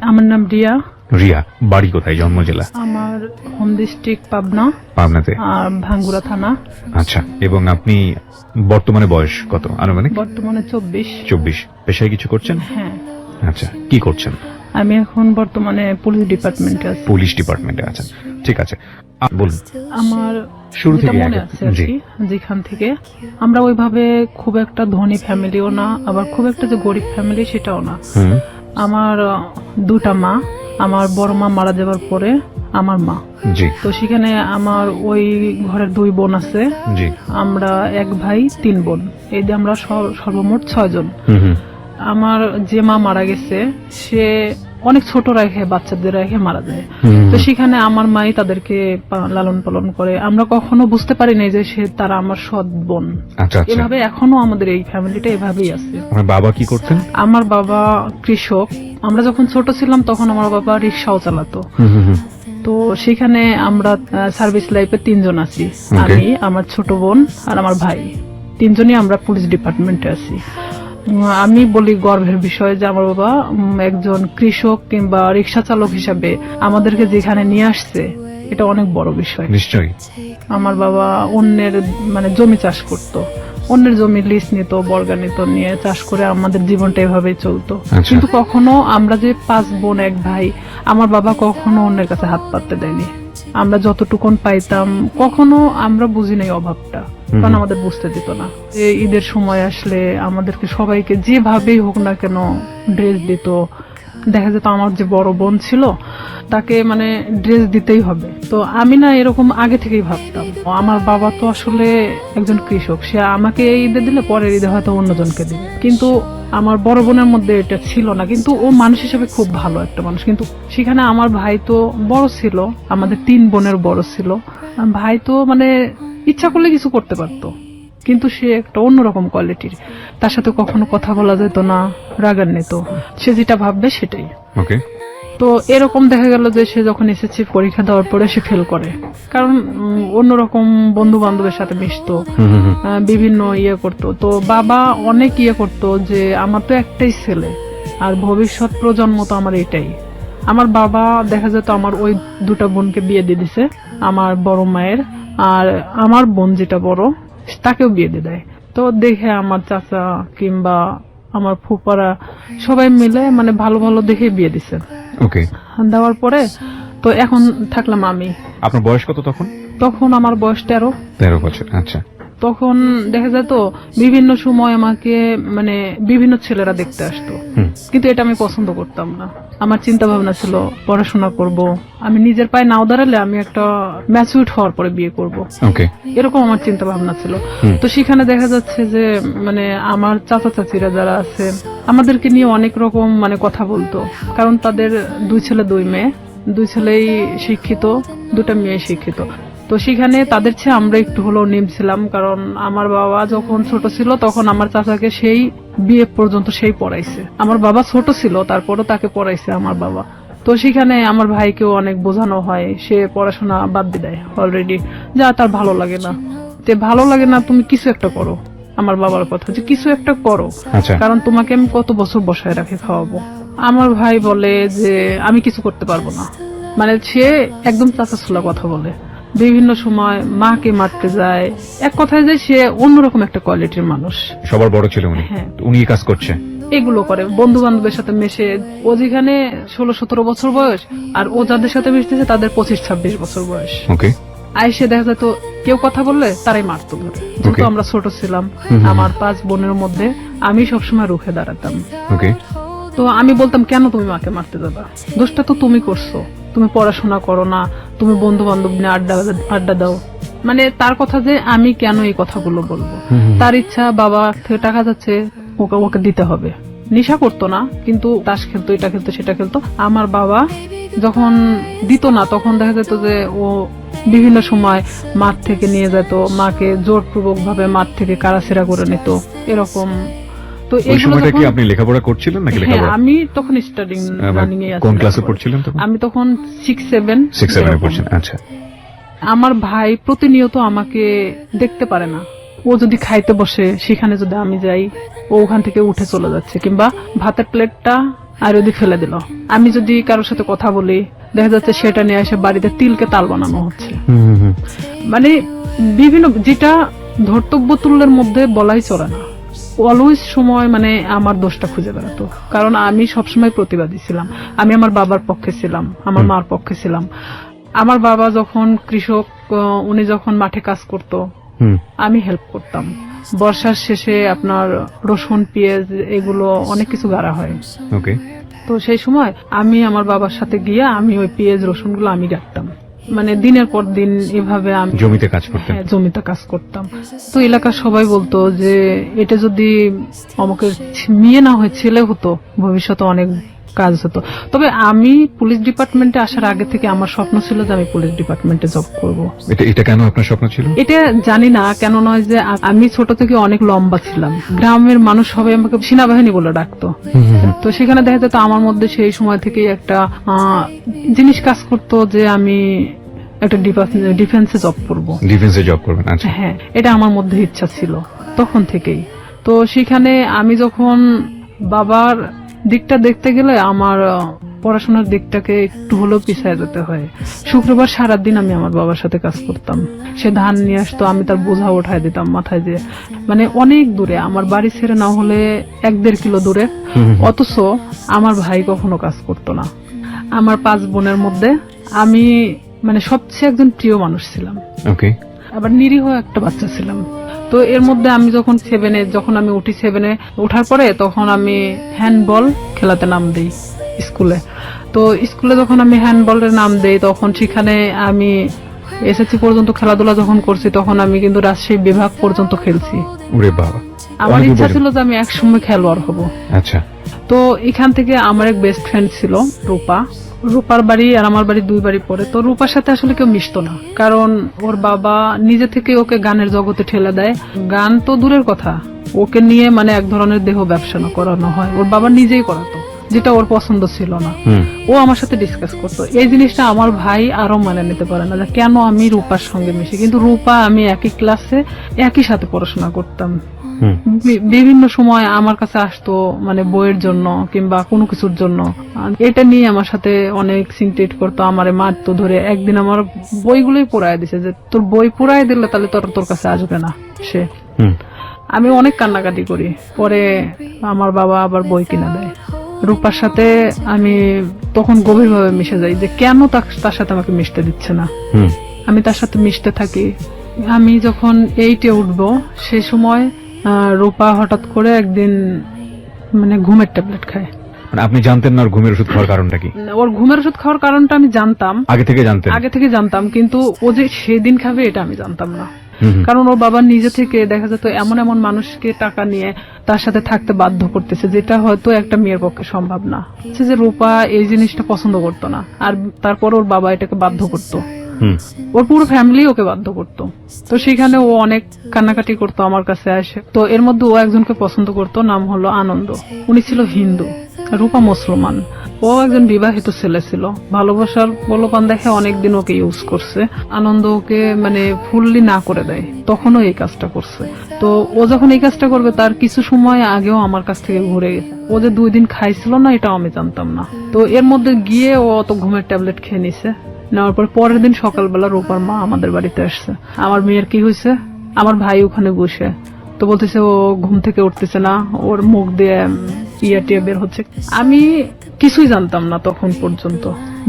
আমার নাম রিয়া। রিয়া, বাড়ি কোথায়, জন্ম জেলা? আমার হোম ডিস্ট্রিক্ট পাবনা। পাবনাতে? আর ভাঙ্গুরা থানা। আচ্ছা, এবং আপনি বর্তমানে বয়স কত আনুমানিক? বর্তমানে 24। 24। পেশায় কিছু করছেন? হ্যাঁ। আচ্ছা, কি করছেন? আমি এখন বর্তমানে পুলিশ ডিপার্টমেন্টে আছি। পুলিশ ডিপার্টমেন্টে আছেন, ঠিক আছে। বলুন। আমার শুরু যেটা থেকে মনে আছে আর জি। কি, যেখান থেকে আমরা ওইভাবে খুব একটা ধনী ফ্যামিলিও না, আবার খুব একটা যে গরিব ফ্যামিলি সেটাও না। আমার দুটা মা, আমার বড় মা মারা যাওয়ার পরে আমার মা। জি। তো সেখানে আমার ওই ঘরের 2 বোন আছে। জি। আমরা 1 ভাই 3 বোন, এই যে আমরা সর্বমোট 6 জন। আমার যে মা মারা গেছে সে অনেক ছোট রেখে, বাচ্চাদের রেখে মারা যায়। তো সেখানে আমার মাই তাদেরকে লালন পালন করে। আমরা কখনো বুঝতে পারি নাই যে তারা আমার সৎ বোন। আচ্ছা, এভাবে এখনো আমাদের এই ফ্যামিলিটা এভাবেই আছে। আমার বাবা কি করতেন? আমার বাবা কৃষক। আমরা যখন ছোট ছিলাম তখন আমার বাবা রিক্সাও চালাতো। তো সেখানে আমরা সার্ভিস লাইফে 3 জন আছি। আমি, আমার ছোট বোন আর আমার ভাই, 3 জনই আমরা পুলিশ ডিপার্টমেন্টে আছি। আমি বলি গর্বের বিষয় যে আমার বাবা একজন কৃষক কিংবা রিক্সা চালক হিসাবে আমাদেরকে যেখানে নিয়ে আসছে, এটা অনেক বড় বিষয়। নিশ্চয়ই। আমার বাবা অন্যের জমি চাষ করত, অন্যের জমি লিজ নিত, বর্গা নিত, নিয়ে চাষ করে আমাদের জীবনটা এভাবেই চলতো। কিন্তু কখনো আমরা যে 5 বোন 1 ভাই, আমার বাবা কখনো অন্যের কাছে হাত পাততে দেয়নি। আমরা যতটুকুন পাইতাম, কখনো আমরা বুঝি নাই অভাবটা, কারণ আমাদের বুঝতে দিত না। ঈদের সময় আসলে আমাদেরকে সবাইকে যেভাবেই হোক না কেন ড্রেস দিত। দেখা যেত আমার যে বড় বোন ছিল তাকে ড্রেস দিতেই হবে। তো আমি না এরকম আগে থেকেই ভাবতাম, আমার বাবা তো আসলে একজন কৃষক, সে আমাকে ঈদে দিলে পরের ঈদে হয়তো অন্যজনকে দিবে। কিন্তু আমার বড় বোনের মধ্যে এটা ছিল না। কিন্তু ও মানুষ হিসেবে খুব ভালো একটা মানুষ। কিন্তু সেখানে আমার ভাই তো বড় ছিল, আমাদের 3 বোনের বড় ছিল। ভাই তো ইচ্ছা করলে কিছু করতে পারতো, কিন্তু সে একটা অন্যরকম কোয়ালিটির। তার সাথে কখনো কথা বলা যেত না, রাগান্বিত, সে যেটা ভাববে সেটাই। ওকে। তো এরকম দেখা গেল যে সে যখন এসএসসি পরীক্ষা দেওয়ার পরে সে ফেল করে, কারণ অন্যরকম বন্ধু বান্ধবের সাথে মিশতো, বিভিন্ন করতো। তো বাবা অনেক করতো যে আমার তো একটাই ছেলে আর ভবিষ্যৎ প্রজন্ম তো আমার এটাই। আমার বাবা দেখা যেত আমার ওই 2টা বোনকে বিয়ে দিয়ে দিছে, আমার বড় মায়ের, আর আমার বোন যেটা বড় তাকেও বিয়ে দিয়ে দেয়। তো দেখে আমার চাচা কিংবা আমার ফুপারা সবাই মিলে ভালো ভালো দেখে বিয়ে দিছে। ওকে। দেওয়ার পরে তো এখন থাকলাম আমি। আপনার বয়স কত তখন? তখন আমার বয়স 13 বছর। আচ্ছা। তখন দেখা যেত বিভিন্ন সময় আমাকে বিভিন্ন ছেলেরা দেখতে আসতো, কিন্তু এটা আমি পছন্দ করতাম না। আমার চিন্তা ভাবনা ছিল পড়াশোনা করব, আমি নিজের পায়ে নাও দাঁড়ালে আমি একটা ম্যাচিউরড হওয়ার পরে বিয়ে করব, এরকম আমার চিন্তা ভাবনা ছিল। তো সেখানে দেখা যাচ্ছে যে আমার চাচা চাচিরা যারা আছে আমাদেরকে নিয়ে অনেক রকম কথা বলতো, কারণ তাদের 2 ছেলে 2 মেয়ে, 2 ছেলেই শিক্ষিত, 2টা মেয়ে শিক্ষিত। তো সেখানে তাদের চেয়ে আমরা একটু হলেও নেমছিলাম, কারণ আমার বাবা যখন ছোট ছিল তখন আমার চাচাকে সেই বিয়ে পর্যন্ত সেই পড়াইছে। আমার বাবা ছোট ছিল তারপরও তাকে পড়াইছে আমার বাবা। তো সেখানে আমার ভাইকেও অনেক বোঝানো হয়, সে পড়াশোনা বাদ দিয়ে দেয় অলরেডি, যা তার ভালো লাগে না। ভালো লাগে না, তুমি কিছু একটা করো। আমার বাবার কথা যে কিছু একটা করো, কারণ তোমাকে আমি কত বছর বসায় রাখে খাওয়াবো। আমার ভাই বলে যে আমি কিছু করতে পারবো না, সে একদম চাচাছোলা কথা বলে, বিভিন্ন সময় মাকে মারতে যায়। এক কথায় যে সে অন্যরকম একটা কোয়ালিটির মানুষ। সবার বড় ছিল উনি। হ্যাঁ, উনি কাজ করছে, এগুলো করে, বন্ধু বান্ধবের সাথে মেশে। ও যেখানে 16-17 বছর বয়স, আর ও যাদের সাথে মিশতেছে তাদের 25-26 বছর বয়স। ওকে। আইসে দেখা যেত কেউ কথা বললে তারাই মারতো ধরে। যেহেতু আমরা ছোট ছিলাম, আমার 5 বোনের মধ্যে আমি সবসময় রুখে দাঁড়াতাম। ওকে। তো আমি বলতাম, কেন তুমি মাকে মারতে যাবা? দোষটা তো তুমি করছো, তুমি পড়াশোনা করো না, তুমি বন্ধু বান্ধব নিয়ে আড্ডা দাও। তার কথা যে আমি কেন এই কথাগুলো বলবো? তার ইচ্ছা, বাবা থেকে টাকা যাচ্ছে, ওকে দিতে হবে। নেশা করতো না, কিন্তু তাস খেলতো, এটা খেলতো, সেটা খেলতো। আমার বাবা যখন দিত না তখন দেখা যেত যে ও বিভিন্ন সময় মাঠ থেকে নিয়ে যেত, মাকে জোরপূর্বক ভাবে মাঠ থেকে কারাছেড়া করে নিত, এরকম। তো এই সময়টা কি আপনি লেখাপড়া করছিলেন নাকি? লেখাপড়া আমি তখন স্টাডিং রানিং এ আছি। কোন ক্লাসে পড়ছিলেন তখন? আমি তখন 6-7 এ পড়ছেন। আচ্ছা। আমার ভাই প্রতিনিয়ত আমাকে দেখতে পারে না। ও যদি খাইতে বসে, সেখানে যদি আমি যাই, ও ওখান থেকে উঠে চলে যাচ্ছে, কিংবা ভাতের প্লেটটা আর যদি ফেলে দিল। আমি যদি কারোর সাথে কথা বলি, দেখা যাচ্ছে সেটা নিয়ে এসে বাড়িতে তিলকে তাল বানানো হচ্ছে। মানে বিভিন্ন, যেটা ধর্তব্য তুল্যের মধ্যে বলাই চলে না। অলওয়েজ সময় মানে আমার দোষটা খুঁজে বেড়াতো, কারণ আমি সবসময় প্রতিবাদী ছিলাম। আমি আমার বাবার পক্ষে ছিলাম, আমার মার পক্ষে ছিলাম। আমার বাবা যখন কৃষক, উনি যখন মাঠে কাজ করতো, আমি হেল্প করতাম। বর্ষার শেষে আপনার রসুন, পেঁয়াজ এগুলো অনেক কিছু গাড়া হয়। ওকে। তো সেই সময় আমি আমার বাবার সাথে গিয়ে আমি ওই পেঁয়াজ রসুনগুলো আমি গাড়তাম। মানে দিনের পর দিন এভাবে আমি জমিতে কাজ করতেন? হ্যাঁ, জমিতে কাজ করতাম। তো এলাকার সবাই বলতো যে এটা যদি আমাকে মেয়ে না হয় ছেলে হতো, ভবিষ্যতে অনেক কাজ হতো। তবে আমি পুলিশ ডিপার্টমেন্টে আসার আগে থেকে আমার স্বপ্ন ছিল যে আমি পুলিশ ডিপার্টমেন্টে জব করব। এটা কেন আপনার স্বপ্ন ছিল? এটা জানি না কেন, নয় যে আমি ছোট থেকে অনেক লম্বা ছিলাম। গ্রামের মানুষ সবাই আমাকে সেনাবাহিনী বলে ডাকতো। তো সেখানে দেখা যেত আমার মধ্যে সেই সময় থেকেই একটা জিনিস কাজ করতো যে আমি একটা ডিফেন্সে জব করব। ডিফেন্সে জব করবেন? আচ্ছা। হ্যাঁ, এটা আমার মধ্যে ইচ্ছা ছিল তখন থেকেই। তো সেখানে আমি যখন বাবার দিকটা দেখতে গেলে আমার পড়াশোনার দিকটাকে একটু হলেও পিছিয়ে যেতে হয়। শুক্রবার সারাদিন আমি আমার বাবার সাথে কাজ করতাম। সে ধান নিয়ে আসতো, আমি তার বোঝা উঠায় দিতাম মাথায় দিয়ে। মানে অনেক দূরে, আমার বাড়ি ছেড়ে না হলে 1-1.5 কিলো দূরে। অথচ আমার ভাই কখনো কাজ করতো না। আমার 5 বোনের মধ্যে আমি মানে সবচেয়ে একজন প্রিয় মানুষ ছিলাম। ওকে। আবার নিরীহ একটা বাচ্চা ছিলাম। তো এর মধ্যে আমি যখন 7-এ, যখন আমি উঠি 7-এ ওঠার পরে, তখন আমি হ্যান্ডবল খেলাতে নাম দিই স্কুলে। তো স্কুলে যখন আমি হ্যান্ডবলের নাম দেই, তখন সেখানে আমি এসএসসি পর্যন্ত খেলাধুলা যখন করছি, তখন আমি কিন্তু রাজশাহী বিভাগ পর্যন্ত খেলছি। ওরে বাবা! আমার ইচ্ছা ছিল যে আমি একসময় খেলোয়াড় হব। আচ্ছা। তো এখান থেকে আমার এক বেস্ট ফ্রেন্ড ছিল রূপা। রূপার বাড়ি আর আমার বাড়ি 2 বাড়ি পরে। তো রূপার সাথে আসলে কেউ মিশতো না, কারণ ওর বাবা নিজে থেকে ওকে গানের জগতে ঠেলে দেয়। গান তো দূরের কথা, ওকে নিয়ে মানে এক ধরনের দেহ ব্যবসা করানো হয়। ওর বাবা নিজেই করাতো, যেটা ওর পছন্দ ছিল না। ও আমার সাথে ডিসকাস করতো। এই জিনিসটা আমার ভাই আরো মানে নিতে পারে না যে কেন আমি রূপার সঙ্গে মিশি। কিন্তু রূপা আমি একই ক্লাসে একই সাথে পড়াশোনা করতাম। বিভিন্ন সময় আমার কাছে আসতো, মানে বইয়ের জন্য কিংবা কোনো কিছুর জন্য। এটা নিয়ে আমার সাথে অনেক সিনক্রেট করতো, আমারে মারতো ধরে। একদিন আমার বইগুলোই পোড়ায় দিছে, যে তোর বই পোড়ায় দিলে তাহলে তোর কাছে আসবে না সে। আমি অনেক কান্নাকাটি করি। পরে আমার বাবা আবার বই কিনা দেয়। রূপার সাথে আমি তখন গভীরভাবে মিশে যাই যে কেন তার সাথে আমাকে মিশতে দিচ্ছে না। আমি তার সাথে মিশতে থাকি। আমি যখন 8-এ উঠবো, সেই সময় রূপা হঠাৎ করে একদিন মানে ঘুমের ট্যাবলেট খায়। মানে আপনি জানতেন না ওর ঘুমের ওষুধ খাওয়ার কারণটা কি? ওর ঘুমের ওষুধ খাওয়ার কারণটা আমি জানতাম, আগে থেকে জানতাম, কিন্তু ও যে সেদিন খাবে এটা আমি জানতাম না। কারণ ওর বাবা নিজে থেকে দেখা যেত এমন এমন মানুষকে টাকা নিয়ে তার সাথে থাকতে বাধ্য করতেছে, যেটা হয়তো একটা মেয়ের পক্ষে সম্ভব না। যে রূপা এই জিনিসটা পছন্দ করতো না, আর তারপর ওর বাবা এটাকে বাধ্য করতো। ওর পুরো ফ্যামিলি ওকে বাধ্য করতো। তো সেখানে ও অনেক কান্নাকাটি করতো আমার কাছে আসে। তো এর মধ্যে ও একজনকে পছন্দ করতো, নাম হলো আনন্দ। উনি ছিল হিন্দু, রূপা মুসলমান। ও একজন বিবাহিত ছেলে ছিল। ভালোবাসার প্রলোভন দেখে অনেকদিন ওকে ইউজ করছে। আনন্দ ওকে মানে ফুললি না করে দেয়, তখনও এই কাজটা করছে। তো ও যখন এই কাজটা করবে তার কিছু সময় আগেও আমার কাছ থেকে ঘুরে গেছে। ও যে 2 দিন খাইছিল না এটাও আমি জানতাম না। তো এর মধ্যে গিয়ে ও অত ঘুমের ট্যাবলেট খেয়ে নিছে। নেওয়ার পর পরের দিন সকালবেলা রূপার মা আমাদের বাড়িতে আসছে। আমার মেয়ের কি হয়েছে, আমার ভাই ওখানে বসে। তো বলতেছে ও ঘুম থেকে উঠতেছে না, ওর মুখ দিয়ে টিয়া বের হচ্ছে। আমি কিছুই জানতাম না তখন পর্যন্ত,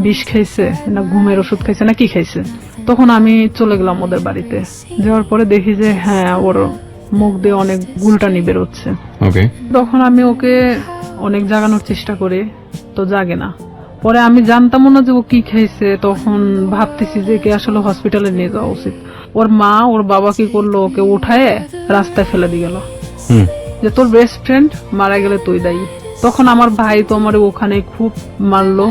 বিষ খাইছে না ঘুমের ওষুধ খাইছে না কি খাইছে। তখন আমি চলে গেলাম ওদের বাড়িতে। যাওয়ার পরে দেখি যে হ্যাঁ, ওর মুখ দিয়ে অনেক গুলটানি বেরোচ্ছে। তখন আমি ওকে অনেক জাগানোর চেষ্টা করি, তো জাগে না। পরে আমি জানতামও না যে ও কি খাইছে। তখন ভাবতেছি যে কে আসলে হসপিটালে নিয়ে যাওয়া উচিত। ওর মা ওর বাবা কি করলো, ওকে উঠায় রাস্তায় ফেলে দিয়ে গেল, যে তোর বেস্ট ফ্রেন্ড মারা গেলে তুই দায়ী। তখন আমার ভাই তো আমার ওখানে খুব মারলো।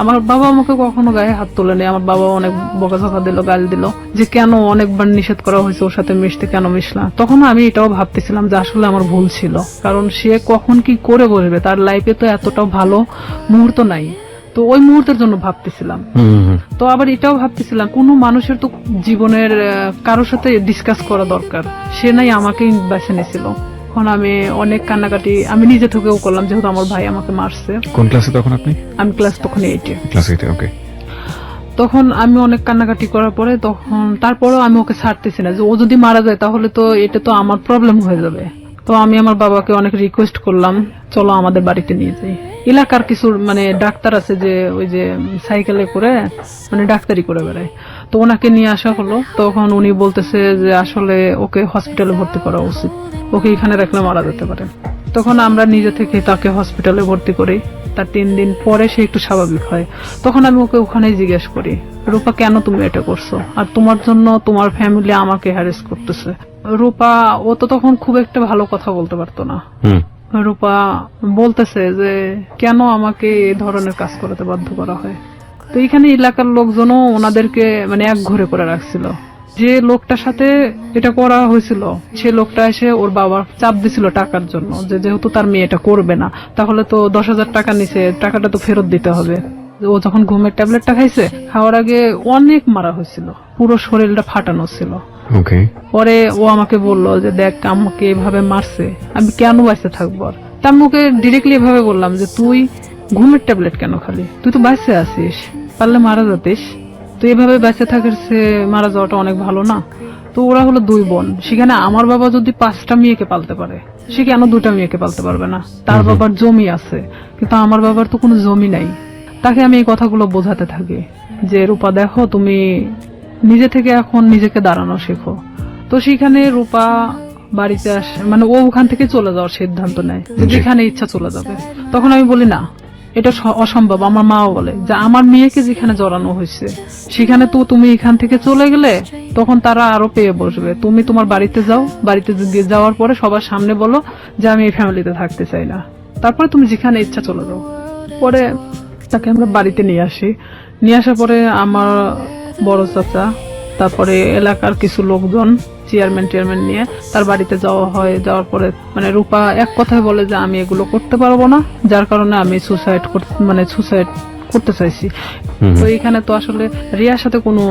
আমার বাবা আমাকে কখনো গায়ে হাত তোলেনি। আমার বাবা অনেক বকাঝকা দিল, গাল দিল, যে কেন অনেকবার নিষেধ করা হয়েছে ওর সাথে মিশতে, কেন মিশলা। তখন আমি এটাও ভাবতেছিলাম যে আসলে আমার ভুল ছিল, কারণ সে কখন কি করে বসবে, তার লাইফে তো এতটাও ভালো মুহূর্ত নাই। তো ওই মুহূর্তের জন্য ভাবতেছিলাম। তো আবার এটাও ভাবতেছিলাম কোনো মানুষের তো জীবনের কারোর সাথে ডিসকাস করা দরকার, সে নাই আমাকেই বেছে নিয়েছিল। তখন আমি অনেক কান্নাকাটি আমি নিজে থেকেও করলাম, যেহেতু আমার ভাই আমাকে মারছে। কোন ক্লাসে তখন আপনি? আমি ক্লাস তখন 8-এ। ক্লাস 8-এ, ওকে। তখন আমি অনেক কান্নাকাটি করার পরে তখন তারপরেও আমি ওকে ছাড়তেছি না, যে ও যদি মারা যায় তাহলে তো এটা তো আমার প্রবলেম হয়ে যাবে। তো আমি আমার বাবাকে অনেক রিকোয়েস্ট করলাম, চলো আমাদের বাড়িতে নিয়ে যাই। এলাকার কিছু মানে ডাক্তার আছে যে ওই যে সাইকেলে করে মানে ডাক্তারি করে বেড়ায়, তো ওনাকে নিয়ে আসা হলো। তখন উনি বলতেছে যে আসলে ওকে হসপিটালে ভর্তি করা উচিত, ওকে এখানে রাখলে মারা যেতে পারে। তখন আমরা নিজে থেকে তাকে হসপিটালে ভর্তি করি। তার 3 দিন পরে সে একটু স্বাভাবিক হয়। তখন আমি ওকে ওখানেই জিজ্ঞেস করি, রূপা কেন তুমি এটা করছো, আর তোমার জন্য তোমার ফ্যামিলি আমাকে হ্যারেস করতেছে। রূপা ও তো তখন খুব একটা ভালো কথা বলতে পারতো না। রূপা বলতেছে যে কেন আমাকে এই ধরনের কাজ করাতে বাধ্য করা হয়। তো এখানে এলাকার লোকজনও ওনাদেরকে মানে এক ঘরে করে রাখছিল। যে লোকটার সাথে এটা করা হয়েছিল সে লোকটা এসে ওর বাবার চাপ দিছিল টাকার জন্য, যে যেহেতু তার মেয়ে এটা করবে না তাহলে তো 10,000 টাকা নিছে, টাকাটা তো ফেরত দিতে হবে। ও যখন ঘুমের ট্যাবলেটটা খাইছে, খাওয়ার আগে অনেক মারা হয়েছিল, পুরো শরীরটা ফাটানো ছিল। ওকে। পরে ও আমাকে বললো যে দেখ আমাকে এভাবে মারছে, আমি কেন বাইসে থাকবো। আর তা আমি ওকে ডিরেক্টলি এভাবে বললাম যে তুই ঘুমের ট্যাবলেট কেন খালি, তুই তো বাইসে আছিস, পারলে মারা যাতিস, তো এভাবে বেঁচে থাকিস, মারা যাওয়াটা অনেক ভালো না। তো ওরা হলো 2 বোন, সেখানে আমার বাবা যদি 5টা মেয়েকে পালতে পারে, সে কেন 2টা মেয়েকে পালতে পারবে না? তার বাবার জমি আছে, কিন্তু আমার বাবার তো কোনো জমি নাই। তাকে আমি এই কথাগুলো বোঝাতে থাকি যে রূপা দেখো, তুমি নিজে থেকে এখন নিজেকে দাঁড়ানো শেখো। তো সেখানে রূপা বাড়িতে আসে, মানে ও ওখান থেকে চলে যাওয়ার সিদ্ধান্ত নেয়, যে যেখানে ইচ্ছা চলে যাবে। তখন আমি বলি না, এটা অসম্ভব। আমার মাও বলে যে আমার মেয়েকে যেখানে জড়ানো হয়েছে সেখানে তো তুমি এখান থেকে চলে গেলে তখন তারা আরো পেয়ে বসবে। তুমি তোমার বাড়িতে যাও, বাড়িতে যাওয়ার পরে সবার সামনে বলো যে আমি এই ফ্যামিলিতে থাকতে চাই না, তারপরে তুমি যেখানে ইচ্ছা চলে যাও। পরে তাকে আমরা বাড়িতে নিয়ে আসি। নিয়ে আসার পরে আমার বড় চাচা, তারপরে এলাকার কিছু লোকজন, চেয়ারম্যান নিয়ে তার বাড়িতে যাওয়া হয়। যাওয়ার পরে মানে রূপা এক কথায় বলে যে আমি এগুলো করতে পারবো না, যার কারণে আমি সুসাইড করতে চাইছি। তো এখানে তো আসলে রিয়ার সাথে কোনো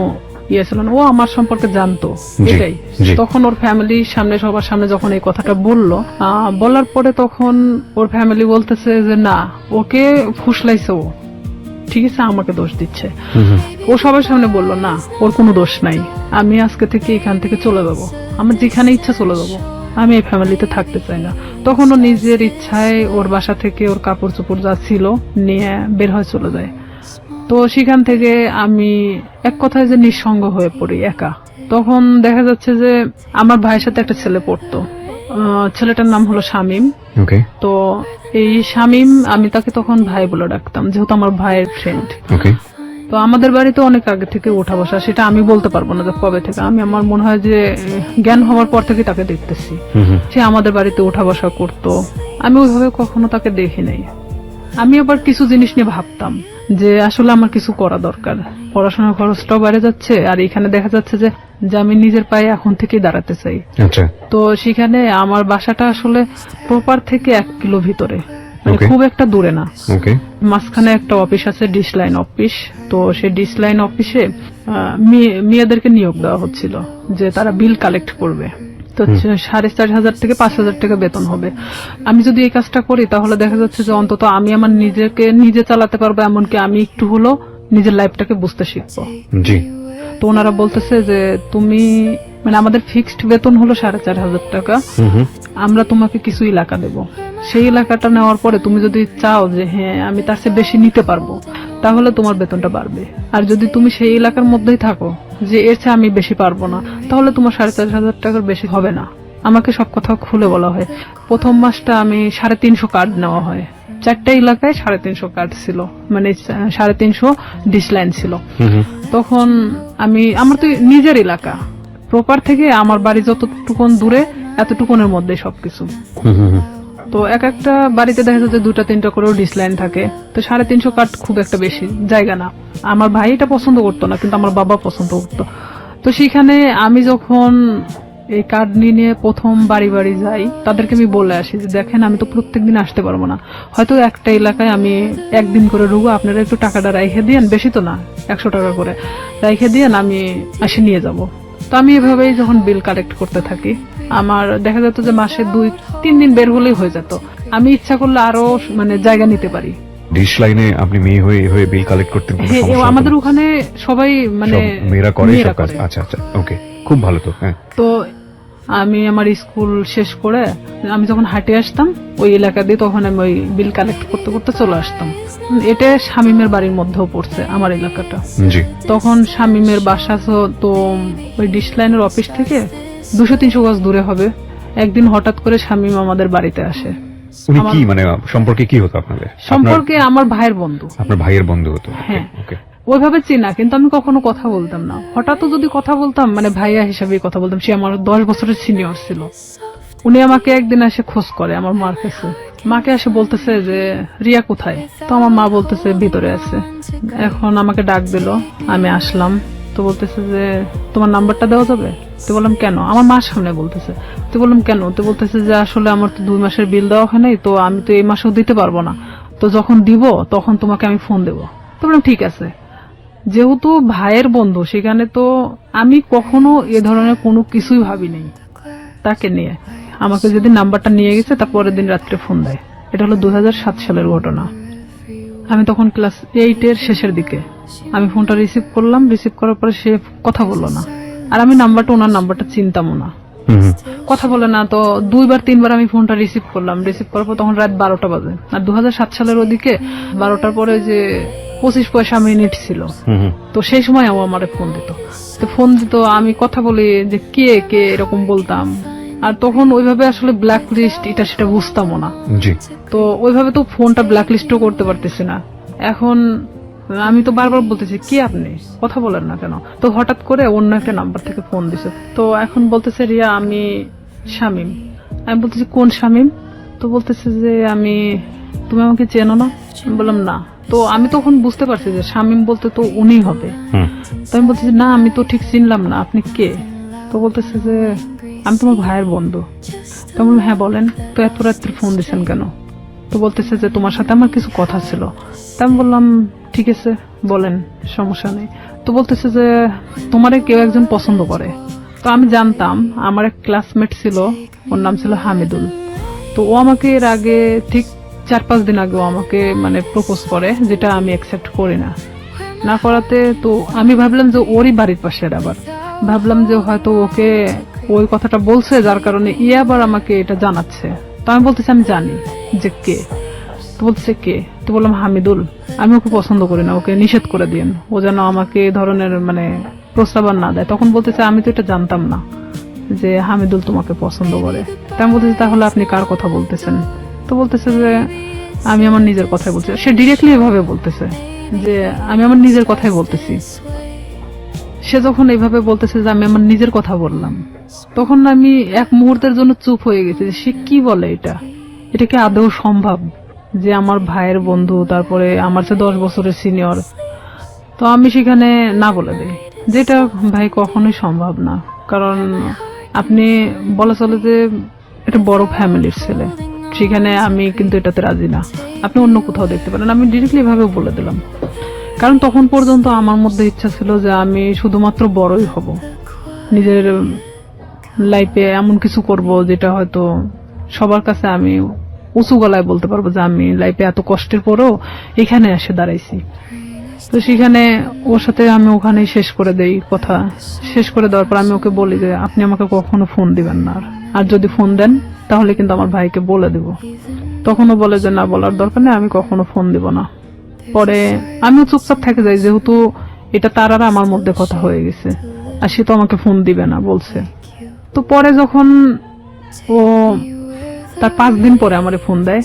ইয়ে ছিল না, ও আমার সম্পর্কে জানতো এটাই। তখন ওর ফ্যামিলির সামনে, সবার সামনে যখন এই কথাটা বলার পরে তখন ওর ফ্যামিলি বলতেছে যে না, ওকে ফুসলাইছে, ও ঠিক আছে আমাকে দোষ দিচ্ছে। ও সবার সামনে বললো না, ওর কোনো দোষ নাই, আমি আজকে থেকে এখান থেকে চলে যাবো, আমার যেখানে ইচ্ছা চলে যাবো, আমি এই ফ্যামিলিতে থাকতে চাই না। তখন ও নিজের ইচ্ছায় ওর বাসা থেকে ওর কাপড় চোপড় যা ছিল নিয়ে বের হয়ে চলে যায়। তো সেখান থেকে আমি এক কথায় যে নিঃসঙ্গ হয়ে পড়ি, একা। তখন দেখা যাচ্ছে যে আমার ভাইয়ের সাথে একটা ছেলে পড়তো, ছেলেটার নাম হলো শামীম। তো এই শামীম, আমি তাকে তখন ভাই বলে ডাকতাম, যেহেতু আমার ভাইয়ের ফ্রেন্ড। তো আমাদের বাড়িতে অনেক আগে থেকে ওঠা বসা, সেটা আমি বলতে পারবো না যে কবে থেকে। আমার মনে হয় যে জ্ঞান হওয়ার পর থেকে তাকে দেখতেছি। সে আমাদের বাড়িতে ওঠা বসা করতো, আমি ওইভাবে কখনো তাকে দেখি নাই। আমি আবার কিছু জিনিস নিয়ে ভাবতাম যে আসলে আমার কিছু করা দরকার, পড়াশোনার খরচটাও বেড়ে যাচ্ছে, আর এখানে দেখা যাচ্ছে যে আমি নিজের পায়ে এখন থেকেই দাঁড়াতে চাই। তো সেখানে আমার বাসাটা আসলে প্রপার থেকে 1 কিলো ভিতরে, খুব একটা দূরে না। মাঝখানে একটা অফিস আছে, ডিশ লাইন অফিস। তো সেই ডিশ লাইন অফিসে মেয়েদেরকে নিয়োগ দেওয়া হচ্ছিল যে তারা বিল কালেক্ট করবে। তো 4,500 থেকে 5,000 টাকা বেতন হবে। আমি যদি এই কাজটা করি তাহলে দেখা যাচ্ছে যে অন্তত আমি আমার নিজেকে নিজে চালাতে পারবো, এমনকি আমি একটু হলো নিজের লাইফটাকে বুঝতে শিখবো। তো ওনারা বলতেছে যে তুমি মানে আমাদের ফিক্সড বেতন হলো 4,500 টাকা, আমরা তোমাকে কিছু এলাকা দেব, সেই এলাকাটা নেওয়ার পরে তুমি যদি চাও যে হ্যাঁ আমি তার চেয়ে বেশি নিতে পারবো, তাহলে তোমার বেতনটা বাড়বে। আর যদি তুমি সেই এলাকার মধ্যেই থাকো যে এর চেয়ে আমি বেশি পারবো না, তাহলে তোমার 4,500 টাকার বেশি হবে না। আমাকে সব কথা খুলে বলা হয়। প্রথম মাসটা আমি 350 কার্ড নেওয়া হয়, 4টা এলাকায় 350 কার্ড ছিল, মানে 350 ডিশ লাইন ছিল। তখন আমার তো নিজের এলাকা, প্রপার থেকে আমার বাড়ি যতটুকুন দূরে এতটুকুনের মধ্যে সবকিছু। তো এক একটা বাড়িতে দেখা যাচ্ছে 2টা-3টা করেও ডিশ লাইন থাকে। তো 350 কার্ড খুব একটা বেশি জায়গা না। আমার ভাই এটা পছন্দ করতো না, কিন্তু আমার বাবা পছন্দ করতো। তো সেখানে আমি যখন এই কার্ড নিয়ে প্রথম বাড়ি বাড়ি যাই, তাদেরকে আমি বলে আসি যে দেখেন আমি তো প্রত্যেকদিন আসতে পারবো না, হয়তো একটা এলাকায় আমি 1 দিন করে ঢুকবো, আপনারা একটু টাকাটা রাইখে দিয়েন, বেশি তো না 100 টাকা করে রাইখে দিয়েন, আমি আসি নিয়ে যাব। তো আমি এভাবেই যখন বিল কালেক্ট করতে থাকি, আমার দেখা যেত যে মাসে 3 দিন বের হলেই হয়ে যেত। আমি ইচ্ছা করলে আরো মানে জায়গা নিতে পারি। ডিশ লাইনে আপনি মেয়ে হয়ে হয়ে বিল কালেক্ট করতেন, কোনো হ্যাঁ, সমস্যা হতো আমাদের না? ওখানে সবাই মানে সব মেয়েরা করে মেয়েরা সব কাজ। করে। আচ্ছা আচ্ছা, ওকে, খুব ভালো তো। হ্যাঁ, তো আমি আমার স্কুল শেষ করে আমি যখন হাঁটে আসতাম ওই এলাকা দিয়ে, তখন আমি ওই বিল কালেক্ট করতে করতে চলে আসতাম। এটা শামীমের বাড়ির মধ্যেও পড়ছে আমার এলাকাটা। জি। তখন শামীমের বাসা তো ওই ডিশ লাইনের অফিস থেকে 200-300 গজ দূরে হবে। একদিন হঠাৎ করে শামীম আমাদের বাড়িতে আসে। উনি কি মানে সম্পর্কে কি হতো আপনাদের? সম্পর্কে আমার ভাইয়ের বন্ধু। আপনার ভাইয়ের বন্ধু হতো? হ্যাঁ। ওকে। ওইভাবে চেনা, কিন্তু আমি কখনো কথা বলতাম না। হঠাৎ যদি কথা বলতাম মানে ভাইয়া হিসাবে কথা বলতাম। সে আমার 10 বছরের সিনিয়র ছিল। উনি আমাকে একদিন এসে খোঁজ করে আমার মার কাছে। মাকে এসে বলতেছে যে রিয়া কোথায়? তো আমার মা বলতেছে ভিতরে আছে। এখন আমাকে ডাক দিল, আমি আসলাম। তো বলতেছে যে তোমার নাম্বারটা দেওয়া যাবে? তো বললাম কেন? আমার মার সামনে বলতেছে। তো বললাম কেন? তো বলতেছে যে আসলে আমার তো 2 মাসের বিল দেওয়া হয় নাই, তো আমি তো এই মাসেও দিতে পারবো না। তো যখন দিব তখন তোমাকে আমি ফোন দেবো। তো বললাম ঠিক আছে। যেহেতু ভাইয়ের বন্ধু, সেখানে তো আমি কখনো এ ধরনের কোনো কিছুই ভাবিনি তাকে নিয়ে। আমাকে যেদিন নাম্বারটা নিয়ে গেছে তার পরের দিন রাত্রে ফোন দেয়। এটা হলো 2007 সালের ঘটনা। আমি তখন ক্লাস 8 এর শেষের দিকে। আমি ফোনটা রিসিভ করলাম। রিসিভ করার পরে সে কথা বললো না। আর আমি ওনার নাম্বারটা চিনতামও না। কথা বলে না। তো 2-3 বার আমি ফোনটা রিসিভ করলাম। রিসিভ করার পর তখন রাত 12টা বাজে। আর 2007 সালের ওদিকে 12টার পরে যে 25 পয়সা মিনিট ছিল, তো সেই সময় ও আমারে ফোন দিত। তো ফোন দিত, আমি কথা বলি যে কে কে এরকম বলতাম। আর তখন ওইভাবে আসলে ব্ল্যাক লিস্ট এটা সেটা বুঝতামও না। জি। তো ওইভাবে তো ফোনটা ব্ল্যাক লিস্টও করতে পারতেছি না। এখন আমি তো বারবার বলতেছি কি আপনি কথা বলেন না কেন? তো হঠাৎ করে অন্য একটা নাম্বার থেকে ফোন দিছে। তো এখন বলতেছে রিয়া আমি শামীম। আমি বলতেছি কোন শামীম? তো বলতেছে যে তুমি আমাকে চেনো না? আমি বললাম না। তো আমি তখন বুঝতে পারছি যে শামীম বলতে তো উনি হবে। তো আমি বলতেছি না, আমি তো ঠিক চিনলাম না, আপনি কে? তো বলতেছে যে আমি তোমার ভাইয়ের বন্ধু। তো আমি বললাম হ্যাঁ বলেন। তো এত রাত্রে ফোন দিচ্ছেন কেন? তো বলতেছে যে তোমার সাথে আমার কিছু কথা ছিল। তা আমি বললাম ঠিক আছে বলেন, সমস্যা নেই। তো বলতেছে যে তোমারে কেউ একজন পছন্দ করে। তো আমি জানতাম, আমার এক ক্লাসমেট ছিল, ওর নাম ছিল হামিদুল। তো ও আমাকে এর আগে ঠিক 4-5 দিন আগে আমাকে মানে প্রপোজ করে, যেটা আমি অ্যাকসেপ্ট করি না। না করাতে তো আমি ভাবলাম যে ওরই বাড়ির পাশের, আবার ভাবলাম যে হয়তো ওকে ওই কথাটা বলছে যার কারণে আবার আমাকে এটা জানাচ্ছে। তো আমি বলতেছি আমি জানি যে কে। তো বলছে কে? তো বললাম হামিদুল। আমি ওকে পছন্দ করি না, ওকে নিষেধ করে দিন, ও যেন আমাকে এই ধরনের মানে প্রস্তাব না দেয়। তখন বলতেছে আমি তো এটা জানতাম না যে হামিদুল তোমাকে পছন্দ করে। তাই আমি বলতেছি তাহলে আপনি কার কথা বলতেছেন? তো বলতেছে যে আমি আমার নিজের কথাই বলছি। সে ডিরেক্টলি এভাবে বলতেছে যে আমি আমার নিজের কথাই বলতেছি। সে যখন এইভাবে বলতেছে যে আমি আমার নিজের কথা বললাম, তখন আমি এক মুহূর্তের জন্য চুপ হয়ে গেছি যে সে কি বলে, এটা কি আদৌ সম্ভব যে আমার ভাইয়ের বন্ধু, তারপরে আমার চেয়ে 10 বছরের সিনিয়র? তো আমি সেখানে না বলে দিই, যেটা ভাই কখনোই সম্ভব না। কারণ আপনি বলা চলে যে এটা বড় ফ্যামিলির ছেলে, সেখানে আমি কিন্তু এটাতে রাজি না, আপনি অন্য কোথাও দেখতে পারেন। আমি ডিরেক্টলি ভাবে বলে দিলাম। কারণ তখন পর্যন্ত আমার মধ্যে ইচ্ছা ছিল যে আমি শুধুমাত্র বড়ই হব, নিজের লাইফে এমন কিছু করব যেটা হয়তো সবার কাছে আমি উঁচু গলায় বলতে পারবো যে আমি লাইফে এত কষ্টের পরেও এখানে এসে দাঁড়াইছি। তো সেখানে ওর সাথে আমি ওখানে শেষ করে দেই কথা। শেষ করে দেওয়ার পর আমি ওকে বলি যে আপনি আমাকে কখনো ফোন দিবেন না, আর যদি ফোন দেন তাহলে কিন্তু আমার ভাইকে বলে দেব। তখনও বলে যে না, বলার দরকার নেই, আমি কখনো ফোন দিব না। পরে আমিও চুপচাপ থেকে যাই, যেহেতু এটা তার আর আমার মধ্যে কথা হয়ে গেছে, আর সে তো আমাকে ফোন দিবে না বলছে। তো পরে যখন ও তার 5 দিন পরে আমারে ফোন দেয়,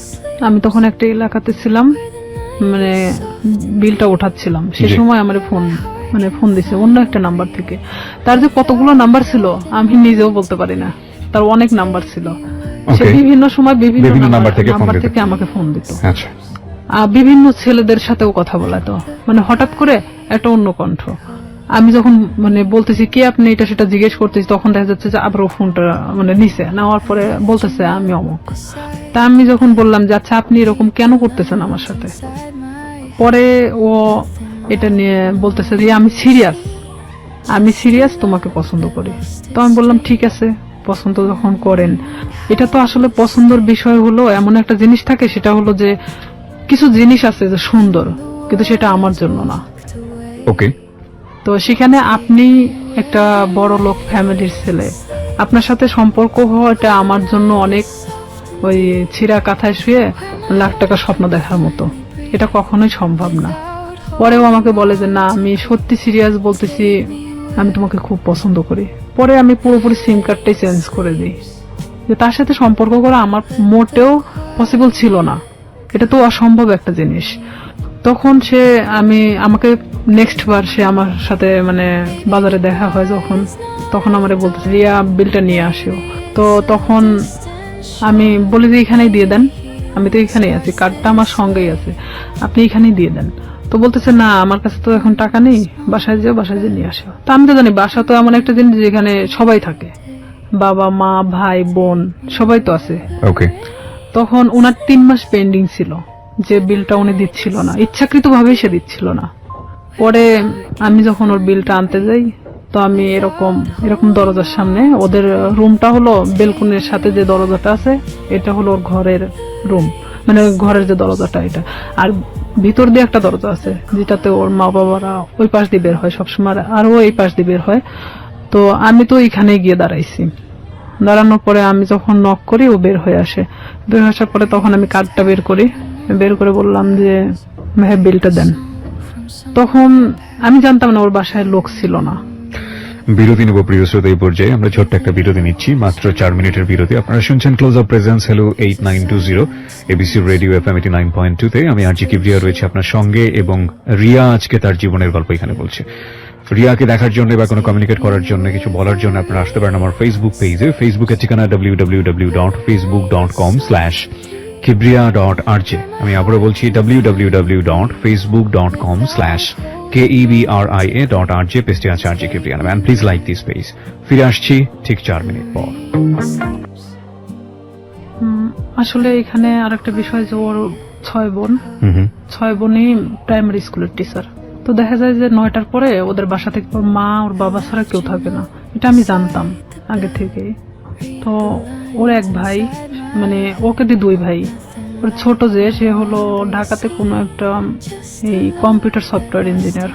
আমি তখন একটা এলাকাতে ছিলাম, মানে বিলটা ওঠাচ্ছিলাম, সে সময় আমারে ফোন দিছে অন্য একটা নাম্বার থেকে। তার যে কতগুলো নাম্বার ছিল আমি নিজেও বলতে পারি না, তার অনেক নাম্বার ছিল। সে বিভিন্ন সময় বিভিন্ন নাম্বার থেকে আমাকে ফোন দিত। আচ্ছা। বিভিন্ন ছেলেদের সাথেও কথা বলাতো, মানে হঠাৎ করে একটা অন্য কণ্ঠ। আমি যখন মানে বলতেছি কে আপনি, এটা সেটা জিজ্ঞেস করতেছি, তখন দেখা যাচ্ছে যে আবার ফোনটা মানে নিচে নেওয়ার পরে বলতেছে আমি অমুক। তা আমি যখন বললাম যে আচ্ছা আপনি এরকম কেন করতেছেন আমার সাথে, পরে ও এটা নিয়ে বলতেছে যে আমি সিরিয়াস তোমাকে পছন্দ করি। তো আমি বললাম ঠিক আছে, পছন্দ যখন করেন, এটা তো আসলে পছন্দের বিষয় হলো এমন একটা জিনিস থাকে, সেটা হলো যে কিছু জিনিস আছে যে সুন্দর, কিন্তু সেটা আমার জন্য না। ওকে। তো সেখানে আপনি একটা বড় লোক ফ্যামিলির ছেলে, আপনার সাথে সম্পর্ক হওয়াটা আমার জন্য অনেক ওই ছিঁড়া কাঁথায় শুয়ে লাখ টাকা স্বপ্ন দেখার মতো, এটা কখনোই সম্ভব না। পরেও আমাকে বলে যে না, আমি সত্যি সিরিয়াস বলতেছি, আমি তোমাকে খুব পছন্দ করি। পরে আমি পুরোপুরি সিম কার্ডটাই চেঞ্জ করে দিই, যে তার সাথে সম্পর্ক করা আমার মোটেও পসিবল ছিল না, এটা তো অসম্ভব একটা জিনিস। তখন সে আমাকে নেক্সট বার সে আমার সাথে মানে বাজারে দেখা হয় যখন, তখন আমারে বলতেছে রিয়া বিলটা নিয়ে আসিও। তো তখন আমি বলি যে এখানেই দিয়ে দেন, আমি তো এখানেই আছি, কার্ডটা আমার সঙ্গেই আছে, আপনি এখানেই দিয়ে দেন। তো বলতেছে না, আমার কাছে তো এখন টাকা নেই, বাসায় যেয়ে নিয়ে আসো। তো আমি তো জানি বাসা তো এমন একটা জিনিস যেখানে সবাই থাকে, বাবা মা ভাই বোন সবাই তো আছে। ওকে। তখন ওনার 3 মাস পেন্ডিং ছিল, যে বিলটা উনি দিচ্ছিল না, ইচ্ছাকৃত ভাবেই সে দিচ্ছিল না। পরে আমি যখন ওর বিলটা আনতে যাই, তো আমি এরকম দরজার সামনে, ওদের রুমটা হলো বেলকনির সাথে যে দরজাটা আছে, এটা হলো ওর ঘরের রুম, মানে ঘরের যে দরজাটা এটা, আর ভিতর দিয়ে একটা দরজা আছে যেটাতে ওর মা বাবারা ওই পাশ দিয়ে বের হয় সবসময়, আর ও এই পাশ দিয়ে বের হয়। তো আমি তো এখানে গিয়ে দাঁড়াইছি, দাঁড়ানোর পরে আমি যখন নক করি, ও বের হয়ে আসে। বের হয়ে আসার পরে তখন আমি কার্ডটা বের করে বললাম যে ভাই বিলটা দেন। তখন আমি জানতাম না ওর বাসায় লোক ছিল না। বিরতি নেব প্রিয় শ্রোতা। এই পর্যায়ে আমরা ছোট্ট একটা বিরতি নিচ্ছি, মাত্র 4 মিনিটের বিরতি। আপনারা শুনছেন close up presence hello 8920 ABC radio FM 89.2 তে। আমি আরজি কিবরিয়া রয়েছে আপনার সঙ্গে, এবং রিয়া আজকে তার জীবনের গল্প এখানে বলছে। রিয়াকে দেখার জন্য বা কোনো কমিউনিকেট করার জন্য, কিছু বলার জন্য আপনারা আসতে পারেন আমার ফেসবুক পেজে। ফেসবুকের ঠিকানা www.facebook.com/kibria.rj। আমি আবারও বলছি www.facebook.com/KEBRIA.RJ, পেজটি আছে আরজে কিবরিয়া নামে। Please like this page. ফিরে আসছি ঠিক 4 মিনিট পর। আসলে এখানে আরেকটা বিষয় যে ওর 6 বোন, 6 বোনই প্রাইমারি স্কুলের টিচার। তো দেখা যায় যে 9টার পরে ওদের বাসা থেকে ওর মা ওর বাবা ছাড়া কেউ থাকে না, এটা আমি জানতাম আগে থেকে। তো ওর এক ভাই, মানে ওকে দিয়ে 2 ভাই, ওর ছোট যে সে হলো ঢাকাতে কোনো একটা এই কম্পিউটার সফটওয়্যার ইঞ্জিনিয়ার।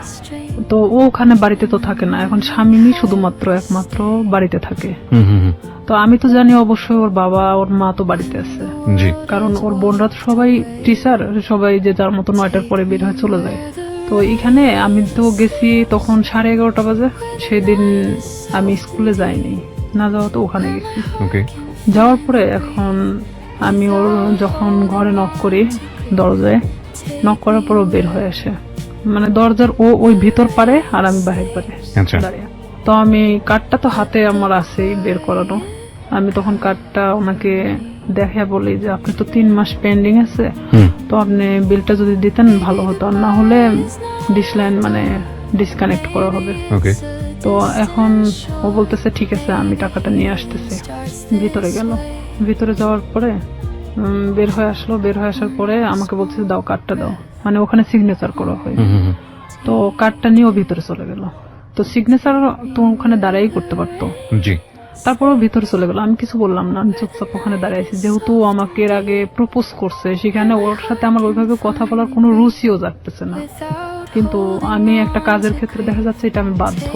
তো ও ওখানে বাড়িতে তো থাকে না, এখন স্বামী শুধুমাত্র একমাত্র বাড়িতে থাকে। তো আমি তো জানি অবশ্যই ওর বাবা ওর মা তো বাড়িতে আছে, কারণ ওর বোনরা তো সবাই টিচার, সবাই যে যার মতো 9টার পরে বের হয়ে চলে যায়। তো এখানে আমি তো গেছি তখন 11:30 বাজে, সেদিন আমি স্কুলে যাইনি, না যাওয়া তো ওখানে গেছি। যাওয়ার পরে এখন আমি ওর যখন ঘরে নক করি, দরজায় নক করার পর ও বের হয়ে আসে, মানে দরজার ওই ভিতর পারে আর আমি বাহির পারে দাঁড়িয়ে। তো আমি কার্ডটা তো হাতে আমার আছেই বের করানো, আমি তখন কার্ডটা ওনাকে দেখে বলি যে আপনি তো 3 মাস পেন্ডিং আছে, তো আপনি বিলটা যদি দিতেন ভালো হতো, আর না হলে ডিসলাইন মানে ডিসকানেক্ট করা হবে। তো এখন ও বলতেছে ঠিক আছে আমি টাকাটা নিয়ে আসতেছি। ভিতরে গেল, ভিতরে যাওয়ার পরে বের হয়ে আসলো, বের হয়ে আসার পরে আমাকে বলছে দাও কার্ডটা দাও, মানে ওখানে সিগনেচার করা হয়। তো কার্ডটা নিয়ে ও ভিতরে চলে গেল। তো সিগনেচার তো ওখানে দাঁড়াই করতে পারতো, তারপরও ভিতরে চলে গেল। আমি কিছু বললাম না, আমি চুপচাপ ওখানে দাঁড়িয়েছি। যেহেতু আমাকে এর আগে প্রপোজ করছে, সেখানে ওর সাথে আমার ওইভাবে কথা বলার কোনো রুচিও জাগতেছে না, কিন্তু আমি একটা কাজের ক্ষেত্রে দেখা যাচ্ছে এটা আমি বাধ্য।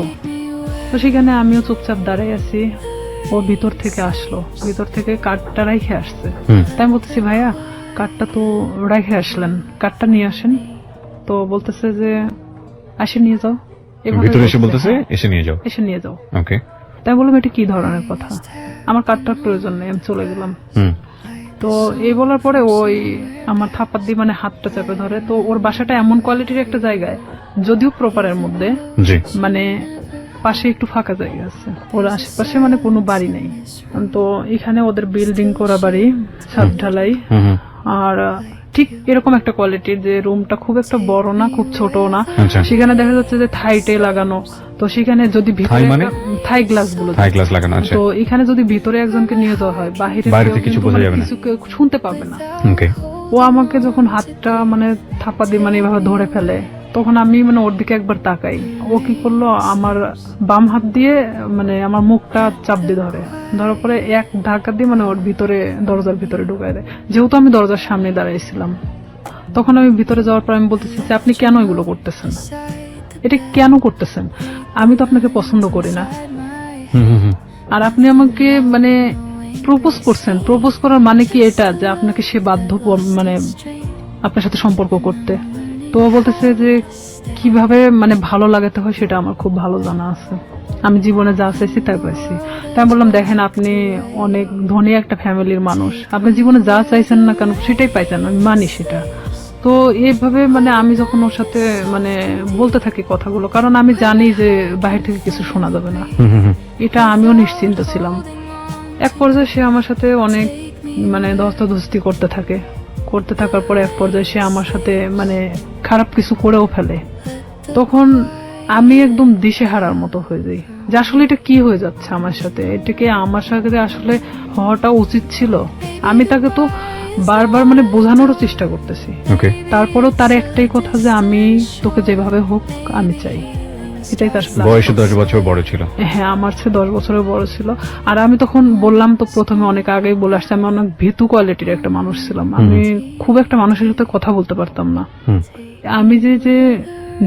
তো সেখানে আমিও চুপচাপ দাঁড়িয়ে আছি। ও ভিতর থেকে আসলো, ভিতর থেকে কার্ডটা রেখে আসছে। তাই আমি বলতেছি ভাইয়া কার্ডটা তো রেখে আসলেন, কার্ডটা নিয়ে আসেন। তো বলতেছে যে আসে নিয়ে যাও, এসে নিয়ে যাও। তাই বললাম এটা কি ধরনের কথা, আমার কার্ডটার প্রয়োজন নেই, আমি চলে গেলাম। তো এই বলার পরে ওই আমার থাপ্পড় দিয়ে মানে হাতটা চেপে ধরে। তো ওর বাসাটা এমন কোয়ালিটির একটা জায়গায়, যদিও প্রপারের মধ্যে, মানে পাশে একটু ফাঁকা জায়গা আছে, ওর আশেপাশে মানে কোনো বাড়ি নেই। তো এখানে ওদের বিল্ডিং করা বাড়ি, ছাদ ঢালাই, আর ঠিক এরকম একটা কোয়ালিটির যে রুমটা খুব একটা বড় না খুব ছোট না। সেখানে দেখা যাচ্ছে যে থাইটে লাগানো। তো সেখানে যদি ভিতরে থাই গ্লাস গুলো লাগানো, তো এখানে যদি ভিতরে একজনকে নিয়ে যাওয়া হয়, বাইরে কিছু শুনতে পাবে না। ও আমাকে যখন হাতটা মানে থাপ্পা দিয়ে মানে এভাবে ধরে ফেলে, তখন আমি মানে ওর দিকে একবার তাকাই। ও কি করলো, আমার বাম হাত দিয়ে মানে আমার মুখটা চাপ দিয়ে ধরে, ধরার পরে এক ধাক্কা দিয়ে মানে ওর ভিতরে, দরজার ভিতরে ঢুকায় দেয়। যেহেতু আমি দরজার সামনে দাঁড়াইছিলাম, তখন আমি ভিতরে যাওয়ার পর আমি বলতেছি যে আপনি কেন এগুলো করতেছেন, এটা কেন করতেছেন? আমি তো আপনাকে পছন্দ করি না, আর আপনি আমাকে মানে প্রপোজ করছেন। প্রপোজ করার মানে কি এটা যে আপনাকে সে বাধ্য মানে আপনার সাথে সম্পর্ক করতে? তো ও বলতেছে যে কিভাবে মানে ভালো লাগাতে হয় সেটা আমার খুব ভালো জানা আছে, আমি জীবনে যা চাইছি তাই পাইছি। তাই আমি বললাম, দেখেন আপনি অনেক ধনী একটা ফ্যামিলির মানুষ, আপনি জীবনে যা চাইছেন না কেন সেটাই পাইছেন, আমি মানি সেটা। তো এইভাবে মানে আমি যখন ওর সাথে মানে বলতে থাকি কথাগুলো, কারণ আমি জানি যে বাহির থেকে কিছু শোনা যাবে না, এটা আমিও নিশ্চিন্ত ছিলাম। এক পর্যায়ে সে আমার সাথে অনেক মানে ধস্তাধস্তি করতে থাকে, করতে থাকার পরে এক পর্যায়ে সে আমার সাথে মানে খারাপ কিছু করেও ফেলে। তখন আমি একদম দিশেহারার মতো হয়ে যাই যে আসলে এটা কি হয়ে যাচ্ছে আমার সাথে, এটাকে আমার সাথে আসলে হওয়াটা উচিত ছিল। আমি তাকে তো বারবার মানে বোঝানোরও চেষ্টা করতেছি, তারপরেও তার একটাই কথা যে আমি তোকে যেভাবে হোক আমি চাই, এটাই তার সাথে। বয়সে 10 বছর বড় ছিল? হ্যাঁ, আমার চেয়ে 10 বছরের বড় ছিল। আর আমি তখন বললাম তো প্রথমে অনেক আগেই বলে আসছি, আমি অনেক ভীতু কোয়ালিটির একটা মানুষ ছিলাম, আমি খুব একটা মানুষের সাথে কথা বলতে পারতাম না। আমি যে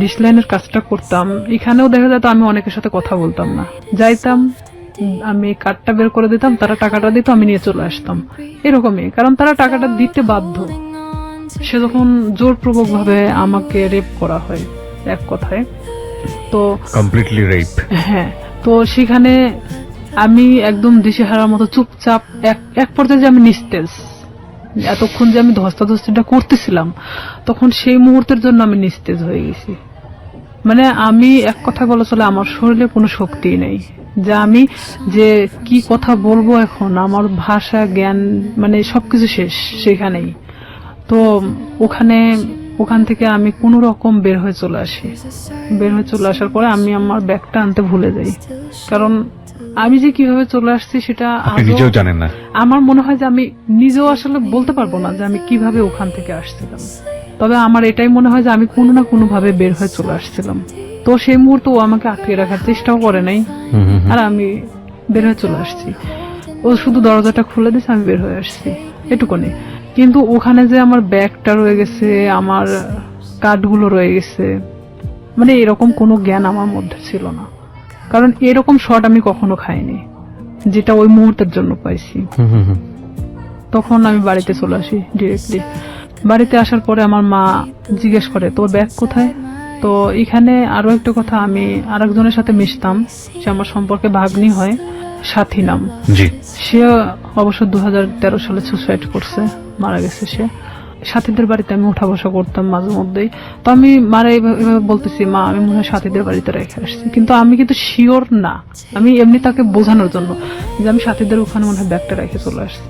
ডিসলাইনের কাজটা করতাম, এখানেও দেখা যেত আমি অনেকের সাথে কথা বলতাম না, যাইতাম আমি কার্ডটা বের করে দিতাম, তারা টাকাটা দিত, আমি নিয়ে চলে আসতাম, এরকমই। কারণ তারা টাকাটা দিতে বাধ্য। সে যখন জোরপূর্বক ভাবে আমাকে রেপ করা হয় এক কথায়, তো কমপ্লিটলি রেপ। হ্যাঁ, তো সেখানে আমি একদম দিশেহারার মতো চুপচাপ, এক পর্যায়ে যে আমি নিস্তেজ, এতক্ষণ যে আমি ধস্তাধস্তিটা করতেছিলাম তখন সেই মুহূর্তের জন্য আমি নিস্তেজ হয়ে গেছি। মানে আমি এক কথা বলা চলে আমার শরীরে কোনো শক্তি নেই, যে আমি যে কি কথা বলবো এখন, আমার ভাষা জ্ঞান মানে সবকিছু শেষ সেখানেই। তো ওখান থেকে আমি কোনো রকম বের হয়ে চলে আসি। বের হয়ে চলে আসার পরে আমি আমার ব্যাগটা আনতে ভুলে যাই, কারণ আমি যে কিভাবে চলে আসছি সেটা নিজেও জানেন না। আমার মনে হয় যে আমি নিজেও আসলে বলতে পারবো না যে আমি কিভাবে ওখান থেকে আসছিলাম, তবে আমার এটাই মনে হয় যে আমি কোনো না কোনো ভাবে বের হয়ে চলে আসছিলাম। তো সেই মুহূর্তে ও আমাকে আটকে রাখার চেষ্টাও করে নাই, আর আমি বের হয়ে চলে আসছি। ও শুধু দরজাটা খুলে দিয়েছে, আমি বের হয়ে আসছি, এটুকুনি। কিন্তু ওখানে যে আমার ব্যাগটা রয়ে গেছে, আমার কার্ডগুলো রয়ে গেছে, মানে এরকম কোনো জ্ঞান আমার মধ্যে ছিল না, কারণ এরকম শট আমি কখনো খাইনি যেটা ওই মুহূর্তের জন্য পাইছি। তখন আমি বাড়িতে চলে আসি ডিরেক্টলি। বাড়িতে আসার পরে আমার মা জিজ্ঞেস করে তোর ব্যাগ কোথায়। তো এখানে আরো একটা কথা, আমি আরেকজনের সাথে মিশতাম, সে আমার সম্পর্কে ভাগ্নি হয়, সাথী নাম। সে অবশ্য 2013 সালে সুসাইড করছে, মারা গেছে সে। সাথীদের বাড়িতে আমি উঠা বসা করতাম মাঝে মধ্যেই। তো আমি মারা এভাবে বলতেছি, মা আমি মনে হয় সাথীদের বাড়িতে রেখে আসছি, কিন্তু আমি কিন্তু শিওর না, আমি এমনি তাকে বোঝানোর জন্য যে আমি সাথীদের ওখানে মনে হয় ব্যাগটা রেখে চলে আসছি।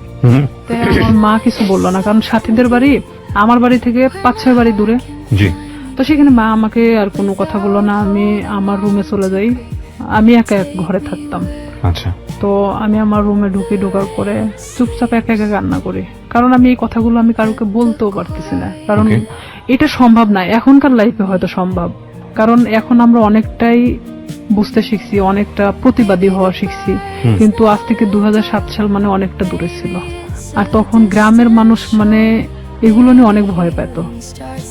তাই আমার মা কিছু বললো না, কারণ সাথীদের বাড়ি আমার বাড়ি থেকে 5-6 বাড়ি দূরে। তো সেখানে মা আমাকে আর কোনো কথা বললো না, আমি আমার রুমে চলে যাই। আমি একা এক ঘরে থাকতাম। আচ্ছা। তো আমি আমার রুমে ঢোকার পরে চুপচাপ একা একা কান্না করি, কারণ আমি এই কথাগুলো আমি কারোকে বলতেও পারতেছি না, কারণ এটা সম্ভব না। এখনকার লাইফে হয়তো সম্ভব, কারণ এখন আমরা অনেকটাই বুঝতে শিখছি, অনেকটা প্রতিবাদী হওয়া শিখছি, কিন্তু আজ থেকে 2007 সাল মানে অনেকটা দূরে ছিল। আর তখন গ্রামের মানুষ মানে এগুলো নিয়ে অনেক ভয় পেত,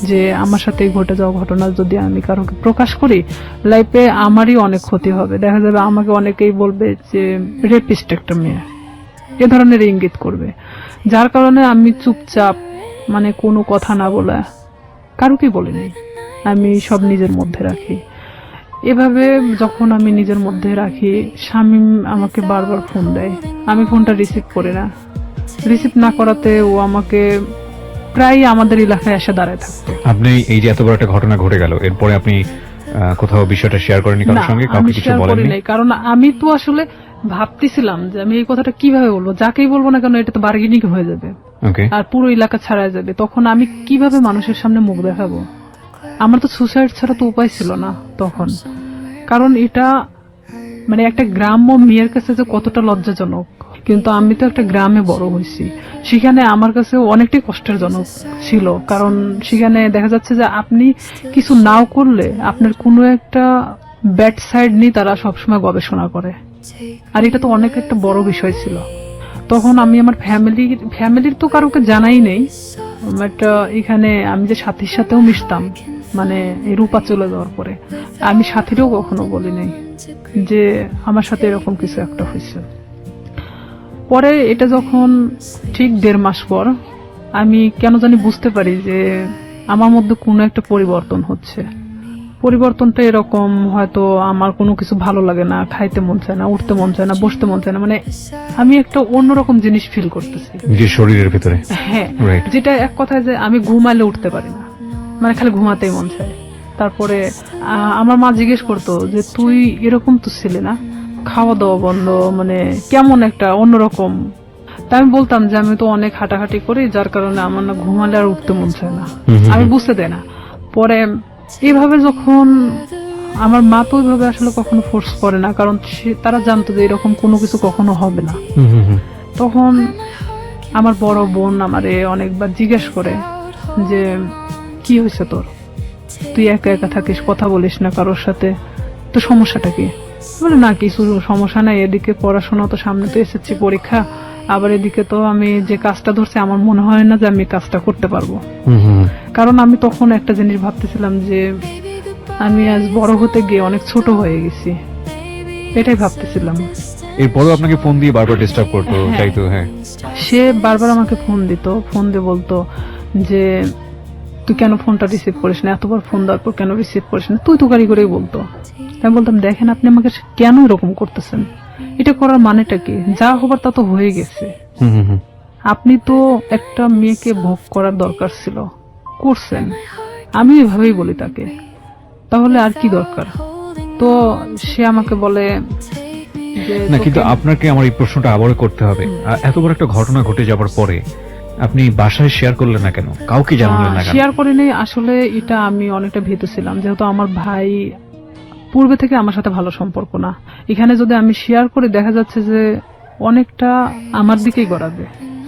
যে আমার সাথে ঘটে যাওয়া ঘটনা যদি আমি কারোকে প্রকাশ করি, লাইফে আমারই অনেক ক্ষতি হবে, দেখা যাবে আমাকে অনেকেই বলবে যে রেপিস্ট একটা মেয়ে, এ ধরনের ইঙ্গিত করবে। যার কারণে আমি চুপচাপ মানে কোনো কথা না বলে কারোকে বলি নাই, আমি সব নিজের মধ্যে রাখি। এভাবে যখন আমি নিজের মধ্যে রাখি, শামীম আমাকে বারবার ফোন দেয়, আমি ফোনটা রিসিভ করি না। রিসিভ না করাতে ও আমাকে প্রায় আমাদের এলাকায় এসে দাঁড়ায় থাকতো। আপনি এই যে এত বড় একটা ঘটনা ঘটে গেল, এরপরে আপনি কোথাও বিষয়টা শেয়ার করেননি কারোর সঙ্গে? কাউকে কিছু বলেননি? কারণ আমি তো আসলে ভাবতেছিলাম যে আমি এই কথাটা কিভাবে বলবো, যাকেই বলবো না কেন এটা তো বার্গেনিং হয়ে যাবে, আর পুরো এলাকা ছাড়া যাবে। তখন আমি কিভাবে মানুষের সামনে মুখ দেখাবো? আমার তো সুসাইড ছাড়া তো উপায় ছিল না তখন, কারণ এটা মানে একটা গ্রাম্য মেয়ের কাছে যে কতটা লজ্জাজনক। কিন্তু আমি তো একটা গ্রামে বড় হয়েছি, সেখানে আমার কাছে অনেকটাই কষ্টের জনক ছিল, কারণ সেখানে দেখা যাচ্ছে যে আপনি কিছু নাও করলে আপনার কোনো একটা ব্যাড সাইড নিয়ে তারা সবসময় গবেষণা করে, আর এটা তো অনেক একটা বড় বিষয় ছিল। তখন আমি আমার ফ্যামিলির তো কারোকে জানাই নেই, বাট এখানে আমি যে সাথীর সাথেও মিশতাম, মানে এই রূপা চলে যাওয়ার পরে আমি সাথীরও কখনো বলি নাই যে আমার সাথে এরকম কিছু একটা হয়েছে। পরে এটা যখন ঠিক 1.5 মাস পর আমি কেন জানি বুঝতে পারি যে আমার মধ্যে কোনো একটা পরিবর্তন হচ্ছে। পরিবর্তনটা এরকম, হয়তো আমার কোনো কিছু ভালো লাগে না, খাইতে মন চায় না, উঠতে মন চায় না, বসতে মন চায় না, মানে আমি একটা অন্যরকম জিনিস ফিল করতেছি নিজের শরীরের ভিতরে। হ্যাঁ, Right. যেটা এক কথায় যে আমি ঘুমালে উঠতে পারি না, মানে খালি ঘুমাতেই মন চায়। তারপরে আমার মা জিজ্ঞেস করতো যে তুই এরকম তো ছিলি না, খাওয়া দাওয়া বন্ধ, মানে কেমন একটা অন্যরকম। তা আমি বলতাম যে আমি তো অনেক হাঁটাহাঁটি করি, যার কারণে আমার না ঘুমালে আর উঠতে মন চায় না, আমি বুঝতে দেয় না। পরে এইভাবে যখন আমার মা তো ওইভাবে আসলে কখনো ফোর্স করে না, কারণ তারা জানতো যে এরকম কোনো কিছু কখনো হবে না। তখন আমার বড় বোন আমারে অনেকবার জিজ্ঞেস করে যে কি হয়েছে তোর, তুই একা একা থাকিস, কথা বলিস না কারোর সাথে, তো সমস্যাটা কি? বলে না কিছু সমস্যা নাই, এদিকে পড়াশোনা তো, সামনে তো এসেছি পরীক্ষা, আবার এদিকে তো আমি যে কাজটা ধরছি আমার মনে হয় না যে আমি কাজটা করতে পারবো। কারণ আমি তখন একটা জিনিস ভাবতেছিলাম যে আমি আজ বড় হতে গিয়ে অনেক ছোট হয়ে গেছি, এটাই ভাবতেছিলাম। এরপরও আপনাকে ফোন দিয়ে বারবার ডিস্টার্ব করতো, হ্যাঁ। তাই তো? হ্যাঁ, সে বারবার আমাকে ফোন দিত, ফোন দিয়ে বলতো যে তুই কেন ফোনটা রিসিভ করিস না, এতবার ফোন দেওয়ার পর কেন রিসিভ করিস না, তুই তো গাড়ি করেই বলতো। আমি বলতাম দেখেন আপনি আমাকে কেন এরকম করতেছেন, এটা করার মানেটা কি? যা হবার তা তো হয়ে গেছে, আপনি তো একটা মেয়েকে ভোগ করার দরকার ছিল, করছেন। আমি এভাবেই বলি তাকে, তাহলে আর কি দরকার? তো সে আমাকে বলে যে না, কিন্তু তোকে- আপনাকে আমার এই প্রশ্নটা আবারও করতে হবে। এত বড় একটা ঘটনা ঘটে যাবার পরে আপনি বাসায় শেয়ার করলেন না কেন, কাউকে জানালেন না কেন? শেয়ার করে নেই, আসলে এটা আমি অনেকটা ভেবেছিলাম, যেহেতু আমার ভাই পূর্বে থেকে আমার সাথে ভালো সম্পর্ক না, এখানে যদি আমি শেয়ার করে দেখা যাচ্ছে যে অনেকটা আমার দিকেই গড়াবে।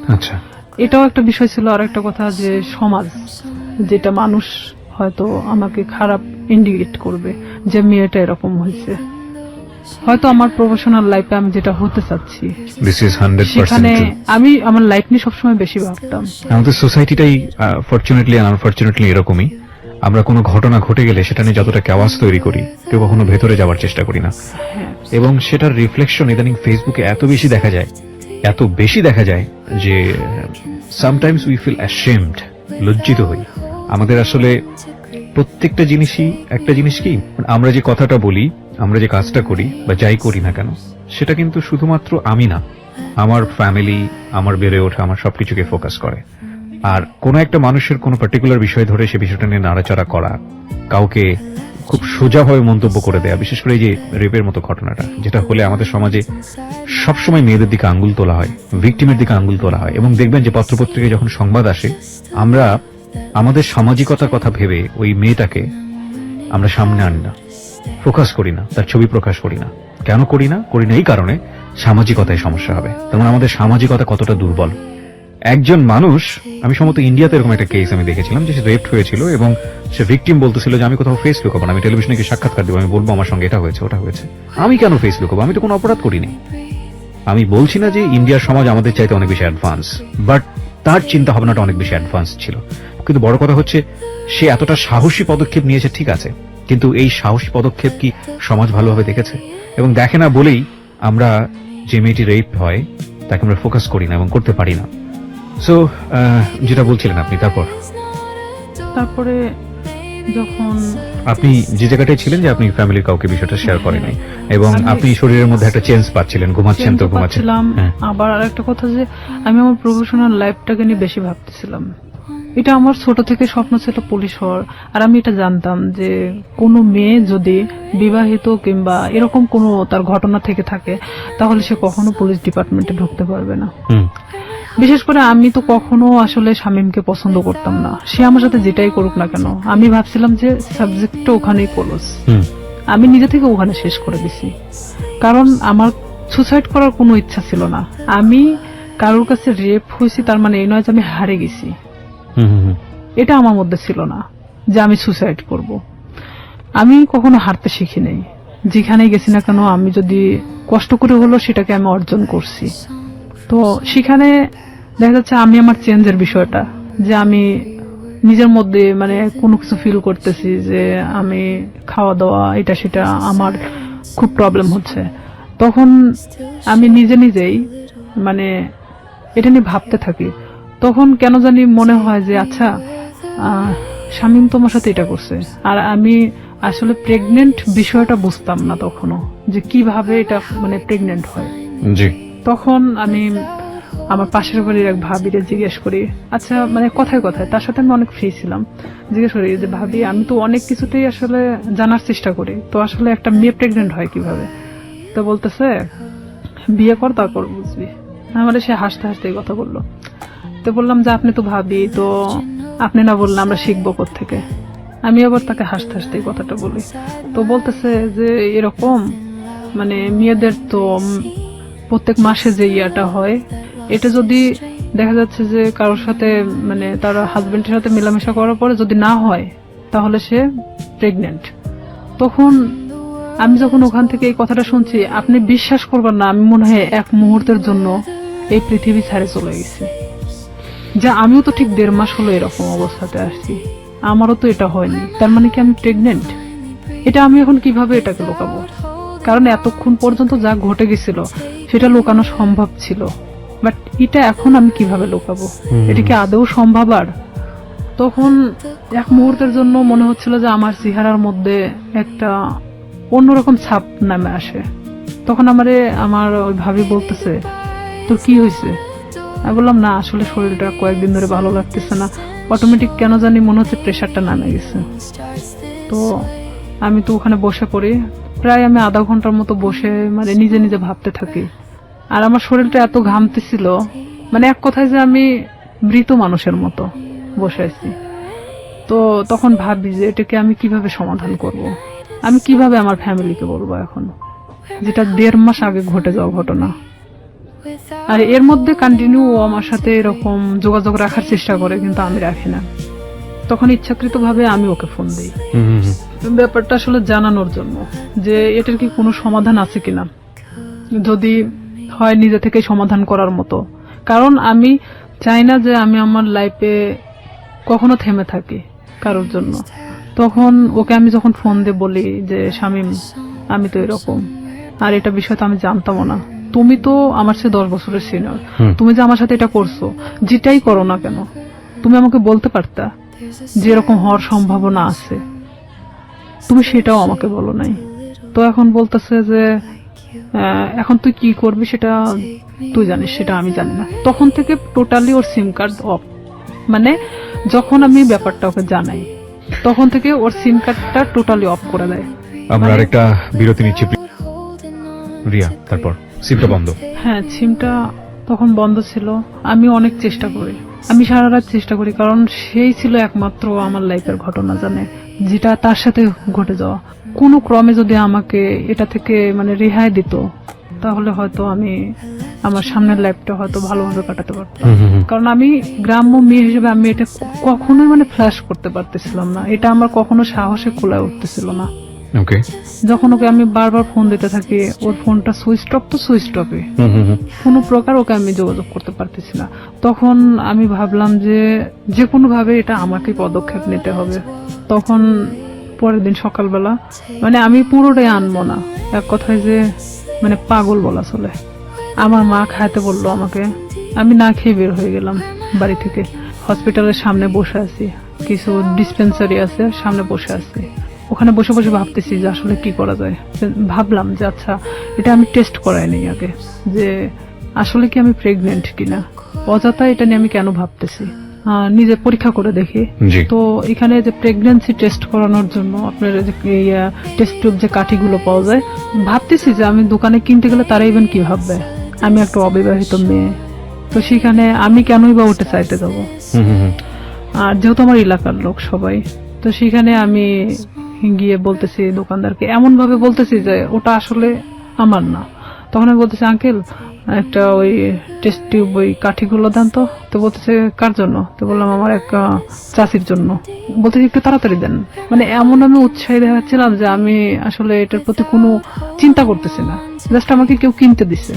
আচ্ছা, এটাও একটা বিষয় ছিল। আর একটা কথা যে সমাজ, যেটা মানুষ হয়তো আমাকে খারাপ ইন্ডিকেট করবে যে মেয়েটা এরকম হয়েছে, হয়তো আমার প্রফেশনাল লাইফে আমি যেটা হতে চাচ্ছি দিস ইজ 100% সেখানে true. আমি আমার লাইফ নিয়ে সবসময় বেশি ভাবতাম। আমাদের সোসাইটিটাই ফরচুনেটলি এন্ড আনফরচুনেটলি এরকমই। আমরা কোনো ঘটনা ঘটে গেলে সেটা নিয়ে যতটা ক্যাওয়াস তৈরি করি, কেউ কখনো ভেতরে যাওয়ার চেষ্টা করি না। হ্যাঁ, এবং সেটার রিফ্লেকশন ইদানিং ফেসবুকে এত বেশি দেখা যায় যে সামটাইমস উই ফিল অ্যাশেমড, লজ্জিত হই। আমাদের আসলে প্রত্যেকটা জিনিসই একটা জিনিস কি, আমরা যে কথাটা বলি, আমরা যে কাজটা করি বা যাই করি না কেন, সেটা কিন্তু শুধুমাত্র আমি না, আমার ফ্যামিলি, আমার বেড়ে ওঠা, আমার সবকিছুকে ফোকাস করে। আর কোন একটা মানুষের কোনো পার্টিকুলার বিষয় ধরে সে বিষয়টা নিয়ে নাড়াচাড়া করা, কাউকে খুব সোজাভাবে মন্তব্য করে দেয়া, বিশেষ করে এই যে রেপের মতো ঘটনাটা, যেটা হলে আমাদের সমাজে সবসময় মেয়েদের দিকে আঙ্গুল তোলা হয়, ভিকটিমের দিকে আঙ্গুল তোলা হয়। এবং দেখবেন যে পত্রপত্রিকায় যখন সংবাদ আসে, আমরা আমাদের সামাজিকতার কথা ভেবে ওই মেয়েটাকে আমরা সামনে আনি না, ফোকাস করি না, তার ছবি প্রকাশ করি না। কেন করি না এই কারণে সামাজিকতায় সমস্যা হবে। তেমন আমাদের সামাজিকতা কতটা দুর্বল। একজন মানুষ, আমি সম্ভবত ইন্ডিয়াতে এরকম একটা কেস আমি দেখেছিলাম যে সে রেপড হয়েছিল এবং সে ভিকটিম বলতেছিল যে আমি কোথাও ফেস লুকাবো না, আমি টেলিভিশনে গিয়ে সাক্ষাৎকার দেবো, আমি বলবো আমার সঙ্গে এটা হয়েছে ওটা হয়েছে। আমি কেন ফেস লুকাবো, আমি তো কোনো অপরাধ করিনি। আমি বলছি না যে ইন্ডিয়ার সমাজ আমাদের চাইতে অনেক বেশি অ্যাডভান্স, বাট তার চিন্তা ভাবনাটা অনেক বেশি অ্যাডভান্স ছিল। কিন্তু বড় কথা হচ্ছে সে এতটা সাহসী পদক্ষেপ নিয়েছে, ঠিক আছে, কিন্তু এই সাহসী পদক্ষেপ কি সমাজ ভালোভাবে দেখেছে? এবং দেখে না বলেই আমরা যে মেয়েটি রেপ হয় তাকে আমরা ফোকাস করি না এবং করতে পারি না। সো যেটা বলছিলেন আপনি, তারপরে যখন আপনি যে জায়গাটায় ছিলেন যে আপনি ফ্যামিলির কাউকে বিষয়টা শেয়ার করেনি এবং আমি- আপনি শরীরের মধ্যে একটা চেঞ্জ পাচ্ছিলেন, ঘুমাচ্ছেন তো চিনতে ঘুমাচ্ছেন। পারছিলাম। হ্যাঁ। আবার আরেকটা কথা যে আমি আমার প্রফেশনাল লাইফটাকে নিয়ে বেশি ভাবতেছিলাম। এটা আমার ছোট থেকে স্বপ্ন ছিল পুলিশ হওয়ার। আর আমি এটা জানতাম যে কোনো মেয়ে যদি বিবাহিত কিংবা এরকম কোনো তার ঘটনা থেকে থাকে, তাহলে সে কখনো পুলিশ ডিপার্টমেন্টে ঢুকতে পারবে না। হুম, বিশেষ করে আমি তো কখনো আসলে শামীমকে পছন্দ করতাম না, সে আমার সাথে যেটাই করুক না কেন। আমি ভাবছিলাম যে সাবজেক্টটা ওখানেই ক্লোজ, হুম, আমি নিজে থেকে ওখানে শেষ করে দিছি। কারণ আমার সুসাইড করার কোনো ইচ্ছা ছিল না। আমি কারোর কাছে রেপ হয়েছি তার মানে এই নয় যে আমি হারে গেছি, হুম, হুম, হুম। এটা আমার মধ্যে ছিল না যে আমি সুসাইড করব। আমি কখনো হারতে শিখি নাই, যেখানেই গেছি না কেন আমি যদি কষ্ট করে হলো সেটাকে আমি অর্জন করছি। তো সেখানে দেখা যাচ্ছে আমি আমার চেঞ্জের বিষয়টা, যে আমি নিজের মধ্যে মানে কোনো কিছু ফিল করতেছি যে আমি খাওয়া দাওয়া এটা সেটা আমার খুব প্রবলেম হচ্ছে, তখন আমি নিজে নিজেই মানে এটা নিয়ে ভাবতে থাকি। তখন কেন জানি মনে হয় যে আচ্ছা শামীম তোমার সাথে এটা করছে, আর আমি আসলে প্রেগনেন্ট বিষয়টা বুঝতাম না তখনও, যে কিভাবে এটা মানে প্রেগনেন্ট হয়। জি। তখন আমি আমার পাশের বাড়ির এক ভাবিরে জিজ্ঞেস করি, আচ্ছা মানে কথায় কথায়, তার সাথে আমি অনেক ফ্রি ছিলাম, জিজ্ঞেস করি যে ভাবি আমি তো অনেক কিছুতেই আসলে জানার চেষ্টা করি, তো আসলে একটা মেয়ে প্রেগনেন্ট হয় কিভাবে? তো বলতেছে বিয়ে কর তারপর বুঝবি। আমাদের সে হাসতে হাসতে এই কথা বললো। তো বললাম যে আপনি তো ভাবি, তো আপনি না বললে আমরা শিখবো কোত্থেকে? আমি আবার তাকে হাসতে হাসতে এই কথাটা বলি। তো বলতেছে যে এরকম মানে মেয়েদের তো প্রত্যেক মাসে যে ইয়াটা হয়, এটা যদি দেখা যাচ্ছে যে কারোর সাথে মানে তার হাজবেন্ডের সাথে মেলামেশা করার পরে যদি না হয় তাহলে সে প্রেগনেন্ট। তখন আমি যখন ওখান থেকে এই কথাটা শুনছি, আপনি বিশ্বাস করবেন না, আমি মনে হয় এক মুহূর্তের জন্য এই পৃথিবী ছেড়ে চলে গেছি। যা আমিও তো ঠিক 1.5 মাস হলো এরকম অবস্থাতে আসছি, আমারও তো এটা হয়নি, তার মানে কি আমি প্রেগনেন্ট? এটা আমি এখন কিভাবে এটাকে লুকাবো? কারণ এতক্ষণ পর্যন্ত যা ঘটে গেছিল সেটা লুকানো সম্ভব ছিল, বাট এটা এখন আমি কিভাবে লুকাবো? এটা কি আদৌ সম্ভব? আর তখন এক মুহূর্তের জন্য মনে হচ্ছিল যে আমার চেহারার মধ্যে একটা অন্যরকম ছাপ নামে আসে। তখন আমার ওই ভাবি বলতেছে তোর কি হয়েছে? আমি বললাম না আসলে শরীরটা কয়েকদিন ধরে ভালো লাগতেছে না, অটোমেটিক কেন জানি মনে হচ্ছে প্রেশারটা নামে গেছে। তো আমি তো ওখানে বসে পড়ি, প্রায় আমি আধা ঘন্টার মতো বসে মানে নিজে নিজে ভাবতে থাকি। আর আমার শরীরটা এত ঘামতেছিল, মানে এক কথায় যে আমি মৃত মানুষের মতো বসে আছি। তো তখন ভাবি যে এটাকে আমি কিভাবে সমাধান করব, আমি কিভাবে আমার ফ্যামিলিকে বলবো এখন, যেটা 1.5 মাস আগে ঘটে যাওয়া ঘটনা। আর এর মধ্যে কন্টিনিউ ও আমার সাথে এরকম যোগাযোগ রাখার চেষ্টা করে, কিন্তু আমি রাখি না। তখন ইচ্ছাকৃতভাবে আমি ওকে ফোন দিই ব্যাপারটা আসলে জানানোর জন্য যে এটার কি কোনো সমাধান আছে কিনা, যদি হয় নিজে থেকে সমাধান করার মতো। কারণ আমি চাই না যে আমি আমার লাইফে কখনো থেমে থাকি কারোর জন্য। তখন ওকে আমি যখন ফোন দিয়ে বলি যে শামীম আমি তো এরকম, আর এটা বিষয় তো আমি জানতামও না, তুমি তো আমার সাথে 10 বছরের সিনিয়র, তুমি যে আমার সাথে এটা করছো, যেটাই করো না কেন তুমি আমাকে বলতে পারতা যে এরকম হওয়ার সম্ভাবনা আছে, তুমি সেটাও আমাকে বলো নাই। তো এখন বলতেছে যে এখন তুই কি করবি সেটা তুই জানিস, সেটা আমি জানি না। তখন থেকে totally or SIM card of, মানে যখন আমি ব্যাপারটা ওকে জানাই তখন থেকে ওর সিম কার্ডটা টোটালি অফ করে দেয়। আমরা আরেকটা বিরতি নিচ্ছি রিয়া, তারপর সিমটা বন্ধ। হ্যাঁ, সিমটা তখন বন্ধ ছিল। আমি অনেক চেষ্টা করি, আমি সারা রাত চেষ্টা করি, কারণ সেই ছিল একমাত্র আমার লাইফের ঘটনা জানে, যেটা তার সাথে ঘটে যাওয়া। কোনো ক্রমে যদি আমাকে এটা থেকে মানে রেহাই দিত তাহলে হয়তো আমি আমার সামনের লাইফটা হয়তো ভালোভাবে কাটাতে পারতাম। কারণ আমি গ্রাম্য মেয়ে হিসেবে আমি এটা কখনোই মানে ফ্ল্যাশ করতে পারতেছিলাম না, এটা আমার কখনো সাহসে কুলায় উঠতেছিল না। ওকে। যখন ওকে আমি বারবার ফোন দিতে থাকি, ওর ফোনটা সুইচ অফ তো সুইচ অফে, কোনো প্রকার ওকে আমি যোগাযোগ করতে পারতেছি না। তখন আমি ভাবলাম যে কোনো ভাবে এটা আমাকে পদক্ষেপ নিতে হবে। তখন পরের দিন সকালবেলা মানে আমি পুরোটাই আনবো না, এক কথায় যে মানে পাগল বলা চলে, আমার মা খাইতে বললো আমাকে, আমি না খেয়ে বের হয়ে গেলাম বাড়ি থেকে। হসপিটালের সামনে বসে আছি, কিছু ডিসপেন্সারি আছে সামনে বসে আছি, ওখানে বসে বসে ভাবতেছি যে আসলে কি করা যায়। ভাবলাম যে আচ্ছা এটা আমি টেস্ট করাই নেই আগে, যে আসলে কি আমি প্রেগনেন্ট কিনা, অযথা এটা নিয়ে আমি কেন ভাবতেছি, নিজে পরীক্ষা করে দেখি। তো এখানে যে প্রেগন্যান্সি টেস্ট করানোর জন্য আপনার যে টেস্ট টিউব যে কাঠিগুলো পাওয়া যায়, ভাবতেছি যে আমি দোকানে কিনতে গেলে তারা ইভেন কি ভাববে আমি একটা অবিবাহিত মেয়ে, তো সেখানে আমি কেনই বা ওটা চাইতে যাবো। আর যেহেতু আমার এলাকার লোক সবাই, তো সেখানে আমি গিয়ে বলতেছি দোকানদারকে, এমন ভাবে বলতেছি যে ওটা আসলে আমার না। তখন আমি বলতেছি আঙ্কেল একটা ওই টেস্ট টিউব ওই কাঠিগুলো দেন তো। তো বলতেছে কার জন্য? তো বললাম আমার এক চাচির জন্য। বলতেছে একটু তাড়াতাড়ি দেন। মানে এমন আমি উৎসাহী দেখাচ্ছিলাম যে আমি আসলে এটার প্রতি কোনো চিন্তা করতেছি না, জাস্ট আমাকে কেউ কিনতে দিছে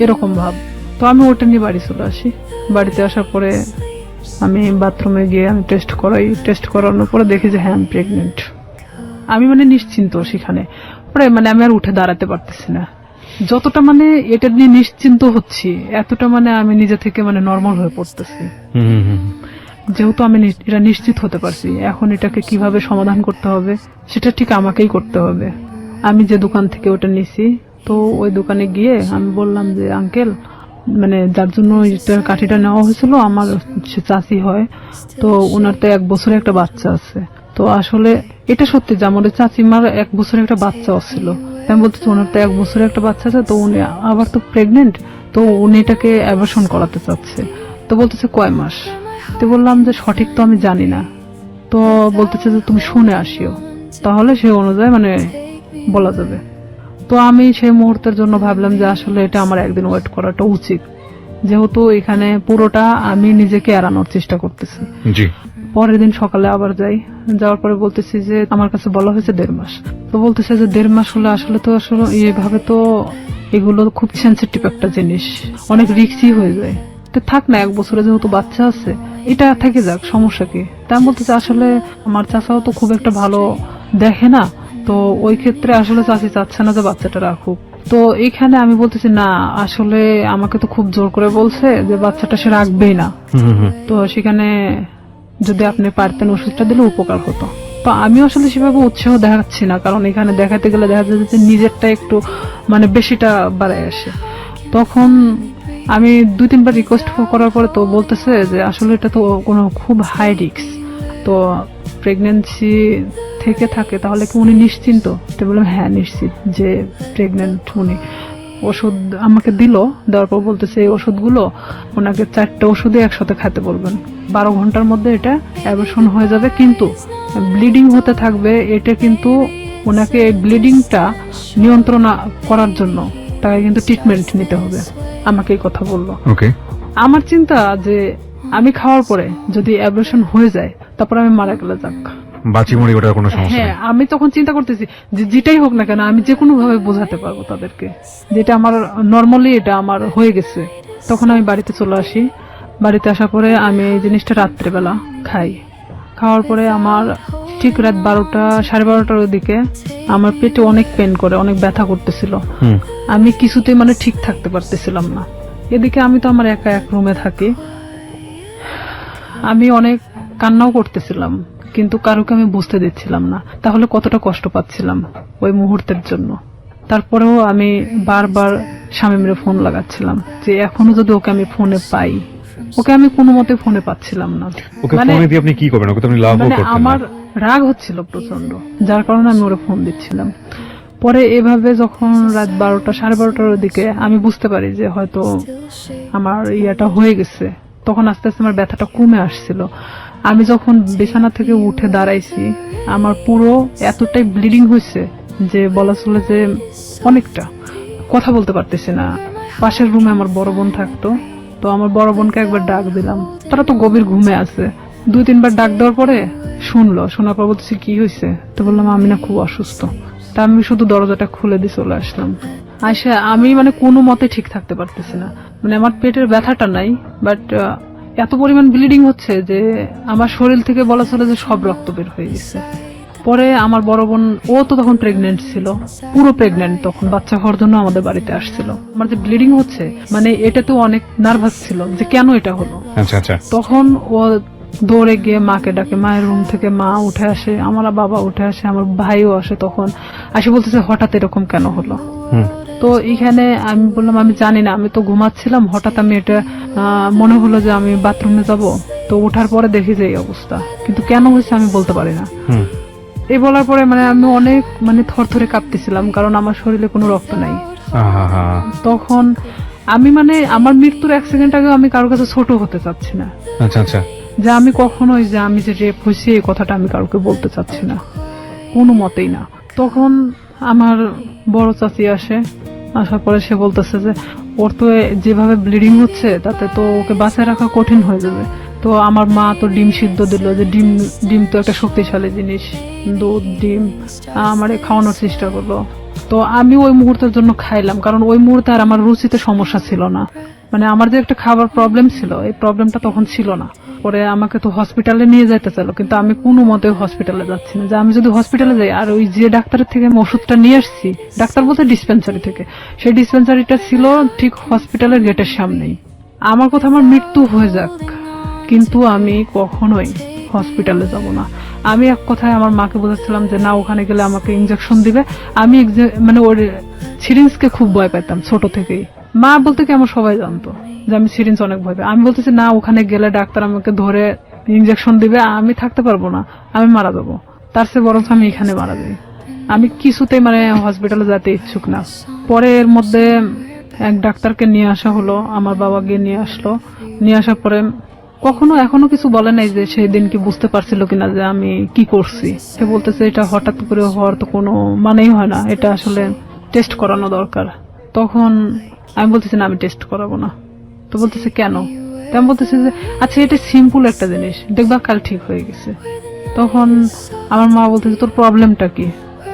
এরকম ভাব। তো আমি ওটা নিয়ে বাড়ি চলে আসি। বাড়িতে আসার পরে আমি বাথরুমে গিয়ে আমি টেস্ট করাই। টেস্ট করানোর পরে দেখি যে হ্যাঁ আমি প্রেগনেন্ট। আমি মানে নিশ্চিন্ত সেখানে, পরে মানে আমি আর উঠে দাঁড়াতে পারতেছি না। যতটা মানে এটা নিয়ে নিশ্চিন্ত হচ্ছি, এতটা মানে আমি নিজে থেকে মানে নর্মাল হয়ে পড়তেছি। যেহেতু আমি এটা নিশ্চিত হতে পারছি, এখন এটাকে কিভাবে সমাধান করতে হবে সেটা ঠিক আমাকেই করতে হবে। আমি যে দোকান থেকে ওটা নিছি, তো ওই দোকানে গিয়ে আমি বললাম যে আঙ্কেল, মানে যার জন্য কাঠিটা নেওয়া হয়েছিল আমার সে চাচি হয়, তো ওনার তো 1 বছরের একটা বাচ্চা আছে। তো আসলে এটা সত্যি যে আমাদের চাচিমার 1 বছরের একটা বাচ্চাও ছিল। আমি বলতেছি ওনার তো 1 বছরের একটা বাচ্চা আছে, তো উনি আবার তো প্রেগনেন্ট, তো উনি এটাকে অ্যাবর্শন করাতে চাচ্ছে। তো বলতেছে কয় মাস? তো বললাম যে সঠিক তো আমি জানি না। তো বলতেছে যে তুমি শুনে আসিও, তাহলে সে অনুযায়ী মানে বলা যাবে। তো আমি সেই মুহূর্তের জন্য ভাবলাম যে আসলে এটা আমার একদিন ওয়েট করাটা উচিত, যেহেতু এখানে পুরোটা আমি নিজেকে এড়ানোর চেষ্টা করতেছি। জি। পরের দিন সকালে আবার যাই, যাওয়ার পরে বলতেছি যে আমার কাছে বলা হয়েছে 1.5 মাস। তো বলতেছে যে 1.5 মাস হলে আসলে তো আসলে এইভাবে তো এগুলো খুব সেন্সিটিভ একটা জিনিস, অনেক রিস্কি হয়ে যায়। তো থাক না, 1 বছরে যেহেতু বাচ্চা আছে এটা থেকে যাক, সমস্যা কি? তা আমি বলতেছি আসলে আমার চাচাও তো খুব একটা ভালো দেখে না, তো ওই ক্ষেত্রে আসলে চাচি চাচ্ছে না যে বাচ্চাটা রাখুক। তো এখানে আমি বলতেছি না, আসলে আমাকে তো খুব জোর করে বলছে যে বাচ্চাটা সে রাখবেই না। তো সেখানে যদি আপনি পারতেন ওষুধটা দিলে উপকার হতো। তো আমি আসলে সেভাবে উৎসাহ দেখাচ্ছি না, কারণ এখানে দেখাতে গেলে দেখা যায় যে নিজেরটা একটু মানে বেশিটা বাড়ায় আসে। তখন আমি 2-3 বার রিকোয়েস্ট করার পরে তো বলতেছে যে আসলে এটা তো কোনো খুব হাই রিস্ক, তো প্রেগন্যান্সি থেকে থাকে তাহলে কি উনি নিশ্চিন্ত? তো বললাম হ্যাঁ নিশ্চিত যে প্রেগনেন্ট উনি। ওষুধ আমাকে দিল, দেওয়ার পর বলতেছে এই ওষুধগুলো ওনাকে 4টা ওষুধই একসাথে খেতে বলবেন, 12 ঘন্টার মধ্যে এটা অ্যাবর্শন হয়ে যাবে, কিন্তু ব্লিডিং হতে থাকবে। এটা কিন্তু ওনাকে এই ব্লিডিংটা নিয়ন্ত্রণ করার জন্য তাকে কিন্তু ট্রিটমেন্ট নিতে হবে। আমাকে এই কথা বললো। ওকে। আমার চিন্তা যে আমি খাওয়ার পরে যদি অ্যাবর্শন হয়ে যায় তারপর আমি মারা গেলে যাক, বাঁচি মরি ওটা কোনো সমস্যা হ্যাঁ, নেই। আমি তখন চিন্তা করতেছি যে যেটাই হোক না কেন আমি যে কোনো ভাবে বোঝাতে পারবো তাদেরকে যেটা আমার নর্মালি এটা আমার হয়ে গেছে। তখন আমি বাড়িতে চলে আসি। বাড়িতে আসার পরে আমি এই জিনিসটা রাত্রেবেলা খাই। খাওয়ার পরে আমার ঠিক রাত 12টা 12:30টার দিকে আমার পেটে অনেক পেন করে, অনেক ব্যথা করতেছিল। আমি কিছুতেই মানে ঠিক থাকতে পারতেছিলাম না। এদিকে আমি তো আমার একা এক রুমে থাকি, আমি অনেক কান্নাও করতেছিলাম, কিন্তু কারোকে আমি বুঝতে দিচ্ছিলাম না তাহলে কতটা কষ্ট পাচ্ছিলাম ওই মুহূর্তের জন্য। তারপরেও আমি বারবার স্বামীর ফোন লাগাচ্ছিলাম যে এখনো যদি ওকে আমি ফোনে পাই। ওকে আমি কোনো মতে ফোনে পাচ্ছিলাম না। ওকে ফোনে দিয়ে আপনি কি করবেন? ওকে তো আপনি লাভও মানে করতেন না। আমার রাগ হচ্ছিল প্রচন্ড, যার কারণে আমি ওরে ফোন দিচ্ছিলাম। পরে এভাবে যখন রাত 12টা 12:30টার দিকে আমি বুঝতে পারি যে হয়তো আমার ইয়াটা হয়ে গেছে, তখন আস্তে আস্তে আমার ব্যথাটা কমে আসছিল। আমি যখন বিছানা থেকে উঠে দাঁড়াইছি আমার পুরো এতটাই ব্লিডিং হয়েছে যে বলা চলে যে অনেকটা কথা বলতে পারতেছি না। পাশের রুমে আমার বড় বোন থাকতো, তো আমার বড় বোনকে একবার ডাক দিলাম, তারা তো গভীর ঘুমে আছে। 2-3 বার ডাক দেওয়ার পরে শুনলো, শোনার পর বলতেছি কি হয়েছে? তো বললাম আমি না খুব অসুস্থ। তা আমি শুধু দরজাটা খুলে দিয়ে চলে আসলাম। আয়সা আমি মানে কোনো মতে ঠিক থাকতে পারতেছি না, মানে আমার পেটের ব্যথাটা নাই, বাট এত পরিমাণ ব্লিডিং হচ্ছে যে আমার শরীর থেকে বলা চলে যে সব রক্ত বের হয়ে গেছে। পরে আমার বড় বোন, ও তো তখন প্রেগনেন্ট ছিল, পুরো প্রেগনেন্ট, তখন বাচ্চা হওয়ার জন্য আমাদের বাড়িতে আসছিল। আমার যে ব্লিডিং হচ্ছে মানে এটা তো অনেক নার্ভাস ছিল যে কেন এটা হলো। আচ্ছা আচ্ছা। তখন ও দৌড়ে গিয়ে মাকে ডাকে, মায়ের রুম থেকে মা উঠে আসে, আমার বাবা উঠে আসে, আমার ভাইও আসে। তখন আসে বলতেছে হঠাৎ এরকম কেন হলো। তো এখানে আমি বললাম আমি জানি না, আমি তো ঘুমাচ্ছিলাম, হঠাৎ আমি এটা মনে হলো যে আমি বাথরুমে যাব, তো ওঠার পরে দেখি যে এই অবস্থা, কিন্তু কেন হয়েছে আমি বলতে পারি না। এই বলার পরে মানে আমি অনেক মানে থরথরে কাঁপতেছিলাম, কারণ আমার শরীরে কোনো রক্ত নাই। তখন আমি মানে আমার মৃত্যুর 1 সেকেন্ড আগে আমি কারোর কাছে ছোট হতে চাচ্ছি না। আচ্ছা আচ্ছা। যে আমি কখনোই যে আমি যে রেপ হয়েছি এই কথাটা আমি কাউকে বলতে চাচ্ছি না, কোনো মতেই না। তখন আমার বড় চাচি আসে, আসার পরে সে বলতেছে যে ওর তো যেভাবে ব্লিডিং হচ্ছে তাতে তো ওকে বাঁচায় রাখা কঠিন হয়ে যাবে। তো আমার মা তো ডিম সিদ্ধ দিল, যে ডিম তো একটা শক্তিশালী জিনিস, দুধ ডিম আমারে খাওয়ানোর চেষ্টা করলো। তো আমি ওই মুহূর্তের জন্য খাইলাম, কারণ ওই মুহূর্তে আর আমার রুচিতে সমস্যা ছিল না। মানে আমার যে একটা খাবার প্রবলেম ছিল, এই প্রবলেমটা তখন ছিল না। পরে আমাকে তো হসপিটালে নিয়ে যেতে চাইলো, কিন্তু আমি কোনো মতে হসপিটালে যাচ্ছি না। যে আমি যদি হসপিটালে যাই, আর ওই যে ডাক্তারের থেকে আমি ওষুধটা নিয়ে আসছি, ডাক্তার বলতে ডিসপেন্সারি থেকে, সেই ডিসপেন্সারিটা ছিল ঠিক হসপিটালের গেটের সামনেই। আমার কথা আমার মৃত্যু হয়ে যাক, কিন্তু আমি কখনোই হসপিটালে যাব না। আমি এক কথায় আমার মাকে বলেছিলাম যে না, ওখানে গেলে আমাকে ইনজেকশন দিবে। আমি মানে ওর সিরিঞ্জকে খুব ভয় পেতাম ছোট থেকেই। মা বলতে কি আমার সবাই জানতো যে আমি সিরিঞ্জ অনেক ভয় পাই। আমি বলতেছি না, ওখানে গেলে ডাক্তার আমাকে ধরে ইনজেকশন দিবে, আমি থাকতে পারবো না, আমি মারা যাবো। তার চেয়ে বরং আমি এখানে মারা যাই। আমি কিছুতেই মানে হসপিটালে যেতে ইচ্ছুক না। পরে এর মধ্যে এক ডাক্তারকে নিয়ে আসা হলো, আমার বাবা গিয়ে নিয়ে আসলো। নিয়ে আসার পরে এখনো কিছু বলে নাই যে সেই দিন কি বুঝতে পারছিল কিনা যে আমি কি করছি। সে বলতেছে এটা হঠাৎ করে হওয়ার তো কোনো মানেই হয় না, এটা আসলে টেস্ট করানো দরকার। তখন আমি বলতেছি না, আমি টেস্ট করাবো না। তো বলতেছে কেন? তো আমি বলতেছি যে আচ্ছা, এটা সিম্পল একটা জিনিস, দেখবা কাল ঠিক হয়ে গেছে। তখন আমার মা বলতেছে তোর প্রবলেমটা কি,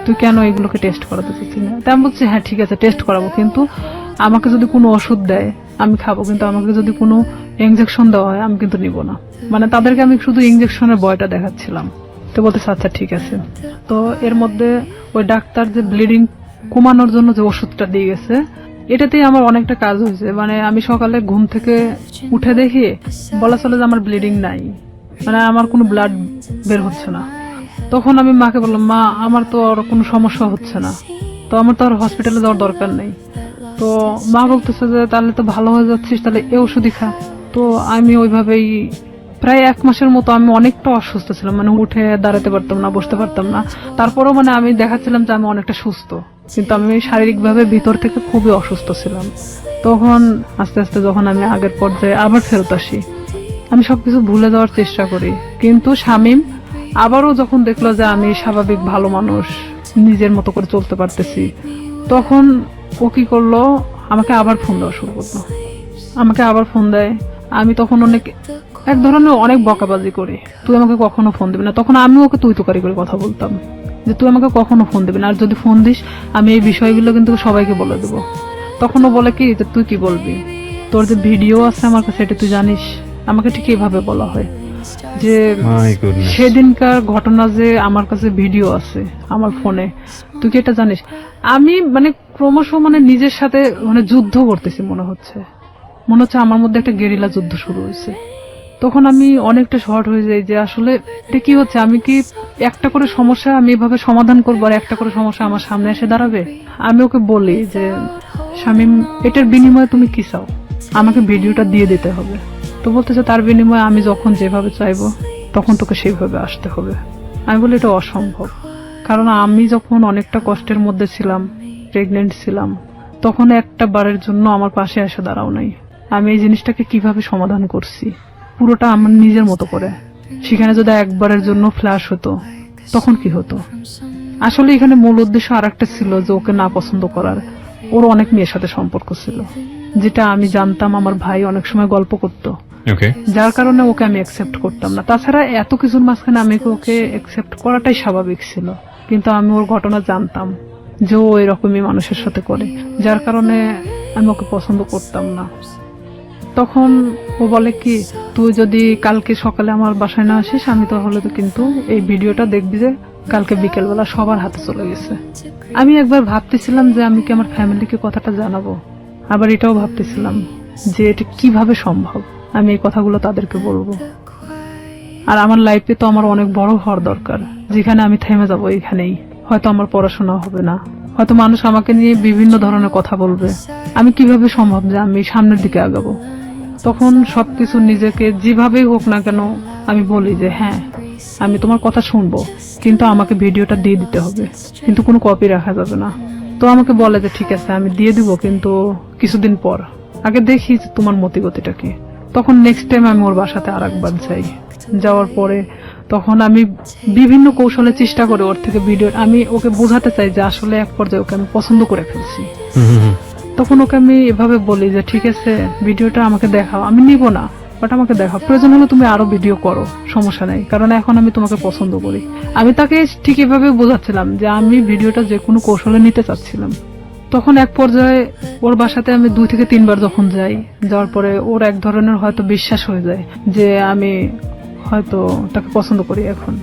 তুই কেন এগুলোকে টেস্ট করাতে চাচ্ছিস না? তাই আমি বলছি হ্যাঁ ঠিক আছে, টেস্ট করাবো, কিন্তু আমাকে যদি কোনো ওষুধ দেয় আমি খাবো, কিন্তু আমাকে যদি কোনো ইনজেকশন দেওয়া হয় আমি কিন্তু নিব না। মানে তাদেরকে আমি শুধু ইনজেকশনের ভয়টা দেখাচ্ছিলাম। তো বলতেছে আচ্ছা ঠিক আছে। তো এর মধ্যে ওই ডাক্তার যে ব্লিডিং কমানোর জন্য যে ওষুধটা দিয়ে গেছে, এটাতেই আমার অনেকটা কাজ হয়েছে। মানে আমি সকালে ঘুম থেকে উঠে দেখি বলা চলে যে আমার ব্লিডিং নাই, মানে আমার কোনো ব্লাড বের হচ্ছে না। তখন আমি মাকে বললাম, মা আমার তো আর কোনো সমস্যা হচ্ছে না, তো আমার তো আর হসপিটালে যাওয়ার দরকার নেই। তো মা বলতেছে যে তাহলে তো ভালো হয়ে যাচ্ছিস, তাহলে এই ওষুধই খা। তো আমি ওইভাবেই প্রায় 1 মাসের মতো আমি অনেকটা অসুস্থ ছিলাম, মানে উঠে দাঁড়াতে পারতাম না, বসতে পারতাম না। তারপরেও মানে আমি দেখাচ্ছিলাম যে আমি অনেকটা সুস্থ, কিন্তু আমি শারীরিকভাবে ভিতর থেকে খুবই অসুস্থ ছিলাম। তখন আস্তে আস্তে যখন আমি আগের পর্যায়ে আবার ফেরত আসি, আমি সবকিছু ভুলে যাওয়ার চেষ্টা করি। কিন্তু শামীম আবারও যখন দেখলো যে আমি স্বাভাবিক ভালো মানুষ, নিজের মতো করে চলতে পারতেছি, তখন ও কি করলো, আমাকে আবার ফোন দেওয়া শুরু করলো। আমাকে আবার ফোন দেয়। আমি তখন এক ধরনের অনেক বকাবাজি করি, তুই আমাকে কখনো ফোন দিবি না। তখন আমি ওকে তুই তুকারি করে কথা বলতাম যে তুই আমাকে কখনো ফোন দিবি না, আর যদি ফোন দিস আমি এই বিষয়গুলো কিন্তু সবাইকে বলে দেবো। তখন ও বলে কি যে তুই কি বলবি, তোর যে ভিডিও আছে আমার কাছে এটা তুই জানিস। আমাকে ঠিক এইভাবে বলা হয় যে সেদিনকার ঘটনা যে আমার কাছে ভিডিও আছে আমার ফোনে, তুই কি এটা জানিস? আমি মানে ক্রমশ মানে নিজের সাথে মানে যুদ্ধ করতেছি মনে হচ্ছে আমার মধ্যে একটা গেরিলা যুদ্ধ শুরু হয়েছে। তখন আমি অনেকটা শর্ট হয়ে যাই যে আসলে এটা কি হচ্ছে, আমি কি একটা করে সমস্যা আমি এভাবে সমাধান করবো আর একটা করে সমস্যা আমার সামনে এসে দাঁড়াবে? আমি ওকে বলি যে শামীম, এটার বিনিময়ে তুমি কি চাও? আমাকে ভিডিওটা দিয়ে দিতে হবে। তো বলতেছে তার বিনিময়ে আমি যখন যেভাবে চাইবো তখন তোকে সেইভাবে আসতে হবে। আমি বলি এটা অসম্ভব, কারণ আমি যখন অনেকটা কষ্টের মধ্যে ছিলাম, প্রেগনেন্ট ছিলাম, তখন একটা বারের জন্য আমার পাশে এসে দাঁড়াও নাই। আমি এই জিনিসটাকে কিভাবে সমাধান করছি পুরোটা আমার নিজের মতো করে। সেখানে যদি একবারের জন্য ফ্ল্যাশ হতো তখন কি হতো? আসলে এখানে মূল উদ্দেশ্য আরেকটা ছিল যে ওকে না পছন্দ করার। ওর অনেক মেয়ের সাথে সম্পর্ক ছিল, যেটা আমি জানতাম, আমার ভাই অনেক সময় গল্প করতো, যার কারণে ওকে আমি অ্যাকসেপ্ট করতাম না। তাছাড়া এত কিছুর মাঝখানে আমি ওকে অ্যাকসেপ্ট করাটাই স্বাভাবিক ছিল, কিন্তু আমি ওর ঘটনা জানতাম যে ও এরকমই মানুষের সাথে করে, যার কারণে আমি ওকে পছন্দ করতাম না। তখন ও বলে কি, তুই যদি কালকে সকালে আমার বাসায় না আসিস আমি তাহলে তো কিন্তু এই ভিডিওটা দেখবি যে কালকে বিকেলবেলা সবার হাতে চলে গেছে। আমি একবার ভাবতেছিলাম যে আমি কি আমার ফ্যামিলিকে কথাটা জানাবো, আবার এটাও ভাবতেছিলাম যে এটা কিভাবে সম্ভব আমি এই কথাগুলো তাদেরকে বলবো। আর আমার লাইফে তো আমার অনেক বড় হওয়ার দরকার, যেখানে আমি থেমে যাবো এখানেই। হয়তো আমার পড়াশোনা হবে না, হয়তো মানুষ আমাকে নিয়ে বিভিন্ন ধরনের কথা বলবে। আমি কিভাবে সম্ভব যে আমি সামনের দিকে আগাবো? তখন সবকিছু নিজেকে যেভাবেই হোক না কেন আমি বলি যে হ্যাঁ আমি তোমার কথা শুনবো, কিন্তু আমাকে ভিডিওটা দিয়ে দিতে হবে, কিন্তু কোনো কপি রাখা যাবে না। তো আমাকে বলে যে ঠিক আছে আমি দিয়ে দিব, কিন্তু কিছুদিন পর, আগে দেখি যে তোমার মতিগতিটা কি। তখন নেক্সট টাইম আমি ওর বাসাতে আরেকবার যাই। যাওয়ার পরে তখন আমি বিভিন্ন কৌশলে চেষ্টা করি ওর থেকে ভিডিও, আমি ওকে বোঝাতে চাই যে আসলে এক পর্যায়ে ওকে আমি পছন্দ করে ফেলছি। তখন ওকে আমি এভাবে বলি যে ঠিক আছে ভিডিওটা আমাকে দেখাও, আমি নিব না, বাট আমাকে দেখাও, প্রয়োজন হলে তুমি আরো ভিডিও করো, সমস্যা নেই, কারণ এখন আমি তোমাকে পছন্দ করি। আমি তাকে ঠিক এভাবে বোঝাচ্ছিলাম যে আমি ভিডিওটা যে কোনো কৌশলে নিতে চাচ্ছিলাম। তখন এক পর্যায়ে ওর বাসাতে আমি 2 থেকে 3 বার যখন যাই, যাওয়ার পরে ওর এক ধরনের হয়তো বিশ্বাস হয়ে যায় যে আমি হয়তো তাকে পছন্দ করি এখন।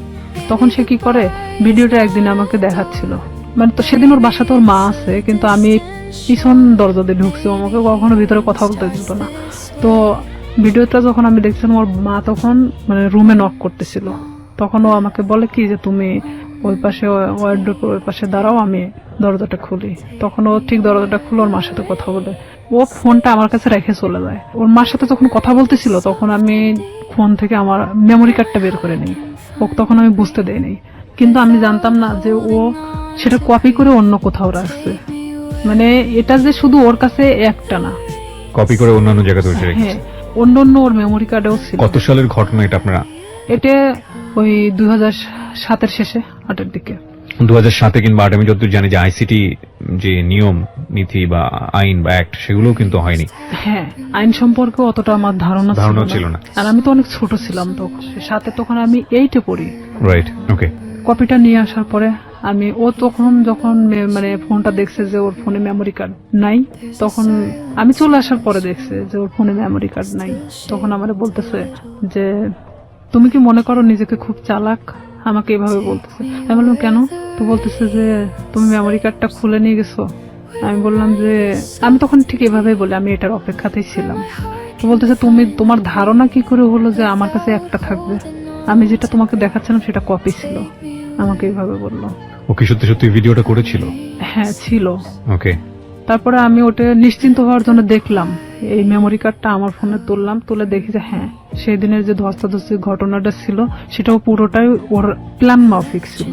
তখন সে কি করে, ভিডিওটা একদিন আমাকে দেখাচ্ছিল, মানে তো সেদিন ওর বাসাতে ওর মা আছে, কিন্তু আমি পিছন দরজা দিয়ে ঢুকছি, ও আমাকে কখনো ভিতরে কথা বলতে দিত না। তো ভিডিওটা যখন আমি দেখছিলাম, ওর মা তখন মানে রুমে নক করতেছিল, তখন ও আমাকে বলে কি যে তুমি ওই পাশে ওয়ার্ডরোবের ওই পাশে দাঁড়াও, আমি দরজাটা খুলি। তখন ও ঠিক দরজাটা খুলে ওর মার সাথে কথা বলে, ও ফোনটা আমার কাছে রেখে চলে যায়। ওর মার সাথে যখন কথা বলতেছিল তখন আমি ফোন থেকে আমার মেমোরি কার্ডটা বের করে নিই, ও তখন আমি বুঝতে দেইনি, কিন্তু আমি জানতাম না যে ও সেটা কপি করে অন্য কোথাও রাখছে। মানে এটা যে শুধু ওর কাছে একটা না, কপি করে অন্যান্য জায়গাতে বসে হ্যাঁ রেখেছে। অন্য অন্য ওর মেমোরি কার্ডেও ছিল। কত সালের ঘটনা এটা আপনারা? এটা ওই 2007-এর শেষে 8-এর দিকে। 2007 কিংবা 8 আমি যতদূর জানি যে আইসিটি যে নিয়ম নীতি বা আইন বা অ্যাক্ট সেগুলোও কিন্তু হয়নি। হ্যাঁ, আইন সম্পর্কে অতটা আমার ধারণা ছিল না। আর আমি তো অনেক ছোট ছিলাম তখন, সাথে তখন আমি 8-এ পড়ি। রাইট, ওকে। কপিটা নিয়ে আসার পরে আমি, ও তখন যখন মানে ফোনটা দেখছে যে ওর ফোনে মেমোরি কার্ড নাই, তখন আমি চলে আসার পরে দেখছে যে ওর ফোনে মেমোরি কার্ড নাই, তখন আমারে বলতেছে যে তুমি কি মনে করো নিজেকে খুব চালাক, আমাকে এভাবে বলতেছে। আমি বললাম কেন? তো বলতেছে যে তুমি মেমোরি কার্ডটা খুলে নিয়ে গেছো। আমি বললাম যে আমি তখন ঠিক এভাবেই বলি, আমি এটার অপেক্ষাতেই ছিলাম। তো বলতেছে তুমি, তোমার ধারণা কি করে হলো যে আমার কাছে একটা থাকবে? আমি যেটা তোমাকে দেখাচ্ছিলাম সেটা কপি ছিল, আমাকে এইভাবে বললো। ও কি সত্যি সত্যি ভিডিওটা করেছিল? হ্যাঁ ছিল। ওকে। তারপরে আমি ওটা নিশ্চিন্ত হওয়ার জন্য দেখলাম, এই মেমোরি কার্ডটা আমার ফোনে তুললাম, তুলে দেখি যে হ্যাঁ সেই দিনের যে ধস্তাধস্তির ঘটনাটা ছিল সেটাও পুরোটাই ওর প্ল্যান মাফিক ছিল।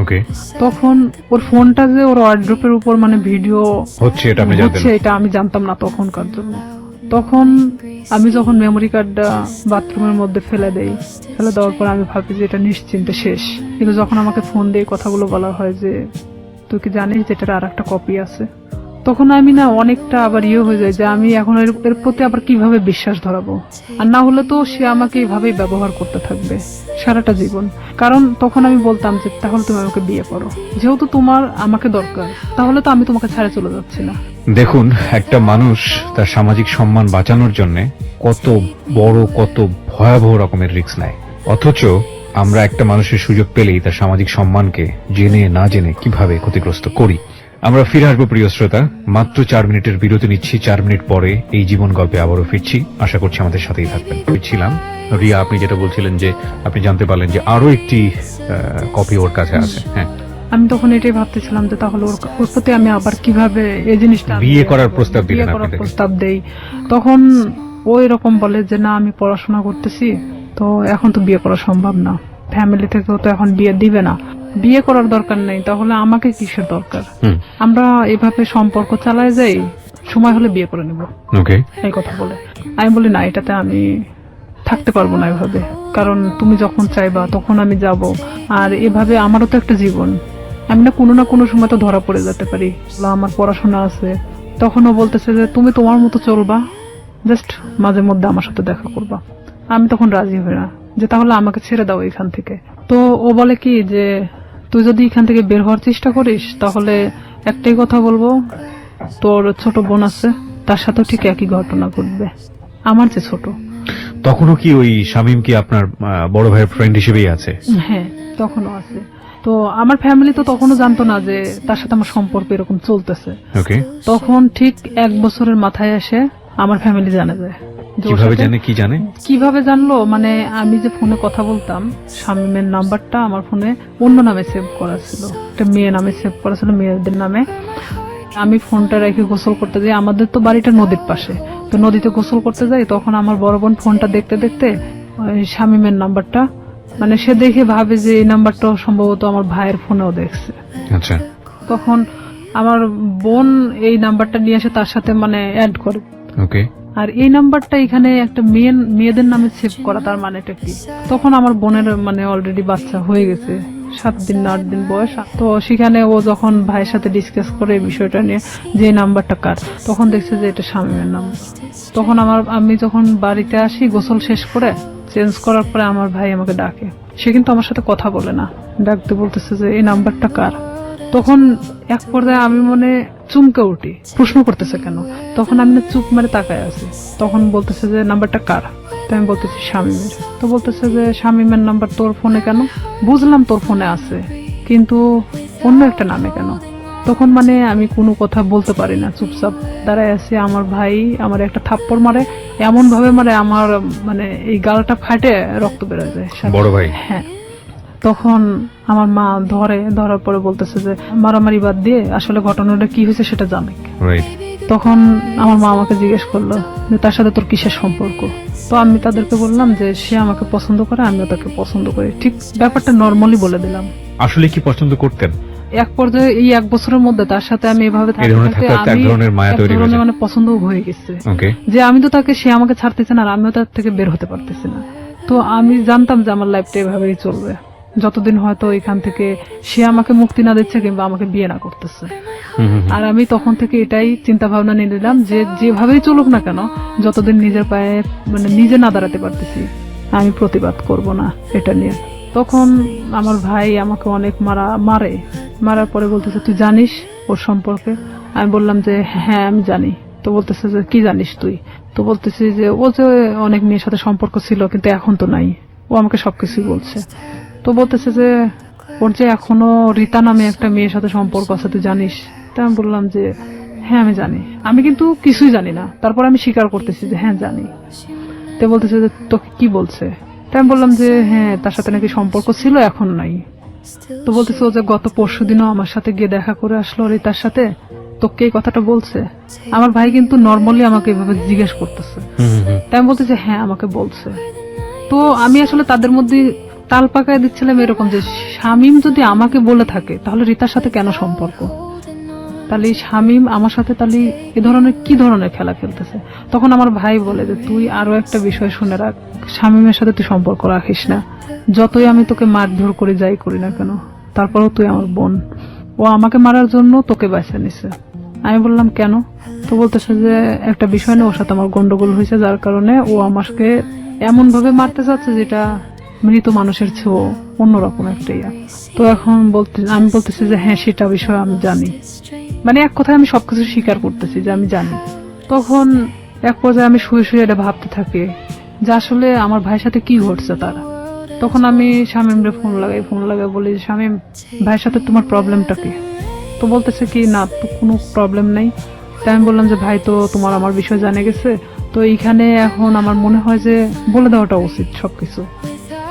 ওকে। তখন ওর ফোনটা যে ওর ওয়ার্ডরোবের উপর মানে ভিডিও হচ্ছে এটা আপনি জানতেন? এটা আমি জানতাম না তখনকার জন্য। তখন আমি যখন মেমোরি কার্ডটা বাথরুমের মধ্যে ফেলে দেওয়ার পর আমি ভাবি যে এটা নিশ্চিন্তে শেষ, কিন্তু যখন আমাকে ফোন দিয়ে কথাগুলো বলা হয় যে তুই কি জানিস যে এটার আর একটা কপি আছে, তখন আমি না অনেকটা আবার হয়ে যায় যে আমি এখন এর প্রতি আবার কিভাবে বিশ্বাস ধরাবো। আর না হলে তো সে আমাকে এইভাবেই ব্যবহার করতে থাকবে সারাটা জীবন। কারণ তখন আমি বলতাম যে তাহলে তুমি আমাকে বিয়ে করো, যেহেতু তোমার আমাকে দরকার, তাহলে তো আমি তোমাকে ছেড়ে চলে যাচ্ছি না। দেখুন, একটা মানুষ তার সামাজিক সম্মান বাঁচানোর জন্য কত বড় কত ভয়াবহ রকমের রিস্ক নেয়, অথচ আমরা একটা মানুষের সুযোগ পেলেই তার সামাজিক সম্মানকে জেনে না জেনে কিভাবে ক্ষতিগ্রস্ত করি। আমরা ফিরে আসবো প্রিয় শ্রোতা, মাত্র 4 মিনিটের বিরতি নিচ্ছি। 4 মিনিট পরে এই জীবন গল্পে আবারও ফিরছি, আশা করছি আমাদের সাথেই থাকবেন। ছিলাম রিয়া, আপনি যেটা বলছিলেন যে আপনি জানতে পারলেন যে আরো একটি কপি ওর কাছে আছে। হ্যাঁ, আমি তখন এটাই ভাবতেছিলাম যে তাহলে ওর প্রতি আমি আবার কিভাবে এই জিনিসটা বিয়ে করার প্রস্তাব দিলেন? বিয়ে করার প্রস্তাব দেই। তখন ও এরকম বলে যে না আমি পড়াশোনা করতেছি, তো এখন তো বিয়ে করা সম্ভব না, ফ্যামিলি থেকেও তো এখন বিয়ে দিবে না, বিয়ে করার দরকার নেই, তাহলে আমাকে কিসের দরকার, আমরা এভাবে সম্পর্ক চালায় যাই, সময় হলে বিয়ে করে নেব, এই কথা বলে। আমি বলি না, এটাতে আমি থাকতে পারবো না এভাবে, কারণ তুমি যখন চাইবা তখন আমি যাব, আর এভাবে আমারও তো একটা জীবন, আমি না কোনো সময় তো ধরা পড়ে যেতে পারি, আমার পড়াশোনা আছে। তখনও বলতেছে যে তুমি তোমার মতো চলবা, জাস্ট মাঝে মধ্যে আমার সাথে দেখা করবা। আমি তখন রাজি হই না, যে তাহলে আমাকে ছেড়ে দাও এখান থেকে। তো ও বলে কি যে তুই যদি এখান থেকে বের হওয়ার চেষ্টা করিস তাহলে একটাই কথা বলবো, তোর ছোট বোন আছে, তার সাথেও ঠিক একই ঘটনা ঘটবে, আমার যে ছোট। তখনও কি ওই শামীম কি আপনার বড় ভাইয়ের ফ্রেন্ড হিসেবেই আছে? হ্যাঁ, তখনও আছে। তো আমার ফ্যামিলি তো তখনও জানতো না যে তার সাথে আমার সম্পর্ক এরকম চলতেছে। তখন ঠিক 1 বছরের মাথায় এসে আমার ফ্যামিলি জানে যায়। কিভাবে জানলো, মানে আমি যে ফোনে কথা বলতাম, শামীমের নাম্বারটা আমার ফোনে অন্য নামে সেভ করা ছিল, একটা মেয়ে নামে সেভ করা ছিল, মেয়েদের নামে। আমি ফোনটা রেখে গোসল করতে যাই, আমাদের তো বাড়িটা নদীর পাশে, তো নদীতে গোসল করতে যাই, তখন আমার বড় বোন ফোনটা দেখতে দেখতে শামীমের নাম্বারটা, মানে সে দেখে ভাবে যে এই নাম্বারটা সম্ভবত আমার ভাইয়ের ফোনেও দেখছে। আচ্ছা। তখন আমার বোন এই নাম্বারটা নিয়ে এসে তার সাথে মানে অ্যাড করে। আর এই নাম্বারটা এখানে একটা মেয়েদের নামে সেভ করা, তার মানেটা কি? তখন আমার বোনের মানে অলরেডি বাচ্চা হয়ে গেছে, 7 দিন না 8 দিন বয়স। তো সেখানে ও যখন ভাইয়ের সাথে ডিসকাস করে এই বিষয়টা নিয়ে যে নাম্বারটা কার, তখন দেখছে যে এটা শামীমের নাম্বার। তখন আমি যখন বাড়িতে আসি গোসল শেষ করে চেঞ্জ করার পরে আমার ভাই আমাকে ডাকে। সে কিন্তু আমার সাথে কথা বলে না, ডাকতে বলতেছে যে এই নাম্বারটা কার। তখন এক পর্যায়ে আমি মনে চুমকে উঠি, প্রশ্ন করতেছে কেন। তখন আমি না চুপ মেরে তাকায় আছি। তখন বলতেছে যে নাম্বারটা কার। তো আমি বলতেছি শামীমের। তো বলতেছে যে শামীমের নাম্বার তোর ফোনে কেন? বুঝলাম তোর ফোনে আছে, কিন্তু অন্য একটা নামে কেন? তখন মানে আমি কোনো কথা বলতে পারি না, চুপচাপ দাঁড়ায় আছি। আমার ভাই আমার একটা থাপ্পড় মারে, এমন ভাবে মারে আমার মানে এই গালটা ফাটে রক্ত বেরোয় যায়। বড় ভাই? হ্যাঁ। তখন আমার মা ধরার পরে বলতেছে যে মারামারি বাদ দিয়ে আসলে ঘটনাটা কি হয়েছে সেটা জানে। রাইট। তখন আমার মা আমাকে জিজ্ঞেস করলো যে তার সাথে তোর কিসের সম্পর্ক। তো আমি তাদেরকে বললাম যে সে আমাকে পছন্দ করে, আমিও তাকে পছন্দ করি। ঠিক ব্যাপারটা নর্মালি বলে দিলাম। আসলে কি পছন্দ করতেন? এক পর্যায়ে এই 1 বছরের মধ্যে তার সাথে আমি এভাবে এই ধরনের থাকতে এক ধরনের মায়া তৈরি হয়েছে, মানে পছন্দ হয়ে গেছে। ওকে। যে আমি তো তাকে, সে আমাকে ছাড়তেছে না আর আমিও তার থেকে বের হতে পারতেছি না। তো আমি জানতাম যে আমার লাইফটা এভাবেই চলবে যতদিন হয়তো এখান থেকে সে আমাকে মুক্তি না দিচ্ছে কিংবা আমাকে বিয়ে না করতেছে। আর আমি তখন থেকে এটাই চিন্তা ভাবনা নিয়ে নিলাম যে যেভাবেই চলুক না কেন, যতদিন নিজের পায়ে মানে নিজে না দাঁড়াতে পারতেছি আমি প্রতিবাদ করব না এটা নিয়ে। তখন আমার ভাই আমাকে অনেক মারার পরে বলতেছে তুই জানিস ওর সম্পর্কে? আমি বললাম যে হ্যাঁ আমি জানি। তো বলতেছে যে কি জানিস তুই? তো বলতেছি যে ও যে অনেক মেয়ের সাথে সম্পর্ক ছিল কিন্তু এখন তো নাই। ও আমাকে সবকিছুই বলছে। তো বলতেছে যে ওর যে এখনো রীতা নামে একটা মেয়ের সাথে সম্পর্ক আছে তুই জানিস? তা আমি বললাম যে হ্যাঁ আমি জানি। আমি কিন্তু কিছুই জানি না, তারপর আমি স্বীকার করতেছি যে হ্যাঁ জানি। তো বলতেছে যে তোকে কি বলছে? তাই আমি বললাম যে হ্যাঁ তার সাথে নাকি সম্পর্ক ছিল এখন নাই। তো বলতেছে ও যে গত পরশুদিনও আমার সাথে গিয়ে দেখা করে আসলো রীতার সাথে, তোকে এই কথাটা বলছে? আমার ভাই কিন্তু নর্মালি আমাকে এভাবে জিজ্ঞেস করতেছে। তাই আমি বলতেছি হ্যাঁ আমাকে বলছে। তো আমি আসলে তাদের মধ্যে তাল পাকায় দিচ্ছিলাম এরকম যে শামীম যদি আমাকে বলে থাকে তাহলে রীতার সাথে কেন সম্পর্ক? তাহলে শামীম আমার সাথে তাহলে এ ধরনের কি ধরনের খেলা খেলতেছে? তখন আমার ভাই বলে যে তুই আরো একটা বিষয় শুনে রাখ, শামীমের সাথে তুই সম্পর্ক রাখিস না। যতই আমি তোকে মারধর করে যাই করি না কেন, তারপরেও তুই আমার বোন। ও আমাকে মারার জন্য তোকে বেছে নিছে। আমি বললাম কেন? তো বলতেছে যে একটা বিষয় নিয়ে ওর সাথে আমার গন্ডগোল হয়েছে, যার কারণে ও আমাকে এমন ভাবে মারতে চাচ্ছে যেটা মৃত মানুষের চেয়েও অন্যরকম একটা ইয়া। তো এখন আমি বলতেছি যে হ্যাঁ সেটা বিষয় আমি জানি। মানে এক কথায় আমি সবকিছু স্বীকার করতেছি যে আমি জানি। তখন এক পর্যায়ে আমি শুয়ে এটা ভাবতে থাকি যে আসলে আমার ভাইয়ের সাথে কি ঘটছে তারা। তখন আমি শামীমরে ফোন লাগাই বলি যে শামীম, ভাইয়ের সাথে তোমার প্রবলেমটা কি? তো বলতেছে কি না তো কোনো প্রবলেম নাই। তাই আমি বললাম যে ভাই তো তোমার আমার বিষয় জানে গেছে, তো এইখানে এখন আমার মনে হয় যে বলে দেওয়াটা উচিত সবকিছু।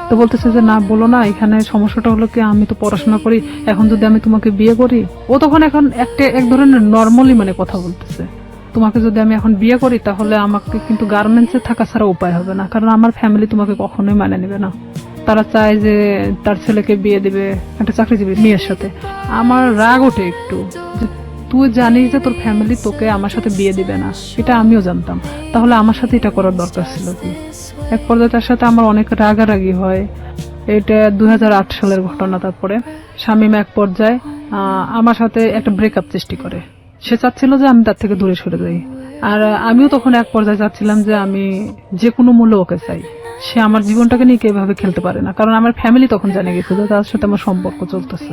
তো বলতেছে যে না বলো না, এখানে সমস্যাটা হলো কি আমি তো পড়াশোনা করি, এখন যদি আমি তোমাকে বিয়ে করি, ও তখন এখন এক ধরনের নর্মালি মানে কথা বলতেছে, তোমাকে যদি আমি এখন বিয়ে করি তাহলে আমাকে কিন্তু গার্মেন্টসে থাকা ছাড়া উপায় হবে না, কারণ আমার ফ্যামিলি তোমাকে কখনোই মানে নেবে না। তারা চায় যে তার ছেলেকে বিয়ে দিবে একটা চাকরিজীবী মেয়ের সাথে। আমার রাগ ওঠে একটু যে তুই জানিস যে তোর ফ্যামিলি তোকে আমার সাথে বিয়ে দিবে না, এটা আমিও জানতাম, তাহলে আমার সাথে এটা করার দরকার ছিল কি? এক পর্যায়ে তার সাথে আমার অনেক রাগারাগি হয়। এটা 2008 সালের ঘটনা। তারপরে শামীম এক পর্যায়ে আমার সাথে একটা ব্রেকআপ সৃষ্টি করে। সে চাচ্ছিল যে আমি তার থেকে দূরে সরে যাই, আর আমিও তখন এক পর্যায়ে চাচ্ছিলাম যে আমি যে কোনো মূল্যে ওকে চাই। সে আমার জীবনটাকে নিয়ে এভাবে খেলতে পারে না, কারণ আমার ফ্যামিলি তখন জেনে গেছে যে তার সাথে আমার সম্পর্ক চলতেছে।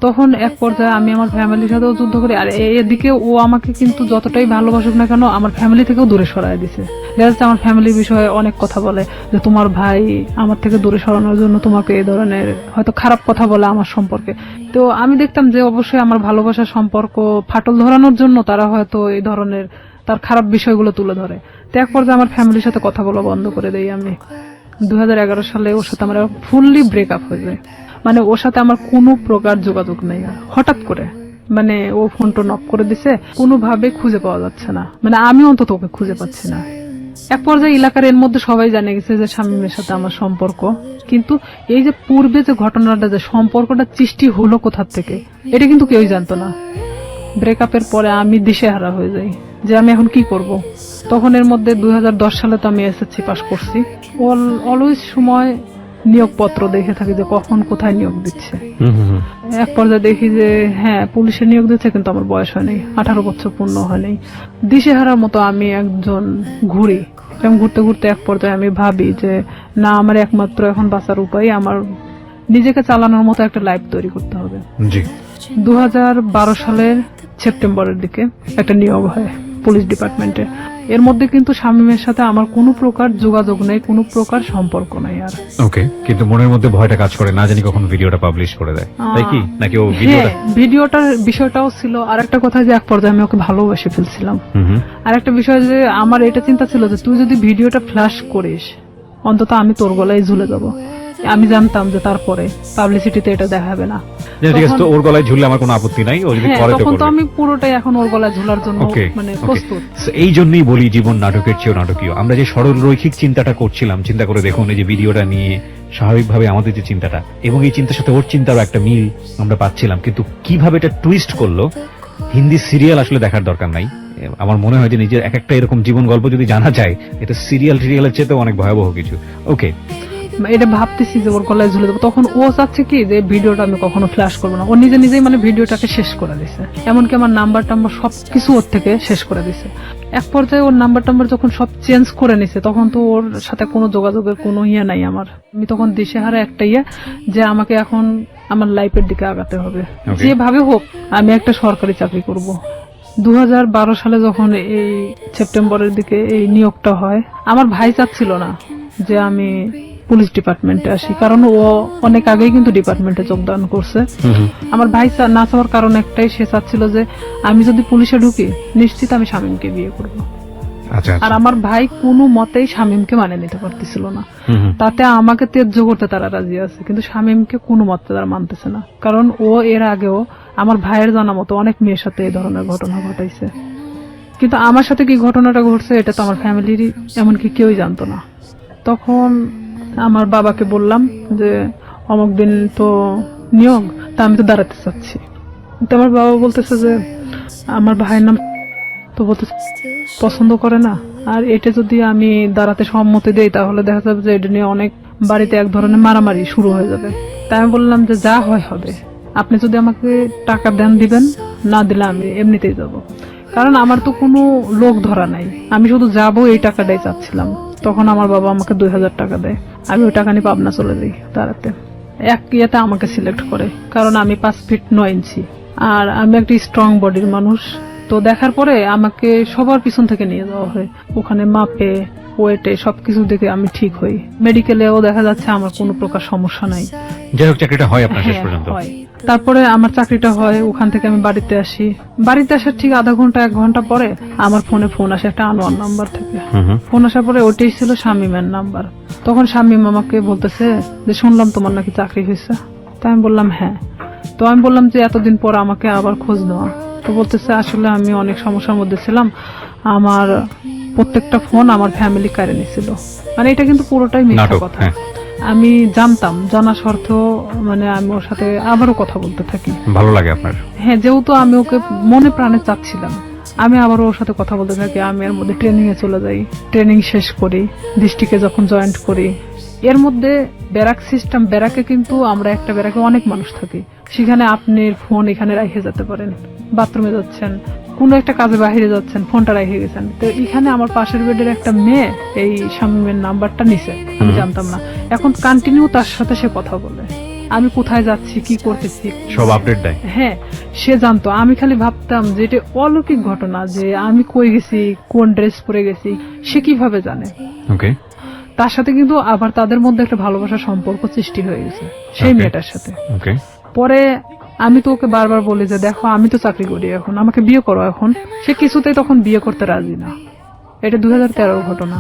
তখন এক পর্যায়ে আমি আমার ফ্যামিলির সাথেও যুদ্ধ করি, আর এদিকে ও আমাকে কিন্তু যতটাই ভালোবাসুক না কেন আমার ফ্যামিলি থেকেও দূরে সরায় দিছে। দেখা যাচ্ছে আমার ফ্যামিলির বিষয়ে অনেক কথা বলে যে তোমার ভাই আমার থেকে দূরে সরানোর জন্য তোমাকে এই ধরনের হয়তো খারাপ কথা বলে আমার সম্পর্কে। তো আমি দেখতাম যে অবশ্যই আমার ভালোবাসার সম্পর্ক ফাটল ধরানোর জন্য তারা হয়তো এই ধরনের তার খারাপ বিষয়গুলো তুলে ধরে। তো এক পর্যায়ে আমার ফ্যামিলির সাথে কথা বলা বন্ধ করে দেই আমি। 2011 সালে ওর সাথে আমার ফুললি ব্রেকআপ হয়ে যায়। মানে ওর সাথে আমার কোনো প্রকার যোগাযোগ নেই। হঠাৎ করে মানে ও ফোন টোন অফ করে দিছে, কোনোভাবে খুঁজে পাওয়া যাচ্ছে না, মানে আমি অন্তত ওকে খুঁজে পাচ্ছি না। এক পর্যায়ে এলাকার এর মধ্যে সবাই জানে গেছে যে শামীমের সাথে আমার সম্পর্ক, কিন্তু এই যে পূর্বে যে ঘটনাটা যে সম্পর্কটা সৃষ্টি হলো কোথা থেকে এটা কিন্তু কেউই জানতো না। ব্রেকআপের পরে আমি দিশেহারা হয়ে যাই যে আমি এখন কি করব। তখন এর মধ্যে 2010 সালে তো আমি এসএসসি পাস করছি। অলওয়েজ সময় নিয়োগপত্র দেখে থাকি যে কখন কোথায় নিয়োগ দিচ্ছে। হুম হুম হুম। এক পর্যায়ে দেখি যে হ্যাঁ পুলিশে নিয়োগ দিচ্ছে, কিন্তু আমার বয়স হয়নি, 18 বছর পূর্ণ হয়নি। দিশেহারার মতো আমি একজন ঘুরি, এবং ঘুরতে ঘুরতে এক পর্যায়ে আমি ভাবি যে না, আমার একমাত্র এখন বাঁচার উপায় আমার নিজেকে চালানোর মতো একটা লাইফ তৈরি করতে হবে। জি। 2012 সালের সেপ্টেম্বরের দিকে একটা নিয়োগ হয় পুলিশ ডিপার্টমেন্টে। এর মধ্যে কিন্তু শামীমের সাথে আমার কোনো প্রকার যোগাযোগ নেই, কোনো প্রকার সম্পর্ক নাই আর। ওকে, কিন্তু মনের মধ্যে ভয়টা কাজ করে, না জানি কখন ভিডিওটা পাবলিশ করে দেয়, তাই কি? নাকি ও ভিডিওটা? হ্যাঁ, ভিডিওটার বিষয়টাও ছিল। আর একটা কথা যে এক পর্যায়ে আমি ওকে ভালোবেসে ফেলছিলাম। হুম হুম। আর একটা বিষয় যে আমার এটা চিন্তা ছিল যে তুই যদি ভিডিওটা ফ্ল্যাশ করিস, অন্তত আমি তোর গলায় ঝুলে যাব। আমি জানতাম যে তারপরে পাবলিসিটিতে এটা দেখাবে না। ঠিক আছে, তো ওর গলায় ঝুললে আমার কোনো আপত্তি নাই, ও যদি হ্যাঁ, করে তো তখন তো করবে। আমি পুরোটাই এখন ওর গলায় ঝোলার জন্য ওকে, মানে ওকে। প্রস্তুত। So, এই জন্যই বলি জীবন নাটকের চেয়েও নাটকীয়। আমরা যে সরল রৈখিক চিন্তাটা করছিলাম, চিন্তা করে দেখুন এই যে ভিডিওটা নিয়ে স্বাভাবিকভাবে আমাদের যে চিন্তাটা এবং এই চিন্তার সাথে ওর চিন্তারও একটা মিল আমরা পাচ্ছিলাম, কিন্তু কিভাবে এটা টুইস্ট করলো। হিন্দি সিরিয়াল আসলে দেখার দরকার নাই। আমার মনে হয় যে নিজের এক একটা এরকম জীবন গল্প যদি জানা যায়, এটা সিরিয়ালের চেয়েও অনেক ভয়াবহ কিছু। ওকে, এটা ভাবতেছি যে ওর গলায় ঝুলে দেবো, তখন ও চাচ্ছে কি যে ভিডিওটা আমি কখনো ফ্ল্যাশ করবো না। ও নিজে নিজেই মানে ভিডিওটাকে শেষ করে দিছে, এমনকি আমার নাম্বার টাম্বার সবকিছু ওর থেকে শেষ করে দিছে। এক পর্যায়ে ওর নাম্বার টাম্বার যখন সব চেঞ্জ করে নিছে, তখন তো ওর সাথে কোনো যোগাযোগের কোনো ইয়ে নাই আমার। আমি তখন দিশেহারা একটা ইয়ে যে আমাকে এখন আমার লাইফের দিকে আগাতে হবে, Okay. যেভাবে হোক আমি একটা সরকারি চাকরি করব। 2012 সালে যখন এই সেপ্টেম্বরের দিকে এই নিয়োগটা হয়, আমার ভাই চাচ্ছিল না যে আমি পুলিশ ডিপার্টমেন্টে আসি, কারণ ও অনেক আগেই কিন্তু ডিপার্টমেন্টে যোগদান করছে। আমার ভাই না চাওয়ার কারণ একটাই, সে চাচ্ছিল যে আমি যদি পুলিশে ঢুকি নিশ্চিত আমি শামীমকে বিয়ে করব। আচ্ছা আর আচ্ছা। আমার ভাই কোনো মতেই শামীমকে মানে নিতে পারতেছিল না। হুম হুম। তাতে আমাকে ত্যায্য করতে তারা রাজি আছে, কিন্তু শামীমকে কোনো মতে তারা মানতেছে না, কারণ ও এর আগেও আমার ভাইয়ের জানা মতো অনেক মেয়ের সাথে এই ধরনের ঘটনা ঘটাইছে। কিন্তু আমার সাথে কি ঘটনাটা ঘটছে এটা তো আমার ফ্যামিলির এমনকি কেউই জানতো না। তখন আমার বাবাকে বললাম যে অমুক দিন তো নিয়োগ, তা আমি তো দাঁড়াতে চাচ্ছি। তো আমার বাবা বলতেছে যে আমার ভাইয়ের নাম তো বলতে পছন্দ করে না, আর এটা যদি আমি দাঁড়াতে সম্মতি দেই তাহলে দেখা যাবে যে এটা নিয়ে অনেক বাড়িতে এক ধরনের মারামারি শুরু হয়ে যাবে। তাই আমি বললাম যে যা হয় হবে, আপনি যদি আমাকে টাকা দেন দিবেন, না দিলে আমি এমনিতেই যাব, কারণ আমার তো কোনো লোক ধরা নাই, আমি শুধু যাবো এই টাকাটাই চাচ্ছিলাম। তখন আমার বাবা আমাকে 2000 টাকা দেয়, আমি ওই টাকা নিয়ে পাবনা চলে যাই দাঁড়াতে। এক ইয়েতে আমাকে সিলেক্ট করে, কারণ আমি 5 ফিট 9 ইঞ্চি আর আমি একটা স্ট্রং বডির মানুষ। তো দেখার পরে আমাকে সবার পিছন থেকে নিয়ে যাওয়া হয়, ওখানে মাপে ওয়েটে সবকিছু দেখে আমি ঠিক হই। মেডিকেলেও দেখা যাচ্ছে আমার কোনো প্রকার সমস্যা নাই। যাই হোক, চাকরিটা হয় আপনার শেষ হ্যাঁ, পর্যন্ত? হয়। তারপরে আমার চাকরিটা হয়, ওখান থেকে আমি বাড়িতে আসি। বাড়িতে আসার ঠিক আধা ঘন্টা 1 ঘন্টা পরে আমার ফোনে ফোন আসে একটা আনোয়ার নাম্বার থেকে। হুম হুম। ফোন আসার পরে ওইটাই ছিল শামীমের নাম্বার। তখন শামীম আমাকে বলতেছে যে শুনলাম তোমার নাকি চাকরি হয়েছে। তাই আমি বললাম হ্যাঁ। তো আমি বললাম যে এতদিন পর আমাকে আবার খোঁজ নেওয়া। তো বলতেছে আসলে আমি অনেক সমস্যার মধ্যে ছিলাম, আমার প্রত্যেকটা ফোন আমার ফ্যামিলি কেড়ে নিয়েছিল। মানে এটা কিন্তু পুরোটাই মিথ্যা নাটক, কথা। হ্যাঁ। আমি জানতাম, জানা সত্ত্বেও মানে আমি ওর সাথে আবারও কথা বলতে থাকি। ভালো লাগে আপনার? হ্যাঁ, যেহেতু আমি ওকে মনে প্রাণে চাচ্ছিলাম, আমি আবার ওর সাথে কথা বলতে থাকি। আমি এর মধ্যে ট্রেনিং এ চলে যাই, ট্রেনিং শেষ করি, ডিস্ট্রিক্টে যখন জয়েন্ট করি। এর মধ্যে ব্যারাক সিস্টেম, ব্যারাকে কিন্তু আমরা একটা ব্যারাকে অনেক মানুষ থাকি, সেখানে আপনি ফোন এখানে রেখে যেতে পারেন, বাথরুমে যাচ্ছেন, কোনো একটা কাজে বাইরে যাচ্ছেন, ফোনটা রেখে গেছেন। তো এখানে আমার পাশের বেডের একটা মেয়ে এই শামীমের নাম্বারটা নিছে, আমি জানতাম না। এখন কন্টিনিউ তার সাথে সে কথা বলে, আমি কোথায় যাচ্ছি কি করতেছি সব আপডেট দেয়? হ্যাঁ, সে জানতো। আমি খালি ভাবতাম যে এটা অলৌকিক ঘটনা, যে আমি কই গেছি, কোন ড্রেস পরে গেছি, সে কিভাবে জানে। ওকে। তার সাথে কিন্তু আবার তাদের মধ্যে একটা ভালোবাসার সম্পর্ক সৃষ্টি হয়ে গেছে সেই Okay. মেয়েটার সাথে। ওকে। পরে আমি তো ওকে বারবার বলি যে দেখো আমি তো চাকরি করি এখন, আমাকে বিয়ে করো এখন। সে কিছুতেই তখন বিয়ে করতে রাজি না। এটা 2013 ঘটনা।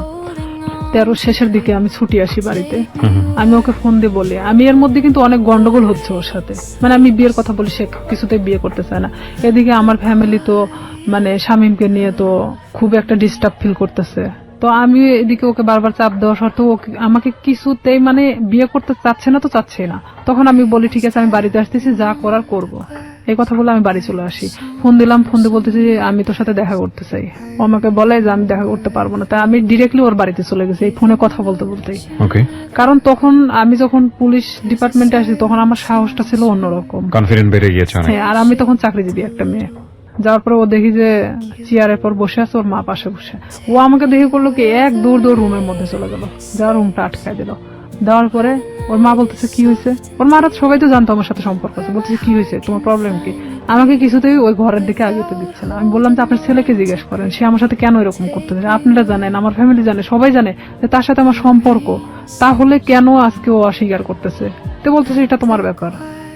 13 শেষের দিকে আমি ছুটি আসি বাড়িতে, আমি ওকে ফোন দিয়ে বলি, আমি এর মধ্যে কিন্তু অনেক গন্ডগোল হচ্ছে ওর সাথে, মানে আমি বিয়ের কথা বলি, সে কিছুতেই বিয়ে করতে চায় না। এদিকে আমার ফ্যামিলি তো মানে শামীমকে নিয়ে তো খুব একটা ডিস্টার্ব ফিল করতেছে। তো আমি এদিকে ওকে বারবার চাপ দেওয়া সত্ত্বেও আমাকে কিছুতেই মানে বিয়ে করতে চাচ্ছে না তো চাচ্ছে না। তখন আমি বলি ঠিক আছে আমি বাড়িতে আসতেছি, যা করার করব। এই কথা বলে আমি বাড়ি চলে আসি। ফোন দিলাম, ফোন দিয়ে বলতেছি আমি তোর সাথে দেখা করতে চাই। ও আমাকে বলে যে আমি দেখা করতে পারবো না। তাই আমি ডিরেক্টলি ওর বাড়িতে চলে গেছি এই ফোনে কথা বলতে বলতেই। ওকে, কারণ তখন আমি যখন পুলিশ ডিপার্টমেন্টে আসি তখন আমার সাহসটা ছিল অন্যরকম। কনফিডেন্ট বেড়ে গিয়েছে অনেক। হ্যাঁ, আর আমি তখন চাকরিজীবী একটা মেয়ে। যাওয়ার পরে ও দেখি যে চেয়ারের পর বসে আছে, ওর মা পাশে বসে। ও আমাকে দেখে করলো কি এক দৌড় রুমের মধ্যে চলে গেল, যা রুমটা আটকায় দিল। দেওয়ার পরে ওর মা বলতেছে কি হয়েছে। ওর মারা সবাই তো জানতো আমার সাথে সম্পর্ক আছে। বলতেছে কি হয়েছে, তোমার প্রবলেম কি। আমাকে কিছুতেই ওই ঘরের দিকে আগেতে দিচ্ছে না। আমি বললাম যে আপনার ছেলেকে জিজ্ঞেস করেন, সে আমার সাথে কেন এরকম করতেছে। আপনারা জানেন, আমার ফ্যামিলি জানে, সবাই জানে যে তার সাথে আমার সম্পর্ক, তাহলে কেন আজকে ও অস্বীকার করতেছে। তো বলতেছে এটা তোমার ব্যাপার,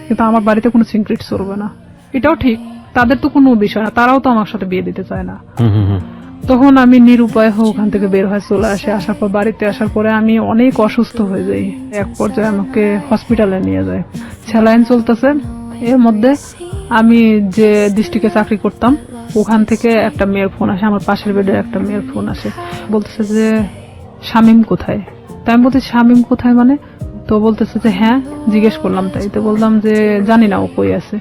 কিন্তু আমার বাড়িতে কোনো সিক্রেট চলবে না। এটাও ঠিক, তাদের তো কোনো বিষয় না, তারাও তো আমার সাথে বিয়ে দিতে চায় না। তখন আমি নিরুপায় হয়ে ওখান থেকে বের হয়ে চলে আসি। আসার পর বাড়িতে আসার পরে আমি অনেক অসুস্থ হয়ে যাই। এক পর্যায়ে আমাকে হসপিটালে নিয়ে যায়, স্যালাইন চলতেছে। এর মধ্যে আমি যে ডিস্ট্রিক্টে চাকরি করতাম ওখান থেকে একটা মেয়ের ফোন আসে, আমার পাশের বেডের একটা মেয়ের ফোন আসে। বলতেছে যে শামীম কোথায়। তাই আমি বলতে শামীম কোথায় মানে। তো বলতেছে যে হ্যাঁ, জিজ্ঞেস করলাম। তাই তো বললাম যে জানি না ও কই আছে।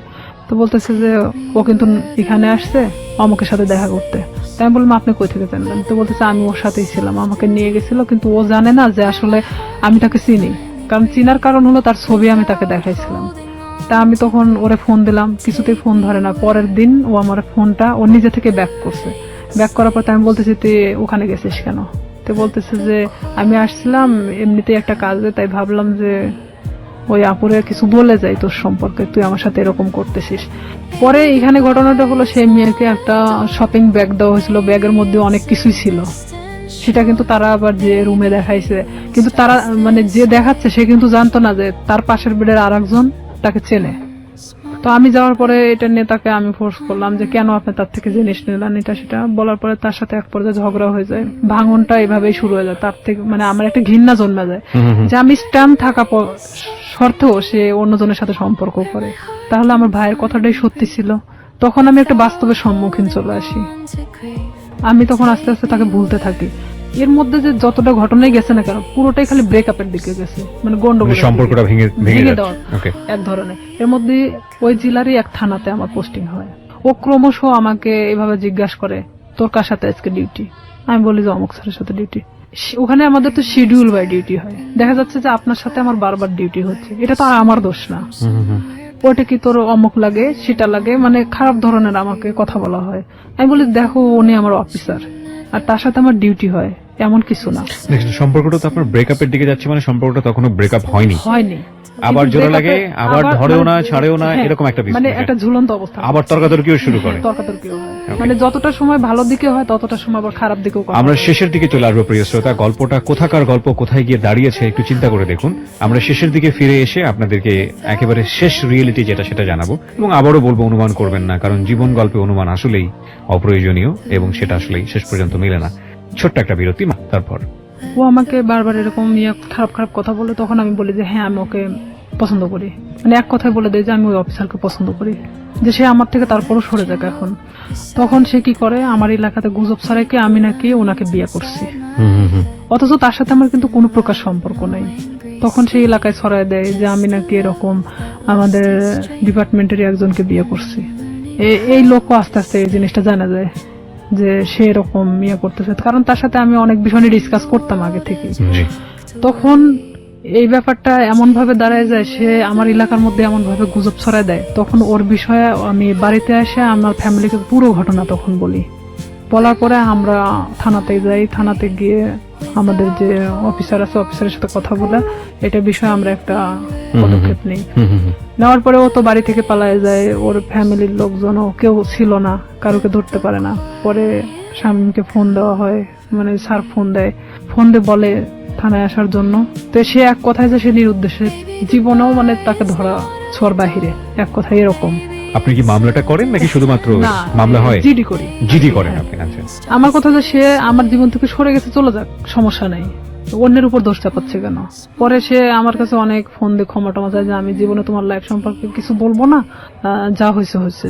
তো বলতেছে যে ও কিন্তু এখানে আসছে অমুকের সাথে দেখা করতে। তাই আমি বললাম আপনি কই থেকে জানলেন। তো বলতেছে আমি ওর সাথেই ছিলাম, আমাকে নিয়ে গেছিল, কিন্তু ও জানে না যে আসলে আমি তাকে চিনি। কারণ চিনার কারণ হলো তার ছবি আমি তাকে দেখাইছিলাম। তা আমি তখন ওরে ফোন দিলাম, কিছুতেই ফোন ধরে না। পরের দিন ও আমার ফোনটা ও নিজে থেকে ব্যাক করছে। ব্যাক করার পর আমি বলতেছি তুই ওখানে গেছিস কেন। তো বলতেছে যে আমি আসছিলাম এমনিতেই একটা কাজে, তাই ভাবলাম যে ওই আপুরে কিছু বলে যাই তোর সম্পর্কে, তুই আমার সাথে এরকম করতেছিস। পরে এখানে ঘটনাটা হলো সেই মেয়েকে একটা শপিং ব্যাগ দেওয়া হয়েছিল, ব্যাগের মধ্যে অনেক কিছুই ছিল। সেটা কিন্তু তারা আবার যে রুমে দেখাইছে, কিন্তু তারা মানে যে দেখাচ্ছে সে কিন্তু জানতো না যে তার পাশের বেডের আরেকজন তাকে চেনে। তো আমি যাওয়ার পরে এটা নিয়ে তাকে আমি ফোর্স করলাম যে কেন আপনি তার থেকে জিনিস নিলেন, এটা সেটা বলার পরে তার সাথে এক পর্যায়ে ঝগড়া হয়ে যায়। ভাঙনটা এভাবেই শুরু হয়ে যায়। তার থেকে মানে আমার একটা ঘৃণা জন্মে যায় যে আমি স্ট্যান্ড থাকা সত্ত্বেও সে অন্যজনের সাথে সম্পর্ক করে। তাহলে আমার ভাইয়ের কথাটাই সত্যি ছিল। তখন আমি একটা বাস্তবের সম্মুখীন চলে আসি। আমি তখন আস্তে আস্তে তাকে ভুলতে থাকি। এর মধ্যে যে যতটা ঘটনাই গেছে না কেন পুরোটাই খালি ব্রেকআপের দিকে গেছে, মানে গন্ডগোল, সম্পর্কটা ভেঙে দেওয়া ওকে এক ধরনের। এর মধ্যে ওই জেলারই এক থানাতে আমার পোস্টিং হয়। ও ক্রমশ আমাকে এভাবে জিজ্ঞাসা করে তোর কার সাথে আজকে ডিউটি। আমি বলি যে অমুক স্যারের সাথে ডিউটি। ওখানে আমাদের তো শিডিউল বাই ডিউটি হয়। দেখা যাচ্ছে যে আপনার সাথে আমার বারবার ডিউটি হচ্ছে, এটা তো আর আমার দোষ না। ওটা কি তোর অমুক লাগে সেটা লাগে, মানে খারাপ ধরনের আমাকে কথা বলা হয়। আমি বলি দেখো উনি আমার অফিসার আর তার সাথে আমার ডিউটি হয়, এমন কিছু না। সম্পর্কটা তো আপনার ব্রেকআপের দিকে যাচ্ছে, মানে সম্পর্কটা তখনো ব্রেকআপ হয়নি। আবার জোড়া লাগে, আবার ধরেও না ছাড়েও না, এরকম একটা বিষয়, মানে একটা ঝুলন্ত অবস্থা। আবার তর্কাতর্কিও শুরু করে। মানে যতটা সময় ভালো দিকে হয় ততটা সময় আবার খারাপ দিকেও। আমরা শেষের দিকে চলে আসবো প্রিয় শ্রোতা। গল্পটা কোথাকার গল্প, কোথায় গিয়ে দাঁড়িয়েছে একটু চিন্তা করে দেখুন। আমরা শেষের দিকে ফিরে এসে আপনাদেরকে একেবারে শেষ রিয়েলিটি যেটা সেটা জানাবো। এবং আবারও বলবো অনুমান করবেন না, কারণ জীবন গল্পে অনুমান আসলেই অপ্রয়োজনীয় এবং সেটা আসলেই শেষ পর্যন্ত মেলে না। ছোট্ট একটা বিরতি, তারপর ও আমাকে বারবার এরকম খারাপ খারাপ কথা বলে। তখন আমি বলি যে হ্যাঁ আমি ওকে পছন্দ করি, মানে এক কথায় বলে দেয় যে আমি ওই অফিসারকে পছন্দ করি, যে সে আমার থেকে তারপরও সরে যাক এখন। তখন সে কি করে আমার এলাকাতে গুজব ছড়ায় আমি নাকি ওনাকে বিয়ে করছি, অথচ তার সাথে আমার কিন্তু কোনো প্রকার সম্পর্ক নাই। তখন সেই এলাকায় ছড়ায় দেয় যে আমি নাকি এরকম আমাদের ডিপার্টমেন্টের একজনকে বিয়ে করছি। এই লোকও আস্তে আস্তে এই জিনিসটা জানা যায় যে সে এরকম বিয়ে করতেছে, কারণ তার সাথে আমি অনেক বিষয় নিয়ে ডিসকাস করতাম আগে থেকে। তখন এই ব্যাপারটা এমন ভাবে দাঁড়ায় যায়, সে আমার এলাকার মধ্যে এমন ভাবে গুজব ছড়ায় দেয়। তখন ওর বিষয়ে আমি বাড়িতে এসে আমার ফ্যামিলিকে পুরো ঘটনা তখন বলি। বলার পরে আমরা থানাতে যাই। থানাতে গিয়ে আমাদের যে অফিসার আছে অফিসারের সাথে কথা বলে এটা বিষয়ে আমরা একটা পদক্ষেপ নিই। নেওয়ার পরে ও তো বাড়ি থেকে পালায় যায়। ওর ফ্যামিলির লোকজনও কেউ ছিল না, কারোকে ধরতে পারে না। পরে শামীমকে ফোন দেওয়া হয়, মানে স্যার ফোন দেয়, ফোন দিয়ে বলে থানায় আসার জন্য। তো সে এক কথায় যে সে নিরুদ্দেশে, জীবনেও মানে তাকে ধরা ছোঁয়ার বাহিরে, এক কথায় এরকম। আপনি কি মামলাটা করেন নাকি শুধুমাত্র মামলা হয়? জিডি করি। জিডি করেন আপনি? আচ্ছা। আমার কথা যে সে আমার জীবন থেকে সরে গেছে, চলে যাক, সমস্যা নাই, অন্যের উপর দোষ চাপাচ্ছে কেন? পরে সে আমার কাছে অনেক ফোন দিয়ে ক্ষমা টমা চায় যে আমি জীবনে তোমার লাইফ সম্পর্কে কিছু বলবো না, যা হয়েছে হয়েছে।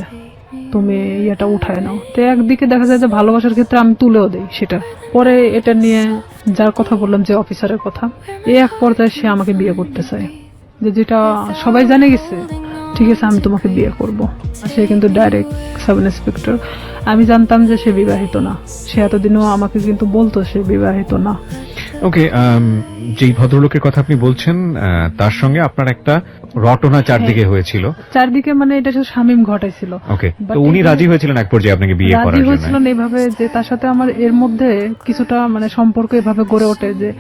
তুমি ইয়েটা উঠায় নাও। তো একদিকে দেখা যায় যে ভালোবাসার ক্ষেত্রে আমি তুলেও দেই সেটা। পরে এটা নিয়ে যার কথা বললাম, যে অফিসারের কথা, এই এক পর্যায়ে সে আমাকে বিয়ে করতে চায়, যেটা সবাই জানে গেছে, ঠিক আছে আমি তোমাকে বিয়ে করব। সে কিন্তু ডাইরেক্ট সাব ইন্সপেক্টর। আমি জানতাম যে সে বিবাহিত না, সে এতদিনও আমাকে কিন্তু বলতো সে বিবাহিত না। ওকে, যেই ভদ্রলোকের কথা আপনি বলছেন তার সঙ্গে আপনার একটা রটনা চারদিকে হয়েছিল। চারদিকে মানে এটা শুধু শামীম ঘটাইছিল। ওকে, But তো উনি এখানে- রাজি হয়েছিলেন এক পর্যায়ে আপনাকে বিয়ে রাজি করার জন্য? হয়েছিলেন এইভাবে যে তার সাথে আমার এর মধ্যে কিছুটা মানে সম্পর্ক এভাবে গড়ে ওঠে যে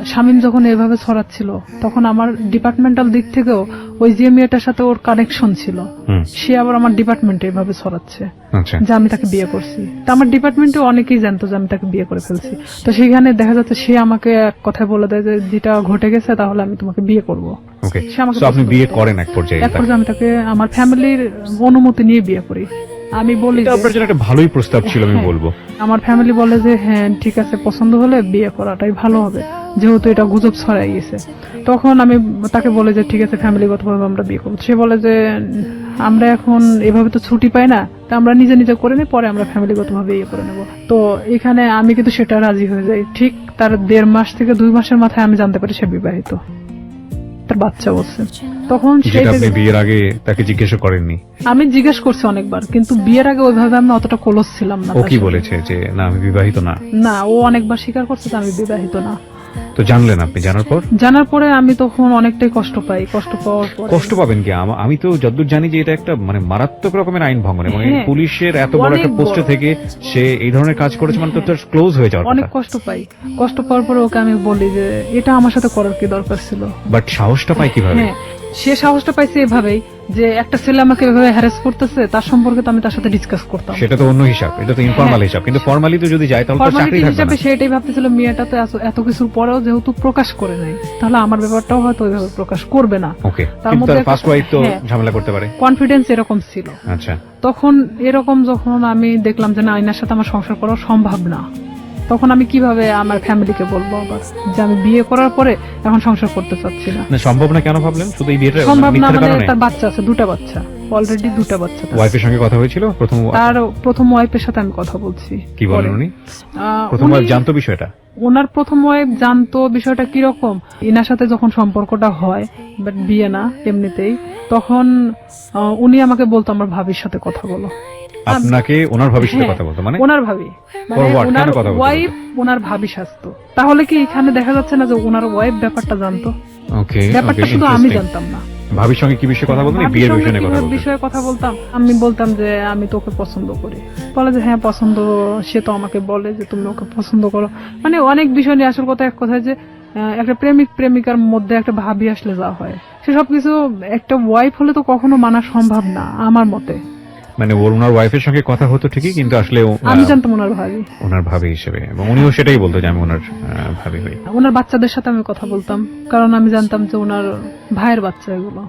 শামীম যখন এভাবে ছড়াচ্ছিল তখন আমার ডিপার্টমেন্টাল দিক থেকেও ওই যে মেয়েটার সাথে ওর কানেকশন ছিল, হুম, সে আবার আমার ডিপার্টমেন্টে এভাবে ছড়াচ্ছে আচ্ছা। যে আমি তাকে বিয়ে করছি। তো আমার ডিপার্টমেন্টে অনেকেই জানতো যে আমি তাকে বিয়ে করে ফেলছি। তো সেখানে দেখা যাচ্ছে সে আমাকে এক কথায় বলে দেয় যে যেটা ঘটে গেছে তাহলে আমি তোমাকে বিয়ে করব। ওকে, সে আমাকে তো আপনি পছন্দ বিয়ে করতো। করেন এক পর্যায়ে? এক পর্যায়ে আমি তাকে আমার ফ্যামিলির অনুমতি নিয়ে বিয়ে করি। আমি বলি এটা যে- আপনার জন্য একটা ভালোই প্রস্তাব ছিল আমি হ্যাঁ। বলবো। আমার ফ্যামিলি বলে যে হ্যাঁ ঠিক আছে, পছন্দ হলে বিয়ে করাটাই ভালো হবে, যেহেতু এটা গুজব ছড়াই গেছে। তখন আমি তাকে বলে যে ঠিক আছে ফ্যামিলিগতভাবে আমরা বিয়ে করবো। সে বলে যে আমরা এখন এভাবে তো ছুটি পাই না, তা আমরা নিজে নিজে করে নিই, পরে আমরা ফ্যামিলিগতভাবে ইয়ে করে নেবো। তো এখানে আমি কিন্তু সেটা রাজি হয়ে যাই। ঠিক তার 1.5 মাস থেকে 2 মাসের মাথায় আমি জানতে পারি সে বিবাহিত, তার বাচ্চা বলছে। তখন সেই যেটা আপনি বিয়ের আগে তাকে জিজ্ঞেস করেননি? আমি জিজ্ঞেস করছি অনেকবার, কিন্তু বিয়ের আগে ওইভাবে আমি অতটা ক্লোজ ছিলাম না। ও তার কি সাথে। বলেছে যে না আমি বিবাহিত না? না, ও অনেকবার স্বীকার করছে যে আমি বিবাহিত না। তো জানলেন আপনি, জানার পর? জানার পরে আমি তখন অনেকটাই কষ্ট পাই। কষ্ট পাওয়ার পরে কষ্ট পাবেন কি? আমি তো যতদূর জানি যে এটা একটা মানে মারাত্মক রকমের আইন ভঙ্গন, এবং এই হ্যাঁ। পুলিশের এত বড় অনেক একটা পোস্টে বড়। থেকে সে এই ধরনের কাজ করেছে মানে তো তার ক্লোজ হয়ে যাওয়ার অনেক কথা। কষ্ট পাই। কষ্ট পাওয়ার পরে ওকে আমি বলি যে এটা আমার সাথে করার কি দরকার ছিল। বাট সাহসটা পায় কিভাবে? হ্যাঁ, সে সাহসটা পাইছে এভাবেই যে একটা ছেলে আমাকে এভাবে হ্যারাস করতেছে, তার সম্পর্কে তো আমি তার সাথে ডিসকাস করতাম। সেটা তো অন্য হিসাব, এটা তো ইনফর্মাল হিসাব। কিন্তু ফর্মালি তো যদি যায় তাহলে তো চাকরি ফর্মালিটি থাকবে হিসাবে না। সে এটাই ভাবতেছিল মেয়েটা তো এত কিছুর পরেও যেহেতু প্রকাশ করে নাই, তাহলে আমার ব্যাপারটাও হয়তো ওইভাবে প্রকাশ করবে না। ওকে, তার কিন্তু মধ্যে তার একটা- ফার্স্ট ওয়াইফ তো হ্যাঁ। ঝামেলা করতে পারে। কনফিডেন্স এরকম ছিল। আচ্ছা, তখন এরকম যখন আমি দেখলাম যে না, আইনার সাথে আমার সংসার করা সম্ভব না, তখন আমি কিভাবে আমার ফ্যামিলিকে বলবো আবার যে আমি বিয়ে করার পরে এখন সংসার করতে চাচ্ছি না। না সম্ভব না কেন ভাবলেন? শুধু এই বিয়েটা সম্ভব না মিথ্যার মানে কারণে? তার বাচ্চা আছে, 2টা বাচ্চা, অলরেডি 2টা বাচ্চা তার। ওয়াইফের সঙ্গে কথা হয়েছিল প্রথম? তার প্রথম ওয়াইফের সাথে আমি কথা বলছি। কি বলেন পরে। উনি? আহ, প্রথম উনি- ওয়াইফ জানতো বিষয়টা? ওনার প্রথম ওয়াইফ জানতো বিষয়টা কিরকম। ইনার সাথে যখন সম্পর্কটা হয়, বাট বিয়ে না এমনিতেই, তখন উনি আমাকে বলতো আমার ভাবির সাথে কথা বলো। আপনাকে ওনার ভাবির সাথে হ্যাঁ, কথা বলতো? মানে ওনার ভাবি মানে For what? ওনার কেন কথা বলতে ওয়াইফ ওনার ভাবি সাজতো। তাহলে কি এখানে দেখা যাচ্ছে না যে ওনার ওয়াইফ ব্যাপারটা জানতো? ওকে, ব্যাপারটা শুধু আমি জানতাম না। ভাবির সঙ্গে কি বিষয়ে কথা বলতেন? এই ভাবির বিয়ের সঙ্গে বিষয়ে নিয়ে কথা কিভাবে বলতেন? বিষয়ে কথা বলতাম, আমি বলতাম যে আমি তোকে পছন্দ করি। বলে যে হ্যাঁ পছন্দ, সে তো আমাকে বলে যে তুমি ওকে পছন্দ করো। মানে অনেক বিষয় নিয়ে, আসল কথা এক কথায় যে একটা প্রেমিক প্রেমিকার মধ্যে একটা ভাবি আসলে যা হয়, সে সবকিছু একটা ওয়াইফ হলে তো কখনো মানা সম্ভব না আমার মতে। মানে ওনার ওয়াইফের সঙ্গে কথা হতো ঠিকই, কিন্তু আসলে আমি জানতাম ওনার ভাবি, ওনার ভাবি হিসেবে, এবং উনিও সেটাই বলতো যে আমি ওনার ভাবি হই। ওনার বাচ্চাদের সাথে আমি কথা বলতাম, কারণ আমি জানতাম যে ওনার ভাইয়ের বাচ্চা এগুলো।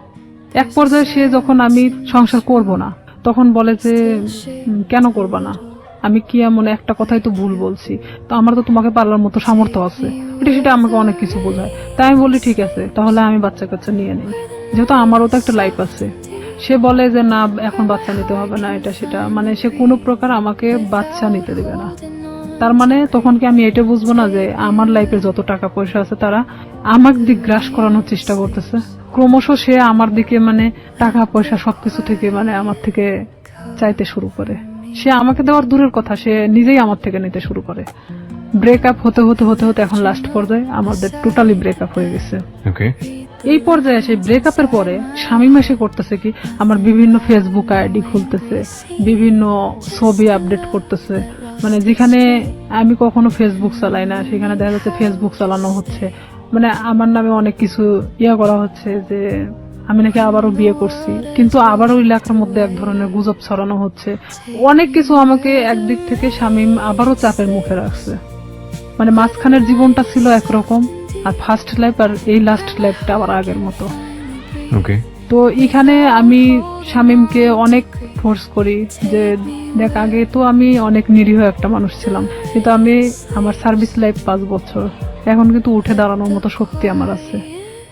এক পর্যায়ে সে যখন আমি সংসার করব না, তখন বলে যে কেন করবা না, আমি কি এমন একটা কথাই তো ভুল বলছি, তো আমার তো তোমাকে পালার মতো সামর্থ্য আছে। এটা সেটা আমাকে অনেক কিছু বোঝায়। তাই আমি বলি ঠিক আছে, তাহলে আমি বাচ্চা কাচ্চা নিয়ে নিই, যেহেতু আমারও তো একটা লাইফ আছে। সে বলে যে না এখন বাচ্চা নিতে হবে না, এটা সেটা, মানে সে কোনো প্রকার আমাকে বাচ্চা নিতে দেবে না। তার মানে তখন কি আমি এটা বুঝবো না যে আমার লাইফের যত টাকা পয়সা আছে তারা আমার দিক গ্রাস করানোর চেষ্টা করতেছে? ক্রমশ সে আমার দিকে মানে টাকা পয়সা সবকিছু থেকে মানে আমার থেকে চাইতে শুরু করে। সে আমাকে দেওয়ার দূরের কথা, সে নিজেই আমার থেকে নিতে শুরু করে। ব্রেকআপ হতে হতে হতে হতে এখন লাস্ট পর্যায়ে আমাদের টোটালি ব্রেকআপ হয়ে গেছে। ওকে, এই পর্যায়ে সেই ব্রেকআপের পরে শামীম এসে করতেছে কি, আমার বিভিন্ন ফেসবুক আইডি খুলতেছে, বিভিন্ন ছবি আপডেট করতেছে। মানে যেখানে আমি কখনো ফেসবুক চালাই না, সেখানে দেখা যাচ্ছে ফেসবুক চালানো হচ্ছে। মানে আমার নামে অনেক কিছু করা হচ্ছে যে আমি নাকি আবারও বিয়ে করছি, কিন্তু আবারও এলাকার মধ্যে এক ধরনের গুজব ছড়ানো হচ্ছে। অনেক কিছু আমাকে একদিক থেকে শামীম আবারও চাপের মুখে রাখছে। মানে মাঝখানের জীবনটা ছিল একরকম, আর ফার্স্ট লাইফ আর এই লাস্ট লাইফটা আবার আগের মতো। ওকে, তো এখানে আমি শামীমকে অনেক ফোর্স করি যে দেখ, আগে তো আমি অনেক নিরীহ একটা মানুষ ছিলাম, কিন্তু আমি আমার সার্ভিস লাইফ 5 বছর, এখন কিন্তু উঠে দাঁড়ানোর মতো শক্তি আমার আছে।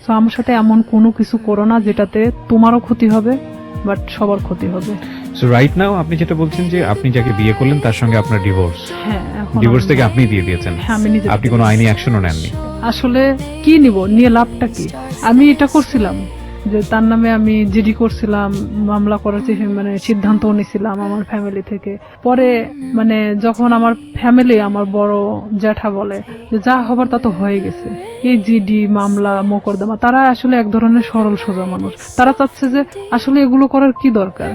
তো আমার সাথে এমন কোনো কিছু করো না যেটাতে তোমারও ক্ষতি হবে বাট সবার ক্ষতি হবে। সো রাইট নাও আপনি যেটা বলছেন যে আপনি যাকে বিয়ে করলেন তার সঙ্গে আপনার ডিভোর্স, হ্যাঁ, এখন ডিভোর্স থেকে আপনি দিয়ে দিয়েছেন, হ্যাঁ, আমি নিজে আপনি কোনো আইনি অ্যাকশনও নেননি। আসলে কি নিব, নিয়ে লাভটা কি? আমি এটা করছিলাম যে তার নামে আমি জিডি করছিলাম, মামলা করার মানে সিদ্ধান্ত নিয়েছিলাম আমার ফ্যামিলি থেকে। পরে মানে যখন আমার ফ্যামিলি, আমার বড় জ্যাঠা বলে যে যা হবার তা তো হয়ে গেছে, এই জিডি মামলা মোকদ্দমা, তারা আসলে এক ধরনের সরল সোজা মানুষ। তারা চাচ্ছে যে আসলে এগুলো করার কি দরকার,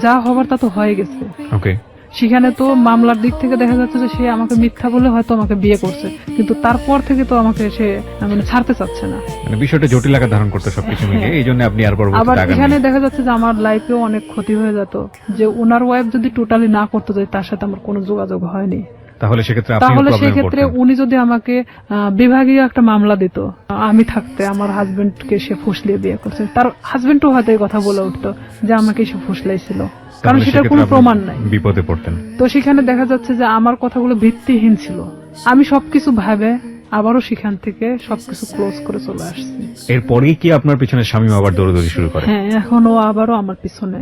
যা হবার তা তো হয়ে গেছে। ওকে, সেখানে তো মামলার দিক থেকে দেখা যাচ্ছে যে সে আমাকে মিথ্যা বলে হয়তো আমাকে বিয়ে করছে, কিন্তু তারপর থেকে তো আমাকে সে মানে ছাড়তে চাচ্ছে না। মানে বিষয়টা জটিল আকার ধারণ করতে সবকিছু মিলে, এই জন্য আপনি আর আবার পরবর্তীতে আগান এখানে দেখা যাচ্ছে যে আমার লাইফেও অনেক ক্ষতি হয়ে যেত, যে ওনার ওয়াইফ যদি টোটালি না করতে যায়, তার সাথে আমার কোনো যোগাযোগ হয়নি। তাহলে সেক্ষেত্রে আপনি তাহলে প্রবলেমে সেক্ষেত্রে পড়তেন। উনি যদি আমাকে বিভাগীয় একটা মামলা দিত, আমি থাকতে আমার হাজবেন্ডকে সে ফুসলিয়ে বিয়ে করছে, তার হাজবেন্ডও হয়তো এই কথা বলে উঠতো যে আমাকে সে ফুসলাইছিল, কারণ তাহলে সেটার সেক্ষেত্রে কোনো আপনি প্রমাণ নাই। বিপদে পড়তেন। তো সেখানে দেখা যাচ্ছে যে আমার কথাগুলো ভিত্তিহীন ছিল। আমি সবকিছু ভাবে আবারও সেখান থেকে সবকিছু ক্লোজ করে চলে আসছি। এরপরেই কি আপনার পিছনে স্বামী আবার দৌড়দৌড়ি শুরু করে? হ্যাঁ, এখন ও আবারও আমার পিছনে।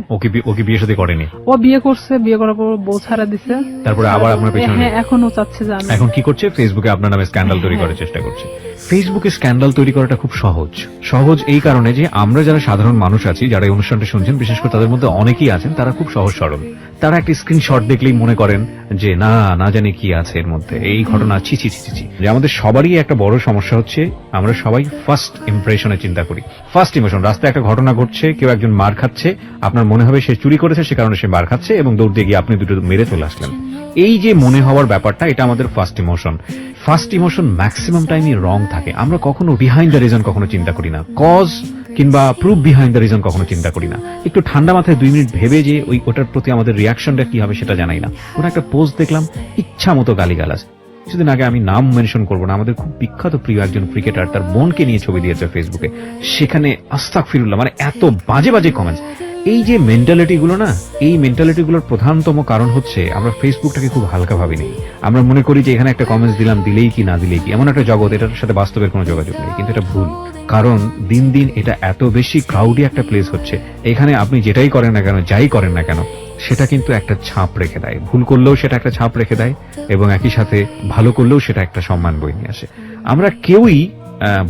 ওকে বিয়ে শাদী করেনি? ও বিয়ে করছে, বিয়ে করার পর বউ ছাড়া দিছে, তারপরে আবার আপনার পিছনে? হ্যাঁ, এখন ও চাচ্ছে যে আমি। এখন কি করছে? ফেসবুকে আপনার নামে স্ক্যান্ডাল তৈরি করার চেষ্টা করছে। ফেসবুকে স্ক্যান্ডাল তৈরি করাটা খুব সহজ এই কারণে যে আমরা যারা সাধারণ মানুষ আছি, যারা এই অনুষ্ঠানটা শুনছেন, বিশেষ করে তাদের মধ্যে অনেকেই আছেন তারা খুব সহজ সরল। তারা একটা স্ক্রিনশট দেখলেই মনে করেন যে না জানি কি আছে এর মধ্যে, এই ঘটনা ছি ছি ছি ছি। যে আমাদের সবারই একটা বড় সমস্যা হচ্ছে, আমরা সবাই ফার্স্ট ইমপ্রেশনে চিন্তা করি। ফার্স্ট ইমোশন, রাস্তায় একটা ঘটনা ঘটছে, কেউ একজন মার খাচ্ছে, আপনার মনে হবে সে চুরি করেছে, সে কারণে সে মার খাচ্ছে, এবং দৌড় দিয়ে গিয়ে আপনি দুটো মেরে চলে আসলেন। এই যে মনে হওয়ার ব্যাপারটা, এটা আমাদের first emotion. First emotion maximum টাইমই রং থাকে। আমরা কখনো বিহাইন্ড দ্য রিজন কখনো চিন্তা করি না, কজ কিংবা প্রুফ বিহাইন্ড দ্য রিজন কখনো চিন্তা করি না। একটু ঠান্ডা মাথায় 2 মিনিট ভেবে যে ওটার প্রতি আমাদের রিয়াকশনটা কি হবে সেটা জানাই না। ওটা একটা পোস্ট দেখলাম, ইচ্ছা মতো গালিগালাজ। কিছুদিন আগে, আমি নাম মেনশন করবো না, আমাদের খুব বিখ্যাত প্রিয় একজন ক্রিকেটার তার বোনকে নিয়ে ছবি দিয়েছে ফেসবুকে, সেখানে আস্তাগফিরুল্লাহ, মানে এত বাজে বাজে কমেন্টস। এই যে মেন্টালিটি গুলো না, এই মেন্টালিটি গুলোর প্রধানতম কারণ হচ্ছে আমরা ফেসবুকটাকে খুব হালকা ভাবি নেই। আমরা মনে করি যে এখানে একটা কমেন্টস দিলাম, দিলেই কি না দিলেই কি, এমন একটা জগৎ, এটার সাথে বাস্তবের কোনো যোগাযোগ নেই। কিন্তু এটা ভুল, কারণ দিন দিন এটা এত বেশি ক্রাউডি একটা প্লেস হচ্ছে, এখানে আপনি যেটাই করেন না কেন, যাই করেন না কেন, সেটা কিন্তু একটা ছাপ রেখে দেয়। ভুল করলেও সেটা একটা ছাপ রেখে দেয়, এবং একই সাথে ভালো করলেও সেটা একটা সম্মান বয়ে নিয়ে আসে। আমরা কেউই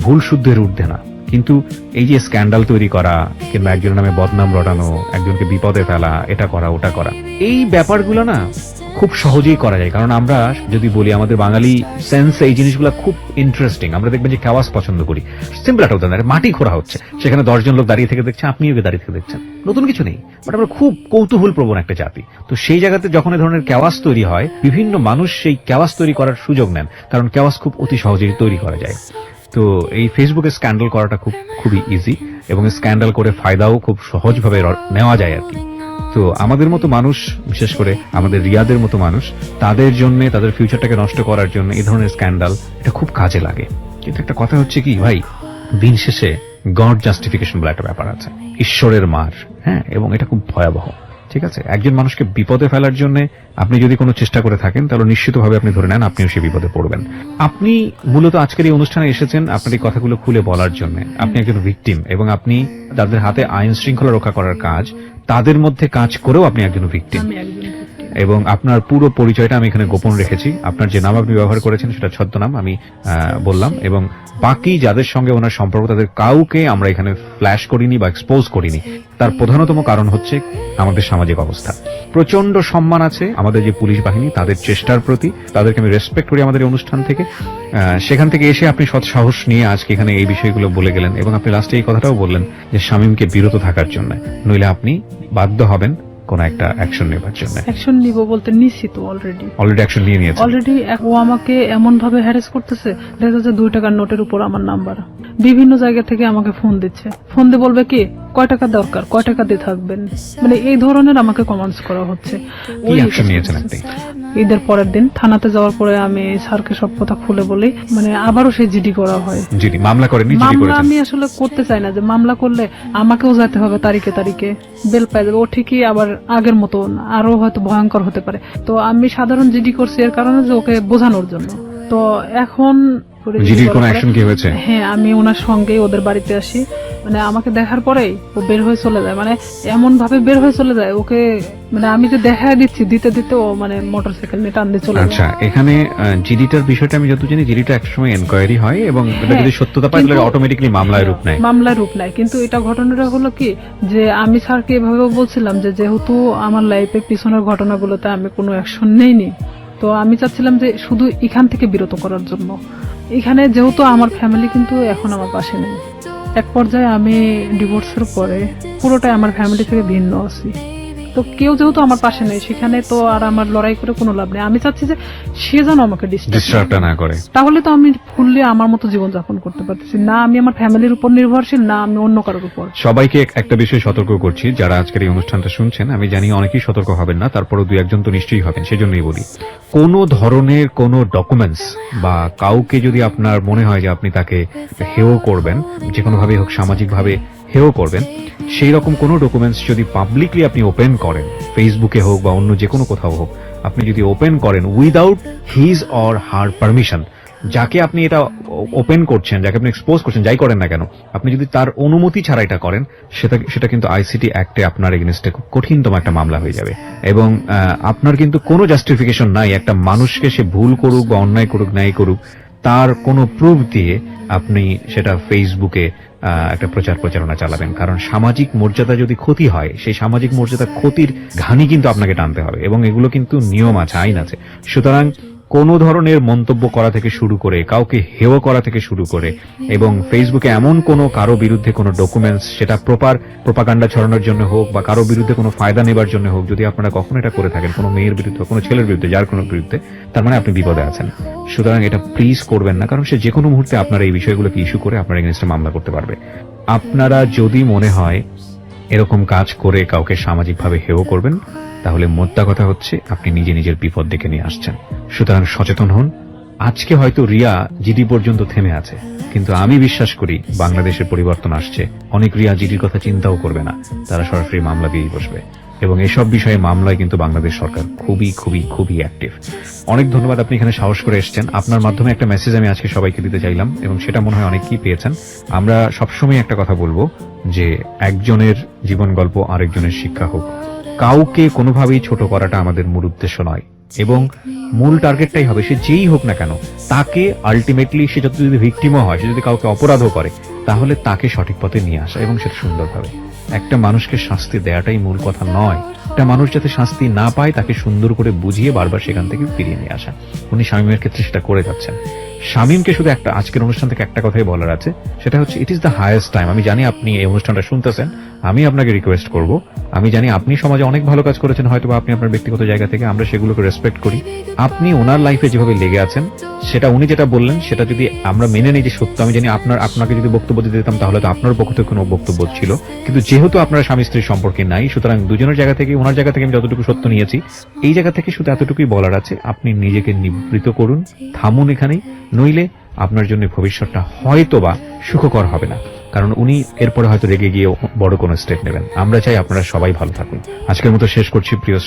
ভুল শুদ্ধের ঊর্ধ্বে না, কিন্তু এই যে স্ক্যান্ডাল তৈরি করা কিংবা একজনের নামে বদনাম রটানো, একজনকে বিপদে ফেলা, এটা করা ওটা করা, এই ব্যাপারগুলো না খুব সহজেই করা যায়। কারণ আমরা যদি বলি, আমাদের বাঙালি সেন্স এই জিনিসগুলো খুব ইন্টারেস্টিং। আমরা দেখবেন যে কেওয়াস পছন্দ করি। সিম্পল একটা উদাহরণ, মাটি খোঁড়া হচ্ছে, সেখানে 10 জন লোক দাঁড়িয়ে থেকে দেখছে, আপনিও দাঁড়িয়ে থেকে দেখছেন, নতুন কিছু নেই, বাট আমরা খুব কৌতূহল প্রবণ একটা জাতি। তো সেই জায়গাতে যখন এই ধরনের কেওয়াস তৈরি হয়, বিভিন্ন মানুষ সেই কেওয়াস তৈরি করার সুযোগ নেন, কারণ কেওয়াস খুব অতি সহজেই তৈরি করা যায়। তো এই ফেসবুকে স্ক্যান্ডাল করাটা খুবই ইজি, এবং স্ক্যান্ডাল করে ফায়দাও খুব সহজভাবে নেওয়া যায় আর কি। তো আমাদের মতো মানুষ, বিশেষ করে আমাদের রিয়াদের মতো মানুষ, তাদের জন্য, তাদের ফিউচারটাকে নষ্ট করার জন্য এই ধরনের স্ক্যান্ডাল এটা খুব কাজে লাগে। কিন্তু একটা কথা হচ্ছে কি ভাই, দিন শেষে গড জাস্টিফিকেশন বলে একটা ব্যাপার আছে, ঈশ্বরের মার, হ্যাঁ, এবং এটা খুব ভয়াবহ। ঠিক আছে, একজন মানুষকে বিপদে ফেলার জন্য আপনি যদি কোনো চেষ্টা করে থাকেন, তাহলে নিশ্চিতভাবে আপনি ধরে নেন আপনিও সেই বিপদে পড়বেন। আপনি মূলত আজকের এই অনুষ্ঠানে এসেছেন আপনার এই কথাগুলো খুলে বলার জন্য। আপনি একজন ভিকটিম, এবং আপনি যাদের হাতে আইন শৃঙ্খলা রক্ষা করার কাজ, তাদের মধ্যে কাজ করেও আপনি একজন ভিকটিম। আমি একজন victim। এবং আপনার পুরো পরিচয়টা আমি এখানে গোপন রেখেছি। আপনার যে নাম আপনি ব্যবহার করেছেন সেটা ছদ্মনাম আমি বললাম, এবং বাকি যাদের সঙ্গে ওনার সম্পর্ক, তাদের কাউকে আমরা এখানে ফ্ল্যাশ করিনি বা এক্সপোজ করিনি। তার প্রধানতম কারণ হচ্ছে আমাদের সামাজিক অবস্থা। প্রচন্ড সম্মান আছে আমাদের যে পুলিশ বাহিনী, তাদের চেষ্টার প্রতি, তাদেরকে আমি রেসপেক্ট করি আমাদের এই অনুষ্ঠান থেকে। সেখান থেকে এসে আপনি সৎ সাহস নিয়ে আজকে এখানে এই বিষয়গুলো বলে গেলেন, এবং আপনি লাস্টে এই কথাটাও বললেন যে শামীমকে বিরত থাকার জন্য, নইলে আপনি বাধ্য হবেন কোন একটা অ্যাকশন নেবার জন্য। অ্যাকশন নিব বলতে নিছি তো অলরেডি অ্যাকশন নিয়ে নিয়েছে। অলরেডি ও আমাকে এমন ভাবে হ্যারাস করতেছে, দেখা যাচ্ছে 2 টাকার নোটের উপর আমার নাম্বার, বিভিন্ন জায়গা থেকে আমাকে ফোন দিচ্ছে। ফোন দিয়ে বলবে কি, কয় টাকা দরকার, কয় টাকা দিয়ে থাকবেন, মানে এই ধরনের আমাকে কমেন্টস করা হচ্ছে। কি অ্যাকশন নিয়েছেন আপনি? ঈদের পরের দিন থানাতে যাওয়ার পরে আমি স্যারকে সব কথা খুলে বলি, মানে আবারও সেই জিডি করা হয়। জিডি মামলা করেননি? জিডি মামলা করেছেন? আমি আসলে করতে চাই না, যে মামলা করলে আমাকেও যেতে হবে তারিখে তারিখে, বেল পাই যাবে। ও ঠিকই আবার আগের মতো আরো হয়তো ভয়ঙ্কর হতে পারে। তো আমি সাধারণ জিডি করছি এর কারণে যে ওকে বোঝানোর জন্য। তো এখন করে জিডির কোনো অ্যাকশন কি হয়েছে? হ্যাঁ, আমি ওনার সঙ্গেই ওদের বাড়িতে আসি, মানে আমাকে দেখার পরেই ও বের হয়ে চলে যায়, মানে এমন ভাবে বের হয়ে চলে যায় ওকে, মানে আমি যে দেখা দিচ্ছি দিতে দিতে ও মানে মোটরসাইকেল নিয়ে টান দিয়ে চলে যায়। আচ্ছা, এখানে জিডিটার বিষয়টা আমি যত জানি, জিডিটা একসময় এনকোয়ারি হয় এবং এটা যদি সত্যতা পায় তাহলে অটোমেটিক্যালি মামলায় রূপ নেয়। মামলার রূপ নেয়, কিন্তু এটা ঘটনাটা হলো কি যে আমি স্যারকে এভাবে বলছিলাম যে যেহেতু আমার লাইফে পিছনের ঘটনাগুলোতে আমি কোনো অ্যাকশন নেইনি, তো আমি চাচ্ছিলাম যে শুধু এখান থেকে বিরত করার জন্য। এখানে যেহেতু আমার ফ্যামিলি কিন্তু এখন আমার পাশে নেই, এক পর্যায়ে আমি ডিভোর্সের পরে পুরোটাই আমার ফ্যামিলি থেকে ভিন্ন আছি, তো কেউ যেহেতু আমার পাশে নেই সেখানে তো আর আমার লড়াই করে কোনো লাভ নেই। আমি চাচ্ছি যে সে যেন আমাকে ডিস্টার্বটা না করে, তাহলে তো আমি ফুললি আমার মতো জীবনযাপন করতে পারতেছি না, আমি আমার ফ্যামিলির উপর নির্ভরশীল না আমি অন্য কারোর উপর। সবাইকে একটা বিষয় সতর্ক করছি, যারা আজকের এই অনুষ্ঠানটা শুনছেন, আমি জানি অনেকেই সতর্ক হবেন না, তারপরও দুই একজন তো নিশ্চয়ই হবেন, সেজন্যই বলি কোন ধরনের কোন ডকুমেন্টস বা কাউকে যদি আপনার মনে হয় যে আপনি তাকে হেয় করবেন, যে কোনোভাবে হোক সামাজিকভাবে হেয় করবেন, সেই রকম কোনো ডকুমেন্টস যদি পাবলিকলি আপনি ওপেন করেন, ফেসবুকে হোক বা অন্য যে কোনো কোথাও হোক, আপনি যদি ওপেন করেন without his or her permission, যাকে আপনি এটা ওপেন করছেন, যাকে আপনি এক্সপোজ করছেন, যাই করেন না কেন, আপনি যদি তার অনুমতি ছাড়া এটা করেন, সেটা কিন্তু আইসিটি অ্যাক্টে আপনার এগেইনস্টে খুব কঠিনতম একটা মামলা হয়ে যাবে। এবং আপনার কিন্তু কোনো জাস্টিফিকেশন নাই একটা মানুষকে, সে ভুল করুক বা অন্যায় করুক ন্যায় করুক, তার কোনো প্রুফ দিয়ে আপনি সেটা ফেসবুকে একটা প্রচারণা চালাবেন। কারণ সামাজিক মর্যাদা যদি ক্ষতি হয়, সেই সামাজিক মর্যাদা ক্ষতির ঘানি কিন্তু আপনাকে টানতে হবে, এবং এগুলো কিন্তু নিয়ম আছে, আইন আছে। সুতরাং কোনো ধরনের মন্তব্য করা থেকে শুরু করে, কাউকে হেয় করা থেকে শুরু করে, এবং ফেসবুকে এমন কোনো কারো বিরুদ্ধে কোনো ডকুমেন্টস, সেটা প্রোপাগান্ডা ছড়ানোর জন্য হোক বা কারো বিরুদ্ধে কোনো ফায়দা নেবার জন্য হোক, যদি আপনারা কখনো এটা করে থাকেন কোনো মেয়ের বিরুদ্ধে, কোনো ছেলের বিরুদ্ধে, যার কোনো বিরুদ্ধে, তার মানে আপনি বিপদে আছেন। সুতরাং এটা প্লিজ করবেন না, কারণ সে যে কোনো মুহূর্তে আপনার এই বিষয়গুলোকে ইস্যু করে আপনার এগেইনস্টে মামলা করতে পারবে। আপনারা যদি মনে হয় এরকম কাজ করে কাউকে সামাজিকভাবে হেয় করবেন, তাহলে মোদ্দা কথা হচ্ছে আপনি নিজে নিজের বিপদ ডেকে নিয়ে আসছেন। সুতরাং সচেতন হন। আজকে হয়তো রিয়া জিডি পর্যন্ত থেমে আছে, কিন্তু আমি বিশ্বাস করি বাংলাদেশের পরিবর্তন আসছে, অনেক রিয়া জিডির কথা চিন্তাও করবে না, তারা সরাসরি মামলা দিয়েই বসবে। এবং এসব বিষয়ে মামলায় কিন্তু বাংলাদেশ সরকার খুবই খুবই খুবই অ্যাক্টিভ। অনেক ধন্যবাদ, আপনি এখানে সাহস করে এসেছেন। আপনার মাধ্যমে একটা মেসেজ আমি আজকে সবাইকে দিতে চাইলাম, এবং সেটা মনে হয় অনেকেই পেয়েছেন। আমরা সবসময় একটা কথা বলবো যে একজনের জীবন গল্প আরেকজনের শিক্ষা হোক। কাউকে কোনোভাবেই ছোট করাটা আমাদের মূল উদ্দেশ্য নয়, এবং মূল টার্গেটটাই হবে সে যেই হোক না কেন, তাকে আলটিমেটলি, সে যত যদি ভিকটিমও হয়, সে যদি কাউকে অপরাধও করে, তাহলে তাকে সঠিক পথে নিয়ে আসা, এবং সেটা সুন্দরভাবে। একটা মানুষকে শাস্তি দেওয়াটাই মূল কথা নয়, একটা মানুষ যাতে শাস্তি না পায় তাকে সুন্দর করে বুঝিয়ে বারবার সেখান থেকে ফিরিয়ে নিয়ে আসা। উনি শামীমের ক্ষেত্রে সেটা করে যাচ্ছেন। শামীমকে শুধু একটা আজকের অনুষ্ঠান থেকে একটা কথাই বলার আছে, সেটা হচ্ছে it is the highest time. আমি জানি আপনি এই অনুষ্ঠানটা শুনতেছেন, আমি আপনাকে রিকোয়েস্ট করব, আমি জানি আপনি সমাজে অনেক ভালো কাজ করেছেন, হয়তো আপনি আপনার ব্যক্তিগত জায়গা থেকে, আমরা সেগুলোকে রেসপেক্ট করি। আপনি ওনার লাইফে যেভাবে লেগে আছেন, সেটা উনি যেটা বললেন সেটা যদি আমরা মেনে নিই যে সত্য, আমি জানি আপনাকে যদি বক্তব্য দিতে দিতাম তাহলে তো আপনার পক্ষ থেকে কোনো বক্তব্য ছিল, কিন্তু যেহেতু আপনার স্বামী স্ত্রীর সম্পর্কে নাই, সুতরাং দুজনের জায়গা থেকে, ওনার জায়গা থেকে আমি যতটুকু সত্য নিয়েছি, এই জায়গা থেকে শুধু এতটুকুই বলার আছে, আপনি নিজেকে নিবৃত করুন, থামুন এখানেই, নইলে আপনার জন্য ভবিষ্যৎটা হয়তোবা সুখকর হবে না। কারণ উনি এরপরে হয়তো রেগে গিয়ে বড় কোনো স্টেপ নেবেন। আমরা চাই আপনারা সবাই ভালো থাকুন। আজকের মতো শেষ করছি প্রিয়